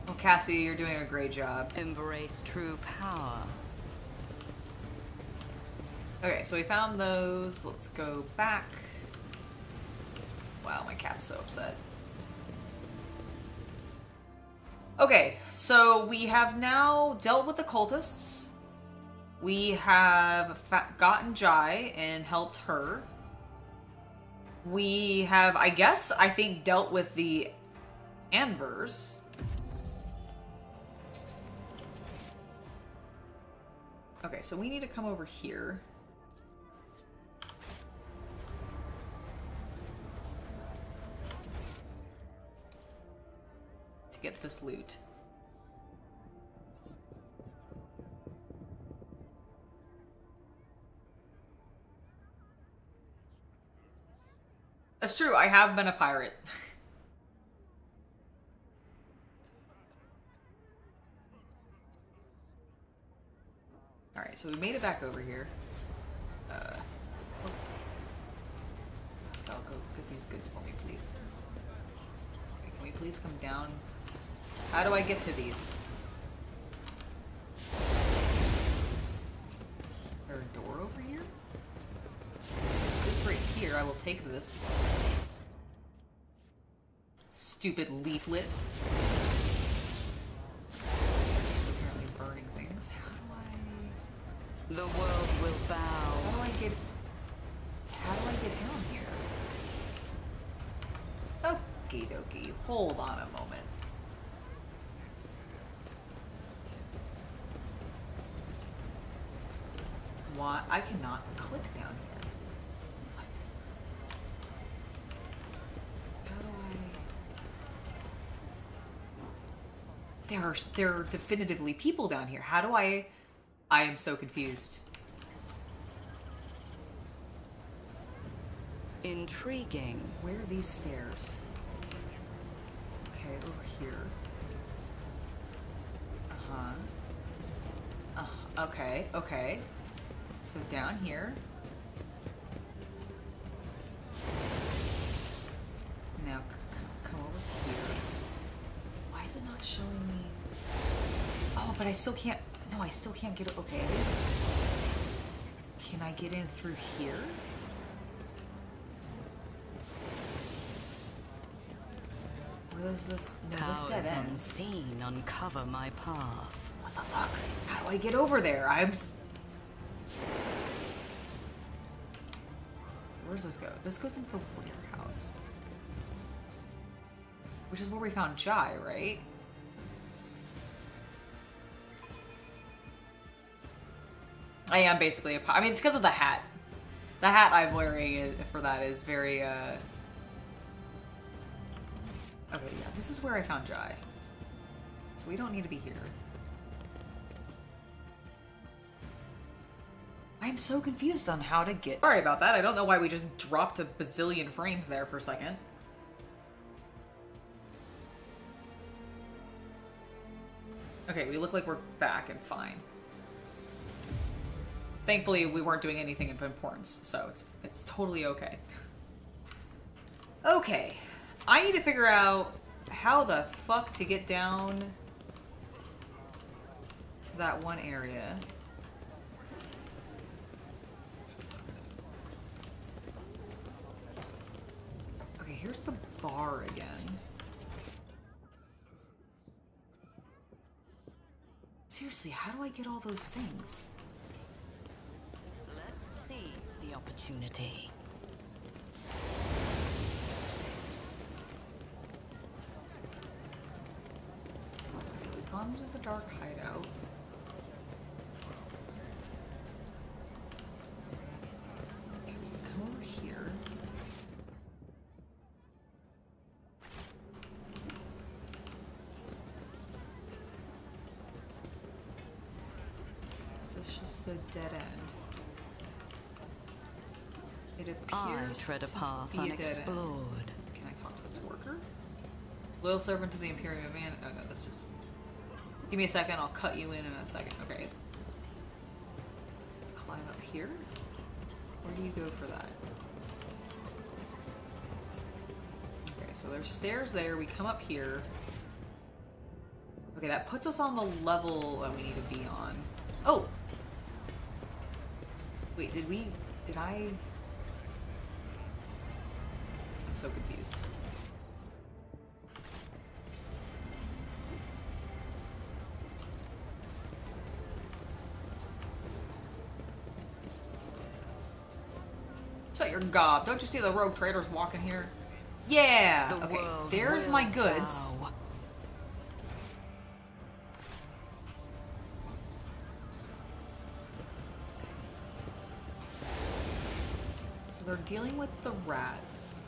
Speaker 1: Well, Cassie, you're doing a great job.
Speaker 5: Embrace true power.
Speaker 1: Okay, so we found those. Let's go back. Wow, my cat's so upset. Okay, so we have now dealt with the cultists. We have gotten Jai and helped her. We have, I think, dealt with the Anvers. Okay, so we need to come over here. To get this loot. That's true, I have been a pirate. Alright, so we made it back over here. Pascal, go get these goods for me, please. Okay, can we please come down? How do I get to these? Is there a door over here? It's right here. I will take this. Stupid leaflet. They're just apparently burning things. How do I...
Speaker 5: The world will bow.
Speaker 1: How do I get down here? Okie dokie. Hold on a moment. What? I cannot click down here. What? How do I... There are definitively people down here. How do I am so confused.
Speaker 5: Intriguing.
Speaker 1: Where are these stairs? Okay, over here. Okay, okay. So down here. Now come over here. Why is it not showing me? Oh, but I still can't. No, I still can't get it. Okay. Can I get in through here? Where is this? No, this dead
Speaker 5: Powers
Speaker 1: ends.
Speaker 5: unseen uncover my path.
Speaker 1: What the fuck? How do I get over there? Where does this go? This goes into the warehouse. Which is where we found Jai, right? I am basically a... I mean, it's because of the hat. The hat I'm wearing for that is very, Okay, yeah, this is where I found Jai. So we don't need to be here. I'm so confused on how to get... Sorry about that. I don't know why we just dropped a bazillion frames there for a second. Okay, we look like we're back and fine. Thankfully, we weren't doing anything of importance, so it's totally okay. Okay, I need to figure out how the fuck to get down to that one area. Okay, here's the bar again. Seriously, how do I get all those things?
Speaker 5: Let's seize the opportunity.
Speaker 1: We've gone to the dark hideout. Okay, come over here. Is this just a dead end? It appears
Speaker 5: I tread a
Speaker 1: to
Speaker 5: path
Speaker 1: be a dead end.
Speaker 5: unexplored.
Speaker 1: Can I talk to this worker? Loyal servant to the Imperium man. Oh no, that's just... Give me a second, I'll cut you in a second. Okay. Climb up here? Where do you go for that? Okay, so there's stairs there. We come up here. Okay, that puts us on the level that we need to be on. Oh! Wait, did I... I'm so confused. Shut your gob. Don't you see the rogue traders walking here? Yeah!
Speaker 5: The
Speaker 1: Okay,
Speaker 5: world
Speaker 1: there's
Speaker 5: will
Speaker 1: my goods.
Speaker 5: bow.
Speaker 1: So they're dealing with the rats.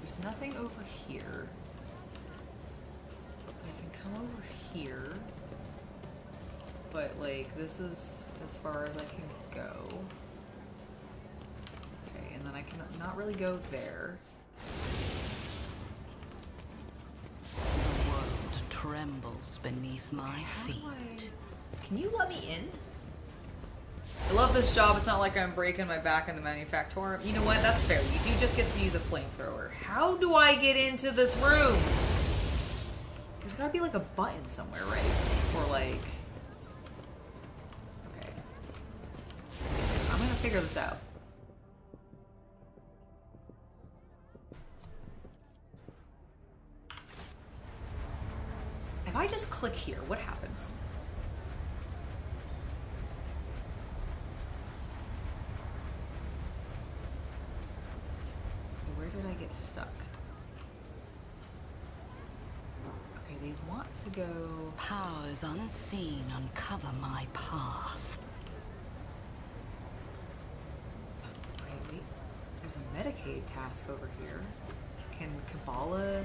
Speaker 1: There's nothing over here. I can come over here. But, like, this is as far as I can go. Okay, and then I can not really go there.
Speaker 5: The world trembles beneath my
Speaker 1: How do
Speaker 5: feet.
Speaker 1: Can you let me in? I love this job. It's not like I'm breaking my back in the manufactorum. You know what? That's fair. You do just get to use a flamethrower. How do I get into this room? There's gotta be like a button somewhere, right? Or like... Okay. I'm gonna figure this out. If I just click here, what happens? Where did I get stuck? Okay, they want to go...
Speaker 5: Powers unseen uncover my path.
Speaker 1: Okay, wait. There's a Medicaid task over here. Can Kabbalah...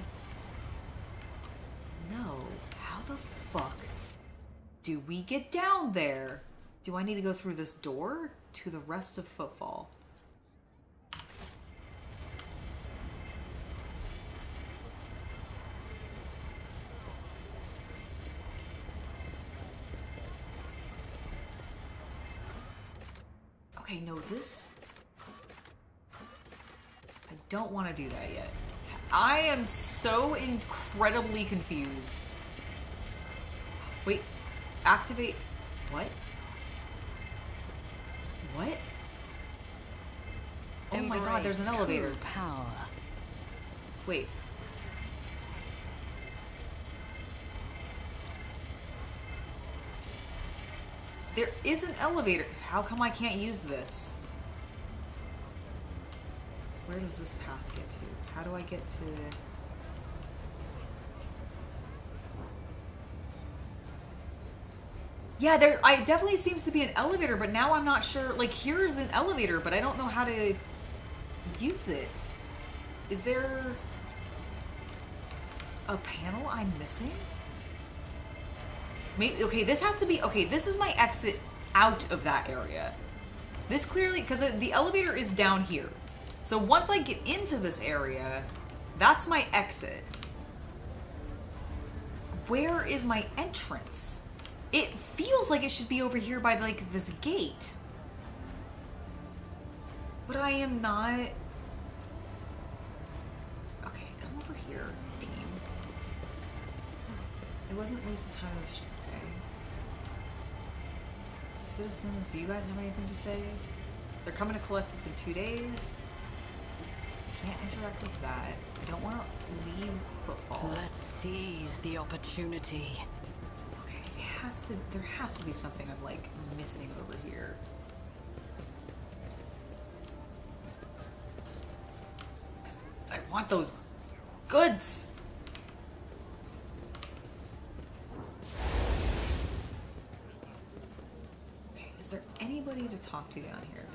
Speaker 1: No. How the fuck do we get down there? Do I need to go through this door to the rest of Footfall? Okay, no, this... I don't want to do that yet. I am so incredibly confused. Wait, activate... What? What? Oh my god, there's an elevator.
Speaker 5: Power.
Speaker 1: Wait. There is an elevator. How come I can't use this? Where does this path get to? How do I get to... Yeah, there. I definitely seems to be an elevator, but now I'm not sure. Like, here's an elevator, but I don't know how to use it. Is there a panel I'm missing? Maybe. Okay, this has to be. Okay, this is my exit out of that area. This clearly, because the elevator is down here. So once I get into this area, that's my exit. Where is my entrance? It feels like it should be over here by, like, this gate. But I am not... Okay, come over here, team. It wasn't a waste of time, okay? Citizens, do you guys have anything to say? They're coming to collect us in 2 days. Can't interact with that. I don't want to leave Footfall.
Speaker 5: Let's seize the opportunity.
Speaker 1: There has to be something I'm, like, missing over here. Because I want those goods! Okay, is there anybody to talk to down here?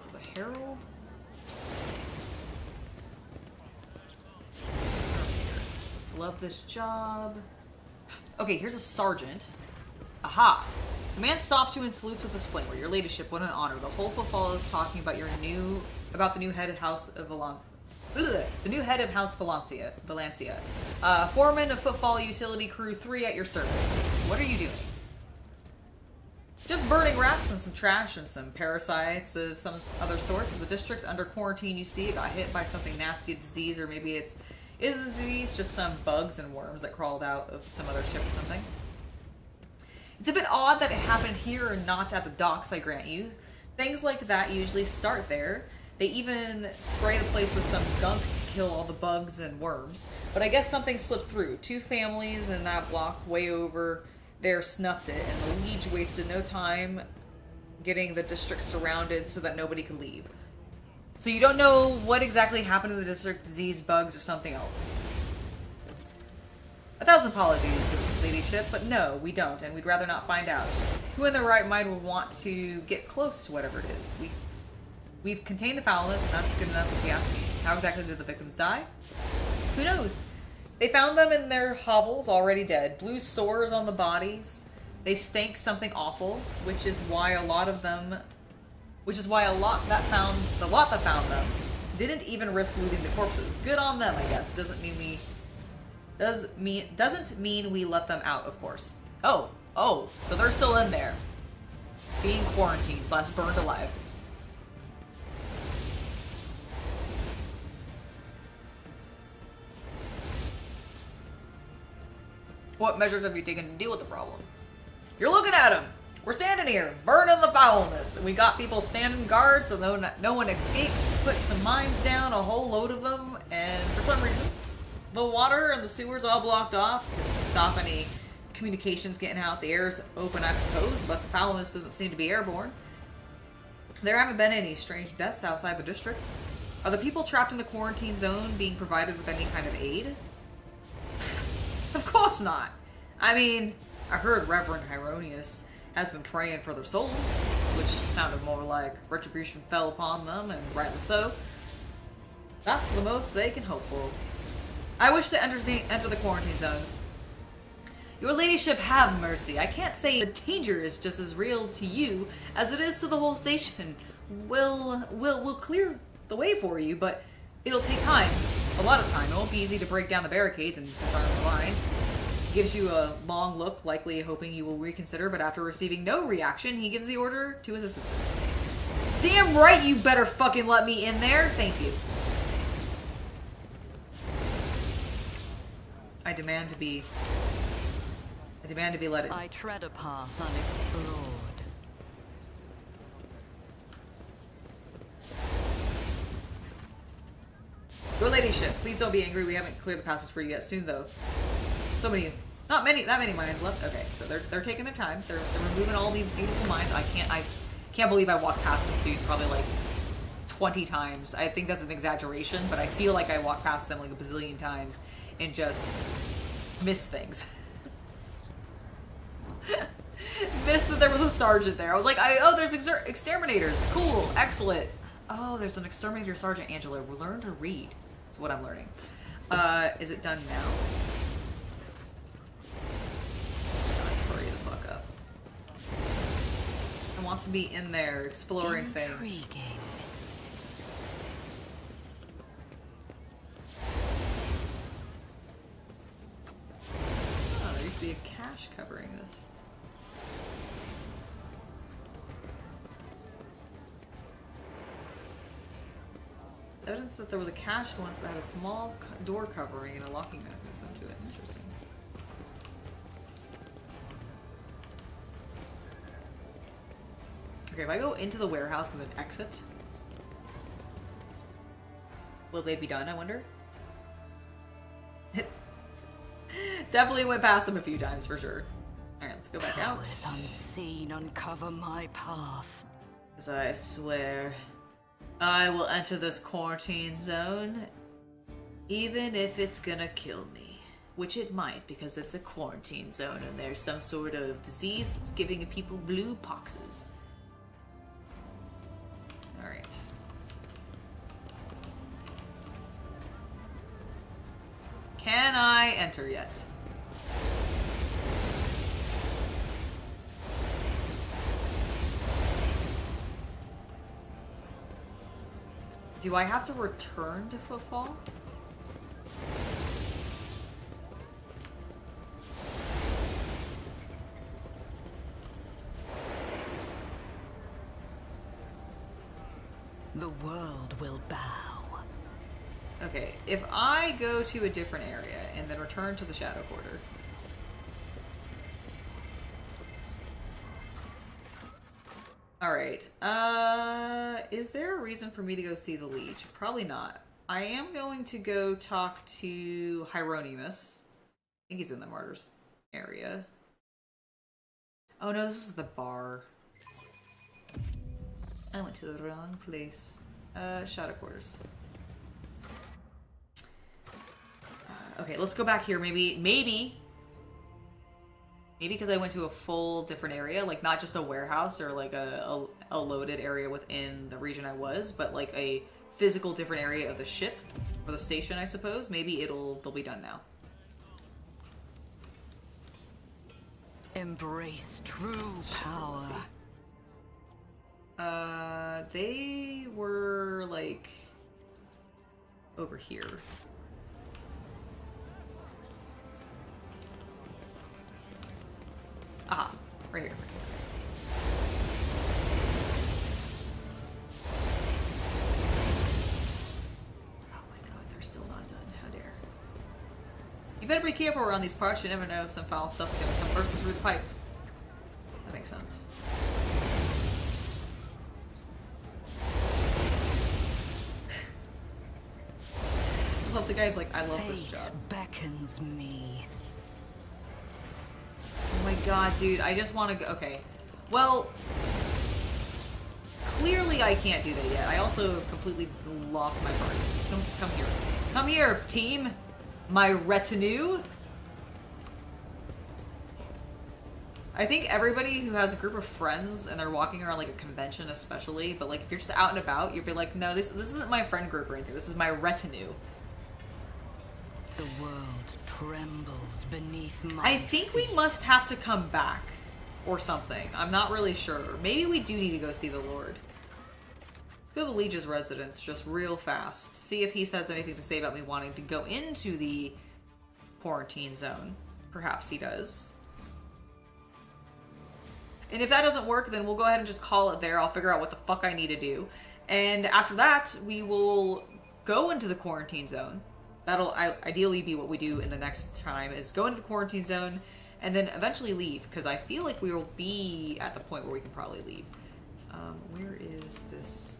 Speaker 1: There's a herald? Love this job. Okay, here's a sergeant. Aha! The man stops you and salutes with his flamer. Your ladyship, what an honor. The whole Footfall is talking about the new head of House of Valencia. Foreman of Footfall Utility Crew 3 at your service. What are you doing? Just burning rats and some trash and some parasites of some other sort. The district's under quarantine, you see. It got hit by something nasty, a disease, or maybe it's... Is the disease just some bugs and worms that crawled out of some other ship or something? It's a bit odd that it happened here and not at the docks, I grant you. Things like that usually start there. They even spray the place with some gunk to kill all the bugs and worms. But I guess something slipped through. 2 families in that block way over there snuffed it, and the Liege wasted no time getting the district surrounded so that nobody could leave. So you don't know what exactly happened to the district, disease, bugs, or something else. 1,000 apologies, ladyship, but no, we don't, and we'd rather not find out. Who in their right mind would want to get close to whatever it is? We've contained the foulness, and that's good enough if you ask me. How exactly did the victims die? Who knows? They found them in their hovels, already dead. Blue sores on the bodies. They stank something awful, which is why a lot that found them didn't even risk looting the corpses. Good on them, I guess. Doesn't mean we let them out, of course. Oh, so they're still in there, being quarantined / burned alive. What measures have you taken to deal with the problem? You're looking at them. We're standing here, burning the foulness, and we got people standing guard so no one escapes. Put some mines down, a whole load of them, and for some reason, the water and the sewers all blocked off to stop any communications getting out. The air's open, I suppose, but the foulness doesn't seem to be airborne. There haven't been any strange deaths outside the district. Are the people trapped in the quarantine zone being provided with any kind of aid? Of course not. I mean, I heard Reverend Hieronius has been praying for their souls, which sounded more like retribution fell upon them, and rightly so. That's the most they can hope for. I wish to enter the quarantine zone. Your ladyship, have mercy. I can't say the danger is just as real to you as it is to the whole station. We'll clear the way for you, but it'll take time. A lot of time. It won't be easy to break down the barricades and disarm the lines. He gives you a long look, likely hoping you will reconsider, but after receiving no reaction, he gives the order to his assistants. Damn right you better fucking let me in there. Thank you. I demand to be let in.
Speaker 5: I tread a path unexplored.
Speaker 1: Your ladyship, please don't be angry. We haven't cleared the passage for you yet. Soon, though. So many, not many, that many mines left. Okay, so they're taking their time. They're removing all these beautiful mines. I can't believe I walked past this dude probably like 20 times. I think that's an exaggeration, but I feel like I walked past them like a bazillion times and just missed things. Missed that there was a sergeant there. I was like, oh, there's exterminators. Cool, excellent. Oh, there's an exterminator sergeant. Angela, learn to read. That's what I'm learning. Is it done now? Hurry the fuck up. I want to be in there exploring things.
Speaker 5: Intriguing.
Speaker 1: Oh, there used to be a cache covering this. Evidence that there was a cache once that had a small door covering and a locking mechanism to it. Interesting. Okay, if I go into the warehouse and then exit, will they be done, I wonder? Definitely went past them a few times for sure. Alright, let's go back out.
Speaker 5: Powers unseen uncover my path.
Speaker 1: As I swear, I will enter this quarantine zone, even if it's gonna kill me. Which it might, because it's a quarantine zone and there's some sort of disease that's giving people blue poxes. Alright. Can I enter yet? Do I have to return to Footfall?
Speaker 5: The world will bow.
Speaker 1: Okay, if I go to a different area and then return to the Shadow Quarter. Alright, is there a reason for me to go see the Leech? Probably not. I am going to go talk to Hieronymus. I think he's in the Martyrs area. Oh no, this is the bar. I went to the wrong place. Shadow Quarters. Okay, let's go back here. Maybe because I went to a full different area, like not just a warehouse or like a loaded area within the region I was, but like a physical different area of the ship or the station, I suppose. Maybe they'll be done now.
Speaker 5: Embrace true power.
Speaker 1: They were like over here. Ah, right here. Oh my god, they're still not done. How dare. You better be careful around these parts. You never know if some foul stuff's gonna come bursting through the pipe. That makes sense. I love the guy's like, I love this job.
Speaker 5: Beckons me.
Speaker 1: Oh my god, dude, I just want to go. Okay. Well, clearly I can't do that yet. I also completely lost my party. Come here. Come here, team. My retinue. I think everybody who has a group of friends and they're walking around like a convention especially, but like if you're just out and about, you'd be like, no, this isn't my friend group or anything. This is my retinue.
Speaker 5: The world trembles beneath my
Speaker 1: I think we must have to come back or something. I'm not really sure. Maybe we do need to go see the Lord. Let's go to the Liege's residence just real fast. See if he says anything to say about me wanting to go into the quarantine zone. Perhaps he does. And if that doesn't work, then we'll go ahead and just call it there. I'll figure out what the fuck I need to do. And after that, we will go into the quarantine zone. That'll ideally be what we do in the next time, is go into the quarantine zone and then eventually leave, because I feel like we will be at the point where we can probably leave. Where is this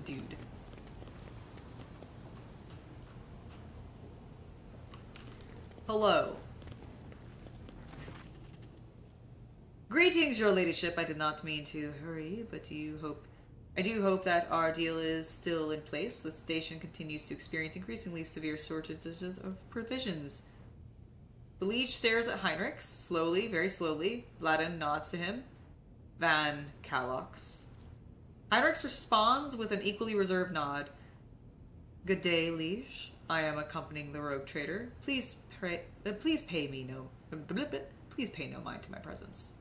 Speaker 1: dude? Hello. Greetings, your ladyship. I did not mean to hurry, but I do hope that our deal is still in place. The station continues to experience increasingly severe shortages of provisions. The Liege stares at Heinrich, slowly, very slowly. Vladin nods to him. Van Kalox. Heinrich responds with an equally reserved nod. Good day, Liege. I am accompanying the rogue trader. Please pay no mind to my presence.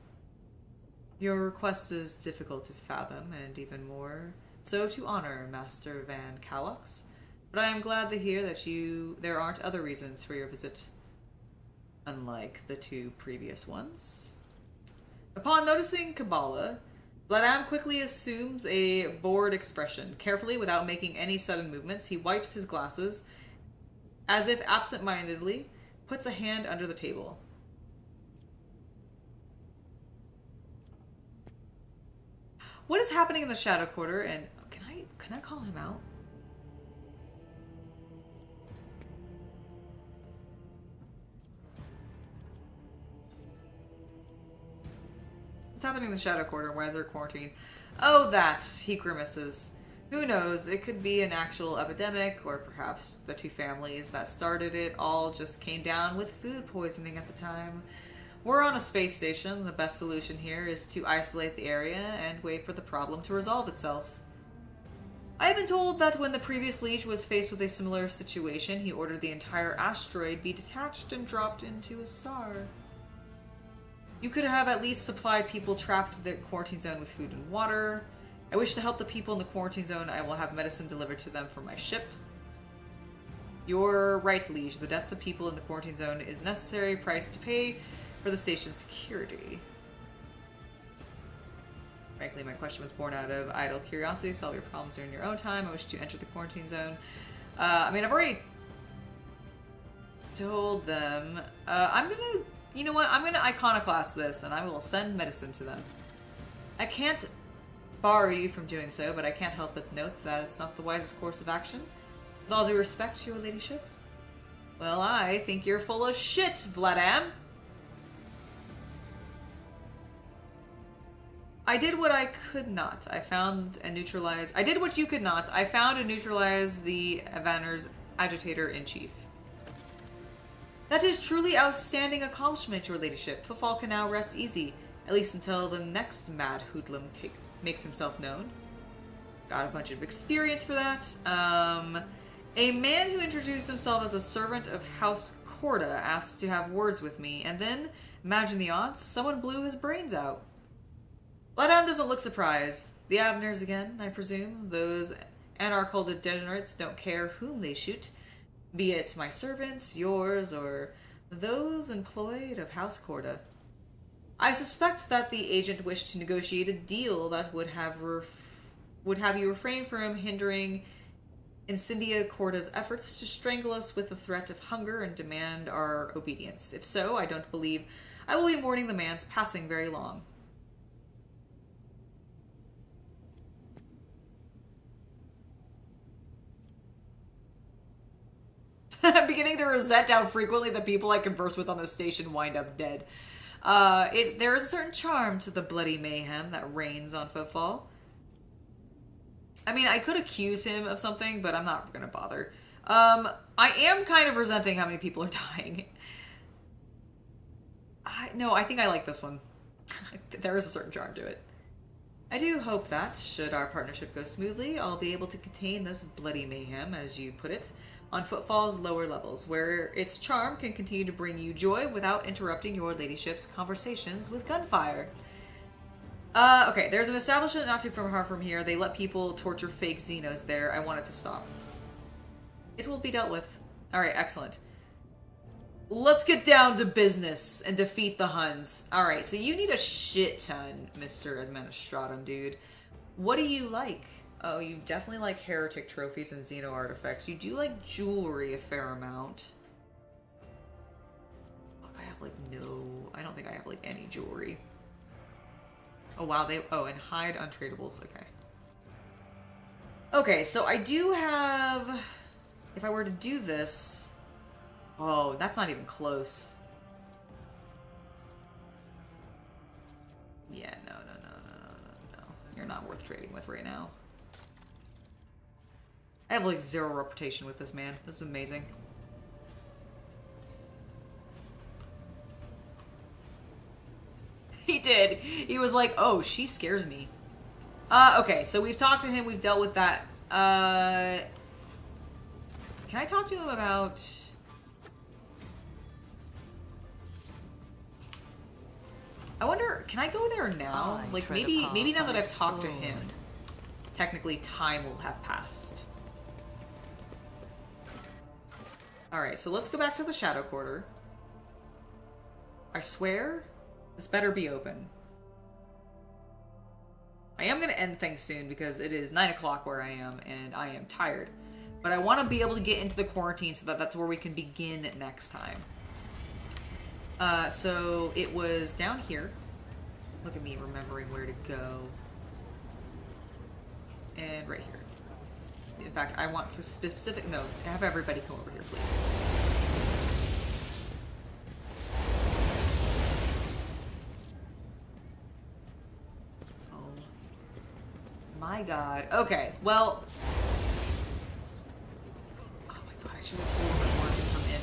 Speaker 1: Your request is difficult to fathom, and even more so to honor, Master Van Kalox. But I am glad to hear that there aren't other reasons for your visit, unlike the two previous ones. Upon noticing Kabbalah, Vladam quickly assumes a bored expression. Carefully, without making any sudden movements, he wipes his glasses, as if absent-mindedly, puts a hand under the table. What is happening in the Shadow Quarter? And can I call him out? What's happening in the Shadow Quarter? Why is there quarantine? Oh, that! He grimaces. Who knows? It could be an actual epidemic, or perhaps the two families that started it all just came down with food poisoning at the time. We're on a space station. The best solution here is to isolate the area and wait for the problem to resolve itself. I have been told that when the previous Liege was faced with a similar situation, he ordered the entire asteroid be detached and dropped into a star. You could have at least supplied people trapped in the quarantine zone with food and water. I wish to help the people in the quarantine zone. I will have medicine delivered to them from my ship. You're right, Liege. The deaths of people in the quarantine zone is a necessary price to pay for the station's security. Frankly, my question was born out of idle curiosity. Solve your problems during your own time. I wish to enter the quarantine zone. I've already told them. You know what? I'm gonna iconoclast this, and I will send medicine to them. I can't bar you from doing so, but I can't help but note that it's not the wisest course of action. With all due respect, your ladyship. Well, I think you're full of shit, Vladam. I did what I could not. I did what you could not. I found and neutralized the Evaner's agitator-in-chief. That is truly outstanding accomplishment, your ladyship. Footfall can now rest easy, at least until the next mad hoodlum makes himself known. Got a bunch of experience for that. A man who introduced himself as a servant of House Corda asked to have words with me, and then, imagine the odds, someone blew his brains out. Vladam doesn't look surprised. The Avners again, I presume. Those anarchical degenerates don't care whom they shoot, be it my servants, yours, or those employed of House Corda. I suspect that the agent wished to negotiate a deal that would have you refrain from hindering Incendia Corda's efforts to strangle us with the threat of hunger and demand our obedience. If so, I don't believe I will be mourning the man's passing very long. I'm beginning to resent how frequently the people I converse with on the station wind up dead. There is a certain charm to the bloody mayhem that reigns on Footfall. I could accuse him of something, but I'm not gonna bother. I am kind of resenting how many people are dying. I think I like this one. There is a certain charm to it. I do hope that, should our partnership go smoothly, I'll be able to contain this bloody mayhem, as you put it, on Footfall's lower levels, where its charm can continue to bring you joy without interrupting your ladyship's conversations with gunfire. Okay, there's an establishment not too far from here. They let people torture fake Xenos there. I want it to stop. It will be dealt with. Alright, excellent. Let's get down to business and defeat the Huns. Alright, so you need a shit ton, Mr. Administratum, dude. What do you like? Oh, you definitely like heretic trophies and Xeno artifacts. You do like jewelry a fair amount. Look, I have like no... I don't think I have like any jewelry. Oh, wow, they... Oh, and hide untradables. Okay. Okay, so I do have... If I were to do this... Oh, that's not even close. Yeah, no. You're not worth trading with right now. I have like 0 reputation with this man. This is amazing. He did. He was like, oh, she scares me. Okay, so we've talked to him. We've dealt with that. Can I talk to him about... I wonder, can I go there now? Like, maybe now that I've talked to him, technically time will have passed. Alright, so let's go back to the Shadow Quarter. I swear, this better be open. I am going to end things soon because it is 9 o'clock where I am, and I am tired. But I want to be able to get into the quarantine so that that's where we can begin next time. So it was down here. Look at me remembering where to go. And right here. In fact, I want to specific... No, have everybody come over here, please. Oh. My God. Okay, well... Oh my God, I should have told him I wanted to come in.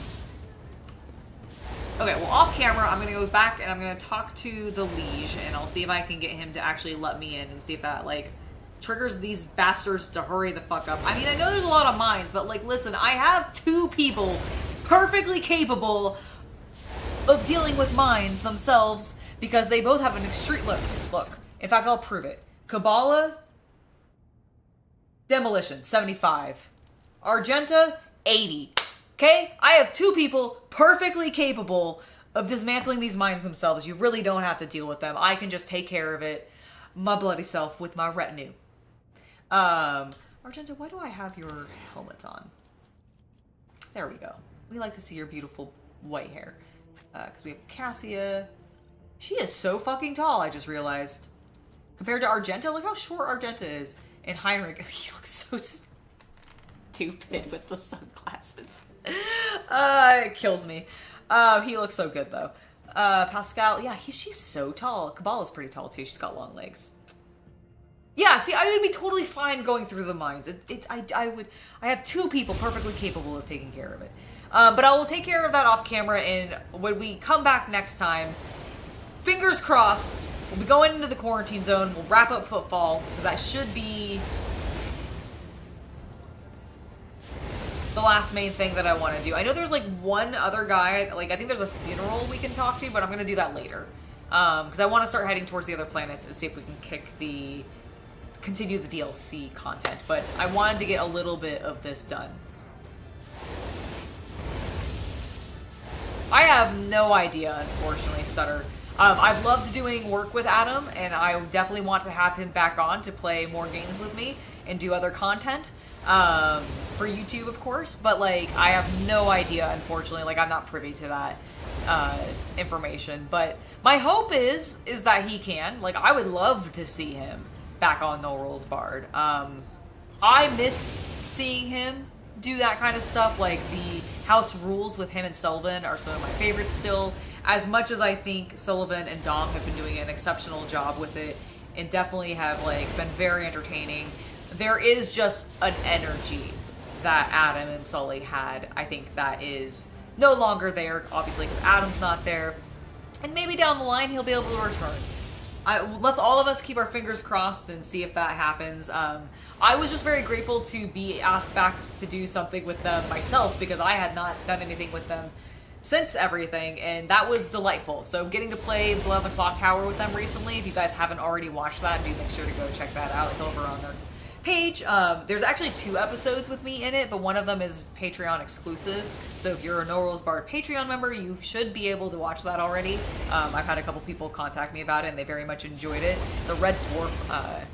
Speaker 1: Okay, well, off camera, I'm going to go back and I'm going to talk to the liege, and I'll see if I can get him to actually let me in and see if that, like, triggers these bastards to hurry the fuck up. I mean, I know there's a lot of mines, but, like, listen, I have 2 people perfectly capable of dealing with mines themselves because they both have an extreme... Look. In fact, I'll prove it. Kabbalah, demolition, 75. Argenta, 80. Okay? I have 2 people perfectly capable of dismantling these mines themselves. You really don't have to deal with them. I can just take care of it my bloody self with my retinue. Argenta, why do I have your helmet on? There we go. We like to see your beautiful white hair. Because we have Cassia. She is so fucking tall, I just realized. Compared to Argenta, look how short Argenta is. And Heinrich, he looks so stupid with the sunglasses. It kills me. He looks so good, though. Pascal, yeah, she's so tall. Kabbalah's pretty tall, too. She's got long legs. Yeah, see, I would be totally fine going through the mines. I have 2 people perfectly capable of taking care of it. But I will take care of that off camera, and when we come back next time, fingers crossed, we'll be going into the quarantine zone. We'll wrap up Footfall, because that should be the last main thing that I want to do. I know there's like one other guy, like I think there's a funeral we can talk to, but I'm going to do that later. Because I want to start heading towards the other planets and see if we can continue the DLC content. But I wanted to get a little bit of this done. I have no idea, unfortunately, Sutter. I've loved doing work with Adam, and I definitely want to have him back on to play more games with me and do other content. For YouTube, of course, but like I have no idea, unfortunately. Like I'm not privy to that information, but my hope is that he can. Like I would love to see him back on Norrell's Bard. I miss seeing him do that kind of stuff. Like the House Rules with him and Sullivan are some of my favorites still. As much as I think Sullivan and Dom have been doing an exceptional job with it, and definitely have like been very entertaining. There is just an energy that Adam and Sully had. I think that is no longer there, obviously, because Adam's not there. And maybe down the line he'll be able to return. let's all of us keep our fingers crossed and see if that happens. I was just very grateful to be asked back to do something with them myself because I had not done anything with them since everything, and that was delightful. So getting to play Blood on the Clock Tower with them recently, if you guys haven't already watched that, do make sure to go check that out. It's over on their page. There's actually 2 episodes with me in it, but one of them is Patreon exclusive. So if you're a No Rules Barred Patreon member, you should be able to watch that already. I've had a couple people contact me about it, and they very much enjoyed it. It's a Red Dwarf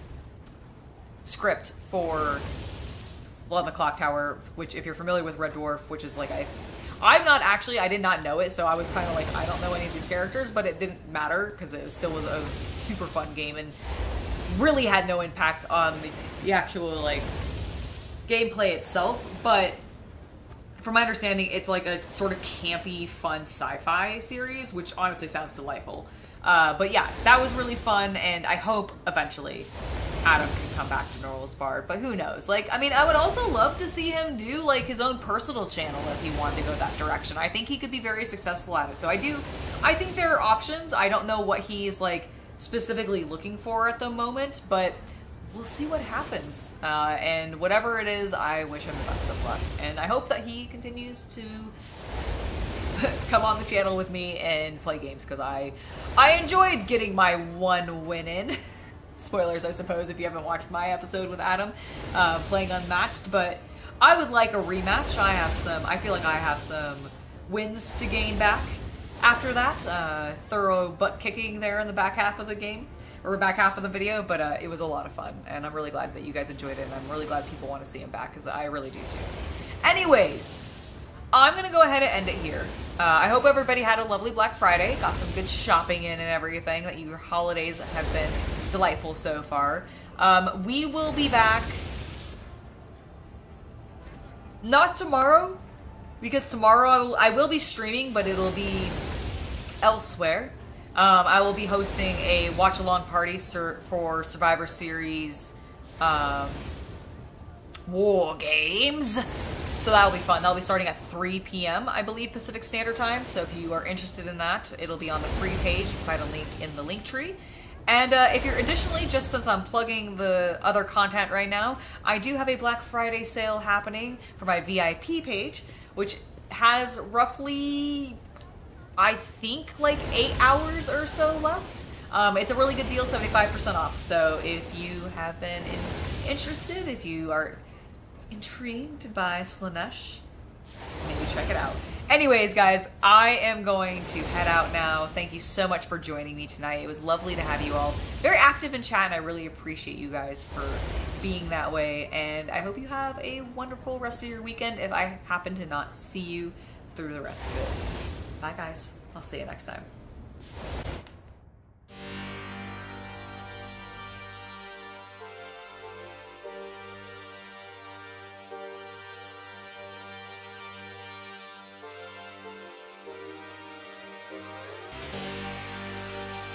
Speaker 1: script for Blood on the Clock Tower, which if you're familiar with Red Dwarf, which is like I did not know it, so I was kind of like, I don't know any of these characters, but it didn't matter because it still was a super fun game and really had no impact on the actual like gameplay itself. But from my understanding, it's like a sort of campy, fun sci-fi series, which honestly sounds delightful. But yeah, that was really fun, and I hope eventually Adam can come back to No Rules Barred, but who knows? Like, I mean, I would also love to see him do like his own personal channel if he wanted to go that direction. I think he could be very successful at it. So I think there are options. I don't know what he's like specifically looking for at the moment, but we'll see what happens. And whatever it is, I wish him the best of luck. And I hope that he continues to come on the channel with me and play games, because I enjoyed getting my 1 win in. Spoilers, I suppose, if you haven't watched my episode with Adam, playing Unmatched, but I would like a rematch. I feel like I have some wins to gain back after that. Thorough butt kicking there in the back half of the game, or back half of the video, but it was a lot of fun, and I'm really glad that you guys enjoyed it, and I'm really glad people want to see him back, because I really do too. Anyways, I'm going to go ahead and end it here. I hope everybody had a lovely Black Friday, got some good shopping in and everything, that your holidays have been delightful so far. We will be back, not tomorrow, because tomorrow I will be streaming, but it'll be elsewhere. I will be hosting a watch-along party for Survivor Series War Games. So that'll be fun. That'll be starting at 3 p.m., I believe, Pacific Standard Time. So if you are interested in that, it'll be on the free page. You can find a link in the link tree. And if you're additionally, just since I'm plugging the other content right now, I do have a Black Friday sale happening for my VIP page, which has roughly, I think, like 8 hours or so left. It's a really good deal, 75% off. So if you have been interested, if you are intrigued by Slaanesh, maybe check it out. Anyways, guys, I am going to head out now. Thank you so much for joining me tonight. It was lovely to have you all very active in chat, and I really appreciate you guys for being that way. And I hope you have a wonderful rest of your weekend if I happen to not see you through the rest of it. Bye, guys. I'll see you next time.